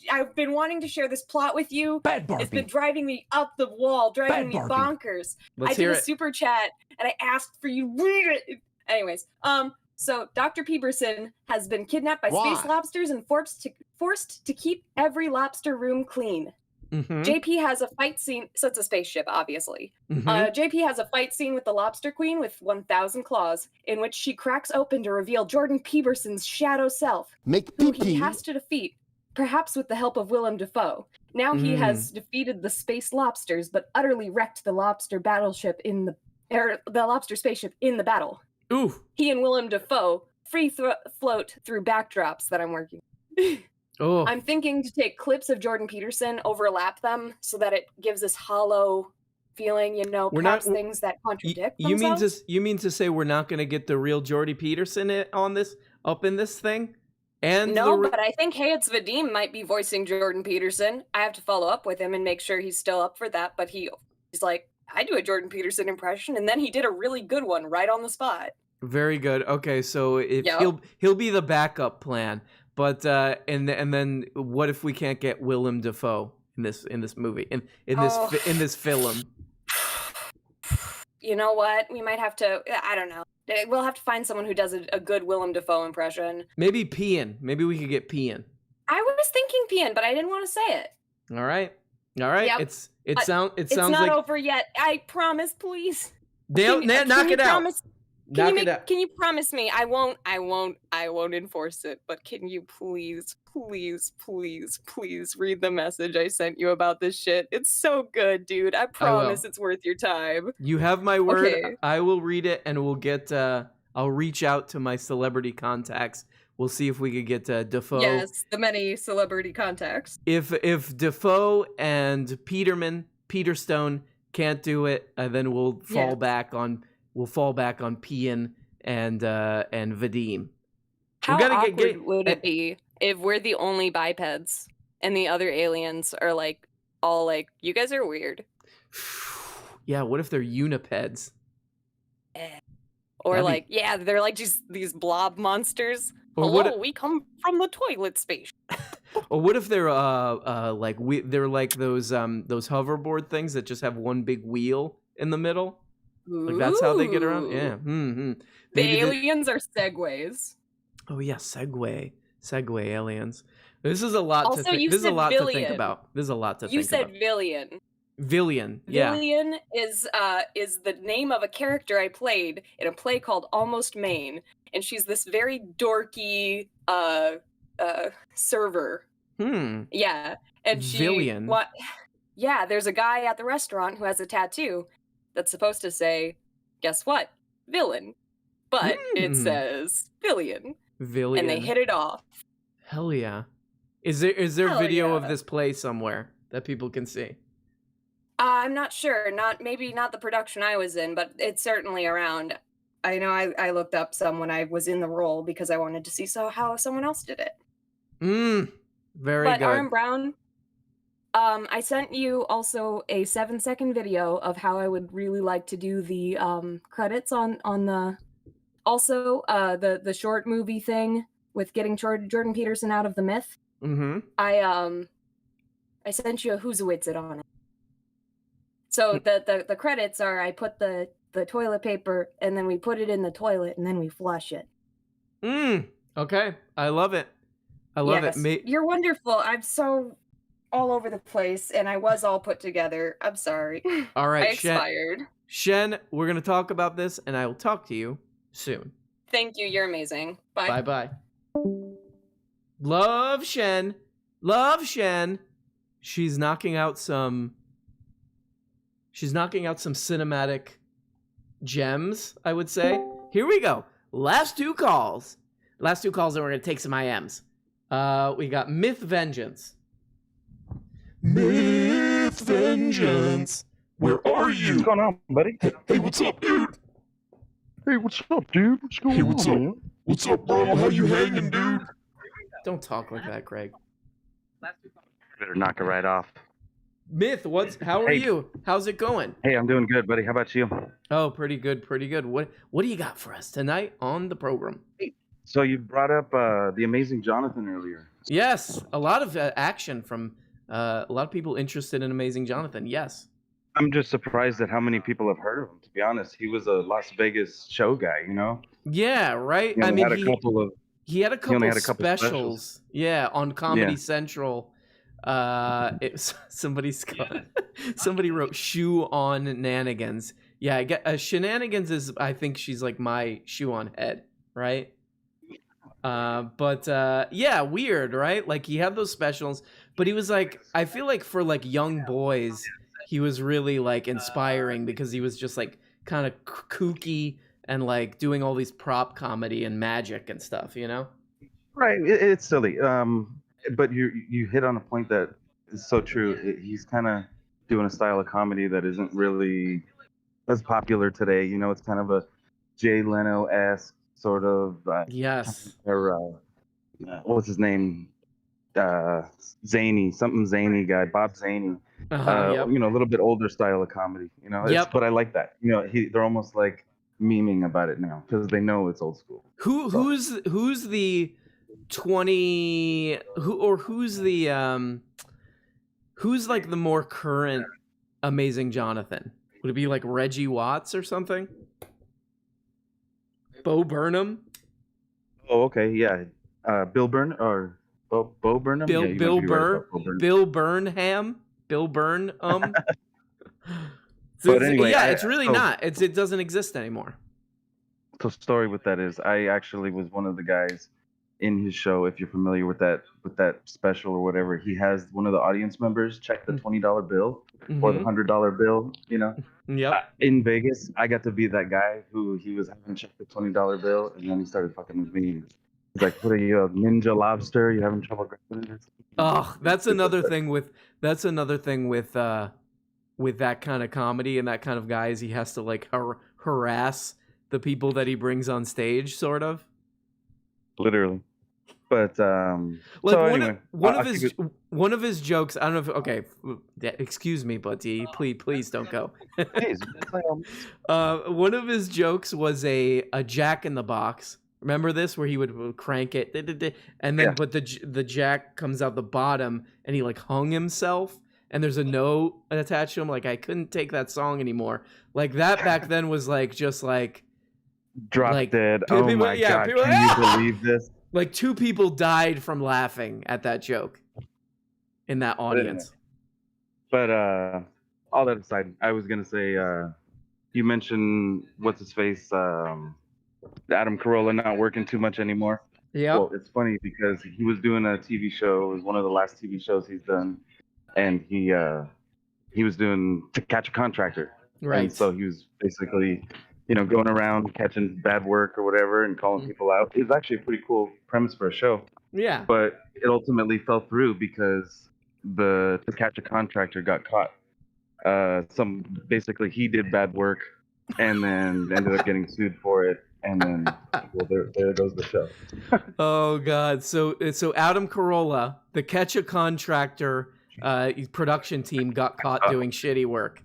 share this plot with you. Bad Barbie. It's been driving me up the wall, driving me bonkers. I did a super chat, and I asked for you to read it. Anyways, so Dr. Peterson has been kidnapped by space lobsters and forced to keep every lobster room clean. Mm-hmm. JP has a fight scene, so it's a spaceship, obviously. Mm-hmm. JP has a fight scene with the Lobster Queen with 1,000 claws, in which she cracks open to reveal Jordan Peterson's shadow self, who he has to defeat, perhaps with the help of Willem Dafoe. Now he has defeated the space lobsters, but utterly wrecked the lobster battleship the lobster spaceship in the battle. Oof. He and Willem Dafoe float through backdrops that I'm working. Oh. I'm thinking to take clips of Jordan Peterson, overlap them so that it gives this hollow feeling, things that contradict themselves. You mean to say we're not going to get the real Jordan Peterson up in this thing? And but I think Hayat Vadim might be voicing Jordan Peterson. I have to follow up with him and make sure he's still up for that, but he's like, I do a Jordan Peterson impression, and then he did a really good one right on the spot. Very good. Okay, so he'll be the backup plan. But and then what if we can't get Willem Dafoe in this movie in this film? You know what? We might have to. I don't know. We'll have to find someone who does a good Willem Dafoe impression. Maybe Pian. Maybe we could get Pian. I was thinking Pian, but I didn't want to say it. All right. Yep. It sounds it's not like over yet. I promise, please. Knock it out. Can you promise me? I won't enforce it, but can you please read the message I sent you about this shit? It's so good, dude. I promise it's worth your time. You have my word. Okay. I will read it, and we'll get. I'll reach out to my celebrity contacts. We'll see if we could get Dafoe. Yes, the many celebrity contacts. If Dafoe and Peterstone can't do it, then we'll fall back on Pian and Vadim. How awkward would it be if we're the only bipeds and the other aliens are all like, you guys are weird? Yeah, what if they're unipeds? Or they're like just these blob monsters. Or we come from the toilet space. Or what if they're they're like those hoverboard things that just have one big wheel in the middle? Like that's how they get around. Yeah. Mm-hmm. The aliens are segways. Oh yeah, Segway aliens. This is a lot also, to think. This is a lot to think about. This is a lot to think about. You said Villian. Villian, yeah. Villian is the name of a character I played in a play called Almost Maine, and she's this very dorky server. Yeah, and she Villian. yeah, there's a guy at the restaurant who has a tattoo that's supposed to say, guess what? Villain. But it says Villian. Villian. And they hit it off. Hell yeah. Is there Hell video yeah. of this play somewhere that people can see? I'm not sure. Maybe not the production I was in, but it's certainly around. I know I looked up some when I was in the role because I wanted to see how someone else did it. Very but good. Aaron Brown, I sent you also a 7-second video of how I would really like to do the credits on the also the short movie thing with getting Jordan Peterson out of the myth. Mm-hmm. I sent you a Who's a Wits It on it. So the credits are I put the toilet paper and then we put it in the toilet and then we flush it. Okay. I love it. I love it. You're wonderful. I'm so all over the place and I was all put together. I'm sorry. All right, I expired. Shen, we're going to talk about this and I will talk to you soon. Thank you. You're amazing. Bye. Bye-bye. Love Shen. Love Shen. She's knocking out some cinematic gems, I would say. Here we go. Last two calls and we're going to take some IMs. We got Myth Vengeance. Myth Vengeance. Where are you? What's going on, buddy? Hey, what's up, dude? Hey, what's up, dude? What's going Hey, on, what's up? man? What's up, bro? How you hanging, dude? Don't talk like that, Craig. Better knock it right off. Myth, how are you? How's it going? Hey, I'm doing good, buddy. How about you? Oh, pretty good. What do you got for us tonight on the program? So you brought up the Amazing Jonathan earlier. Yes, a lot of action from a lot of people interested in Amazing Jonathan. Yes. I'm just surprised at how many people have heard of him. To be honest, he was a Las Vegas show guy, you know. Yeah, right. He only had a couple of specials. Yeah, on Comedy Central. Somebody wrote shoe on nanigans. Yeah, I get shenanigans is I think she's like my shoe on head, right? But yeah, weird, right? Like he had those specials, but he was like, I feel like for like young boys, he was really like inspiring because he was just like kind of kooky and like doing all these prop comedy and magic and stuff, you know? Right, it's silly. But you hit on a point that is so true. He's kind of doing a style of comedy that isn't really as popular today. You know, it's kind of a Jay Leno-esque sort of. Yes. Or what's his name? Zany guy, Bob Zany. Yep. You know, a little bit older style of comedy. You know, but I like that. You know, they're almost like memeing about it now because they know it's old school. Who's the 20 who's like the more current Amazing Jonathan? Would it be like Reggie Watts or something? Bo Burnham? Oh, okay, yeah. Bill Burnham or Bo Burnham? Bill Burnham? Bill Burnham? But anyway, it's really not. It doesn't exist anymore. The story with that is I actually was one of the guys in his show. If you're familiar with that special or whatever, he has one of the audience members check the $20 bill or the $100 bill. You know. Yep. In Vegas, I got to be that guy who he was having check the $20 bill, and then he started fucking with me. He's like, "What are you, a ninja lobster? You having trouble grabbing it?" Oh, that's another thing with that kind of comedy and that kind of guy is he has to like harass the people that he brings on stage, sort of. Literally. But like so anyway, one of his jokes, I don't know if excuse me, buddy, please don't go. One of his jokes was a Jack in the Box. Remember this, where he would crank it and then but the jack comes out the bottom and he like hung himself and there's a note attached to him like I couldn't take that song anymore. Like that back then was like just like drop like, dead. Oh my god, can you believe this? Like 2 people died from laughing at that joke in that audience. But all that aside, I was gonna say you mentioned what's his face, Adam Carolla not working too much anymore. Yeah. Well, it's funny because he was doing a TV show. It was one of the last TV shows he's done, and he he was doing To Catch a Contractor. Right. And so he was basically, going around catching bad work or whatever and calling people out. It was actually a pretty cool premise for a show. Yeah. But it ultimately fell through because the To Catch a Contractor got caught. Basically he did bad work and then ended up getting sued for it. And then, there goes the show. Oh God! So Adam Carolla, the Catch a Contractor production team, got caught doing shitty work.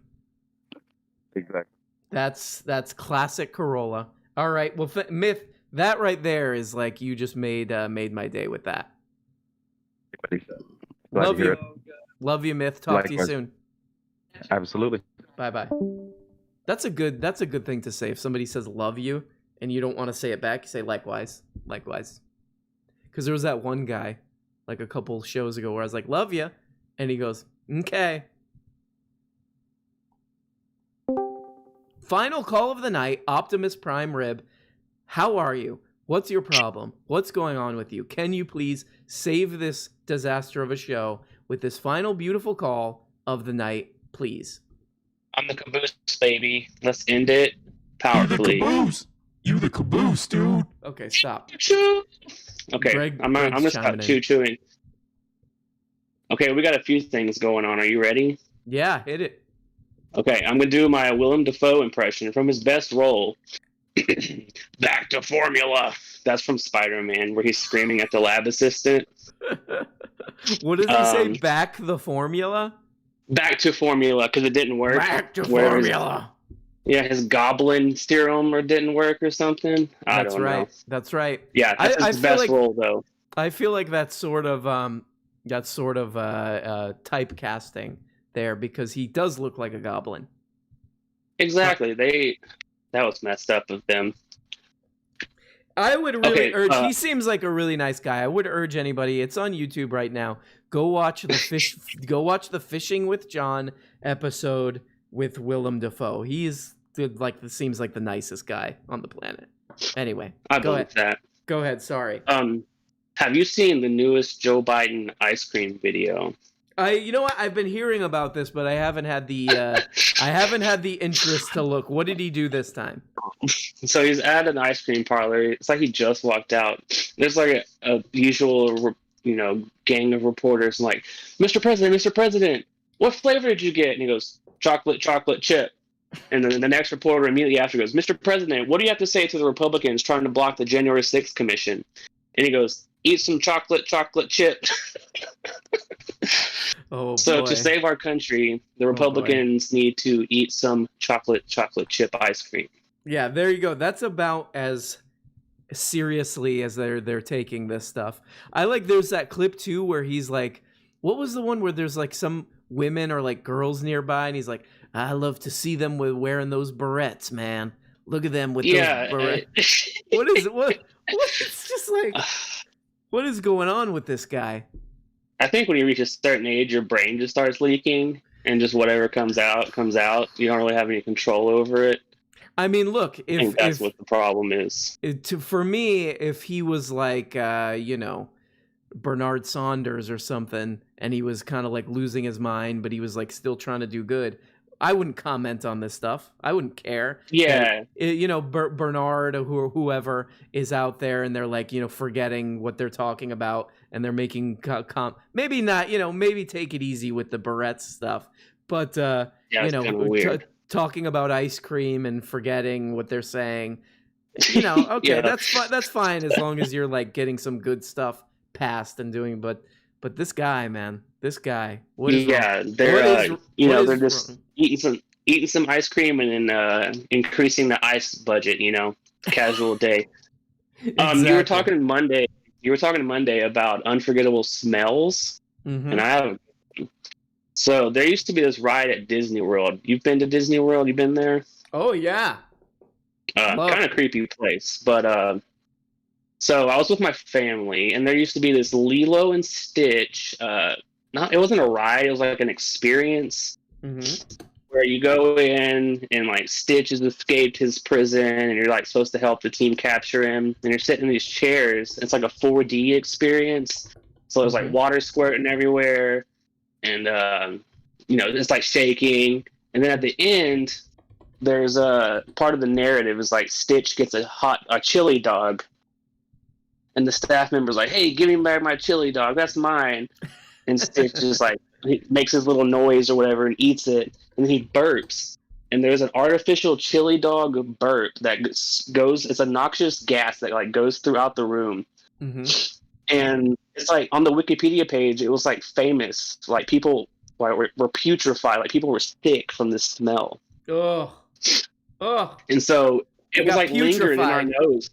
Exactly. That's classic Carolla. All right. Well, Myth, that right there is like you just made my day with that. Love you. Love you, Myth. Talk to you soon. Absolutely. Bye. That's a good thing to say. If somebody says love you and you don't want to say it back, you say likewise. Because there was that one guy, like a couple shows ago, where I was like, love you, and he goes, okay. Final call of the night, Optimus Prime Rib. How are you? What's your problem? What's going on with you? Can you please save this disaster of a show with this final beautiful call of the night, please? I'm the caboose, baby. Let's end it powerfully. You the caboose, dude. Okay, stop. Okay, I'm gonna stop chewing. Okay, we got a few things going on. Are you ready? Yeah, hit it. Okay, I'm gonna do my Willem Dafoe impression from his best role. Back to formula. That's from Spider-Man, where he's screaming at the lab assistant. What does he say? Back the formula? Back to formula, because it didn't work. Back to formula. His goblin serum didn't work or something. I don't know. That's right. Yeah, that's his best role, though. I feel like that's sort of typecasting there, because he does look like a goblin. Exactly. That was messed up of them. I would really urge. He seems like a really nice guy. I would urge anybody. It's on YouTube right now. Go watch the Go watch the Fishing with John episode with Willem Dafoe. He's seems like the nicest guy on the planet. Anyway, I believe that. Go ahead. Sorry. Have you seen the newest Joe Biden ice cream video? You know what? I've been hearing about this, but I haven't had the interest to look. What did he do this time? So he's at an ice cream parlor. It's like he just walked out. There's like a usual, gang of reporters like, Mr. President, what flavor did you get? And he goes, chocolate chip. And then the next reporter immediately after goes, Mr. President, what do you have to say to the Republicans trying to block the January 6th commission? And he goes, eat some chocolate chip. Oh, so boy. To save our country, the Republicans need to eat some chocolate chip ice cream. Yeah, there you go. That's about as seriously as they're taking this stuff. There's that clip too where he's like, what was the one where there's like some women or like girls nearby, and he's like, I love to see them wearing those barrettes, man. Look at them with those barrettes. What? It's just like, what is going on with this guy? I think when you reach a certain age, your brain just starts leaking, and just whatever comes out. You don't really have any control over it. I mean, look, I think that's what the problem is. For me, if he was like, Bernard Saunders or something, and he was kind of like losing his mind, but he was like still trying to do good, I wouldn't comment on this stuff. I wouldn't care. Yeah. Bernard or whoever is out there, and they're like, forgetting what they're talking about, and they're making maybe not, maybe take it easy with the barrettes stuff, but weird. Talking about ice cream and forgetting what they're saying, okay, yeah. That's fine as long as you're like getting some good stuff passed and doing. But this guy, man, what is wrong? They're just eating some ice cream and then increasing the ice budget. Casual day. Exactly. You were talking Monday about unforgettable smells, Mm-hmm. and I have. So there used to be this ride at Disney World. You've been to Disney World? You've been there? Oh yeah. Kind of creepy place, but so I was with my family, and there used to be this Lilo and Stitch. It wasn't a ride; it was like an experience where you go in and like Stitch has escaped his prison, and you're like supposed to help the team capture him. And you're sitting in these chairs. It's like a 4D experience. So there's like water squirting everywhere. And it's like shaking, and then at the end, there's a part of the narrative is like Stitch gets a chili dog, and the staff member's like, "Hey, give me back my chili dog. That's mine." And Stitch just like he makes his little noise or whatever and eats it, and then he burps. And there's an artificial chili dog burp that goes. It's a noxious gas that like goes throughout the room. Mm-hmm. And it's like on the Wikipedia page, it was like famous. Like people were putrefied. Like people were sick from this smell. Oh. And so it was like lingered in our putrefied. nose.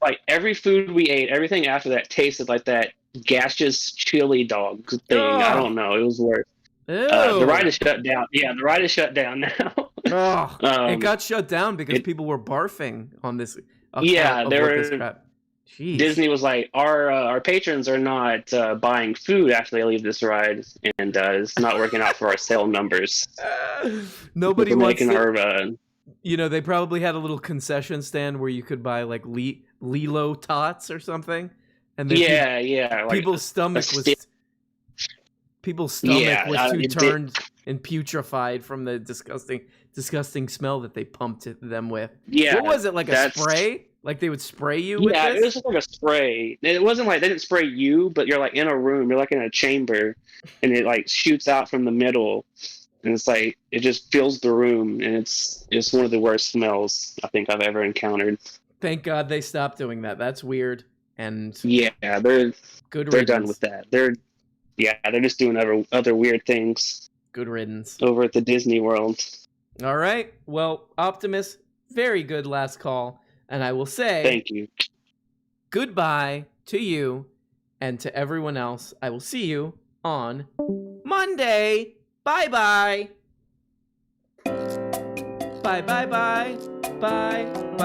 Like every food we ate, everything after that tasted like that gaseous chili dog thing. I don't know. It was worse. The ride is shut down. Yeah, the ride is shut down now. It got shut down because people were barfing on this. This crap. Jeez. Disney was like, our patrons are not buying food after they leave this ride, and it's not working out for our sale numbers. Nobody wants to, they probably had a little concession stand where you could buy like Lilo tots or something, and then people's stomach was too turned and putrefied from the disgusting smell that they pumped them with. Yeah, what was it, like a spray? Like they would spray you with this? Yeah, it was like a spray. It wasn't like they didn't spray you, but you're like in a room, you're like in a chamber, and it like shoots out from the middle, and it's like it just fills the room, and it's one of the worst smells I think I've ever encountered. Thank God they stopped doing that. That's weird. And yeah, they're done with that. They're just doing other weird things. Good riddance. Over at the Disney World. All right. Well, Optimus, very good last call. And I will say thank you. Goodbye to you and to everyone else. I will see you on Monday. Bye-bye. Bye-bye-bye. Bye.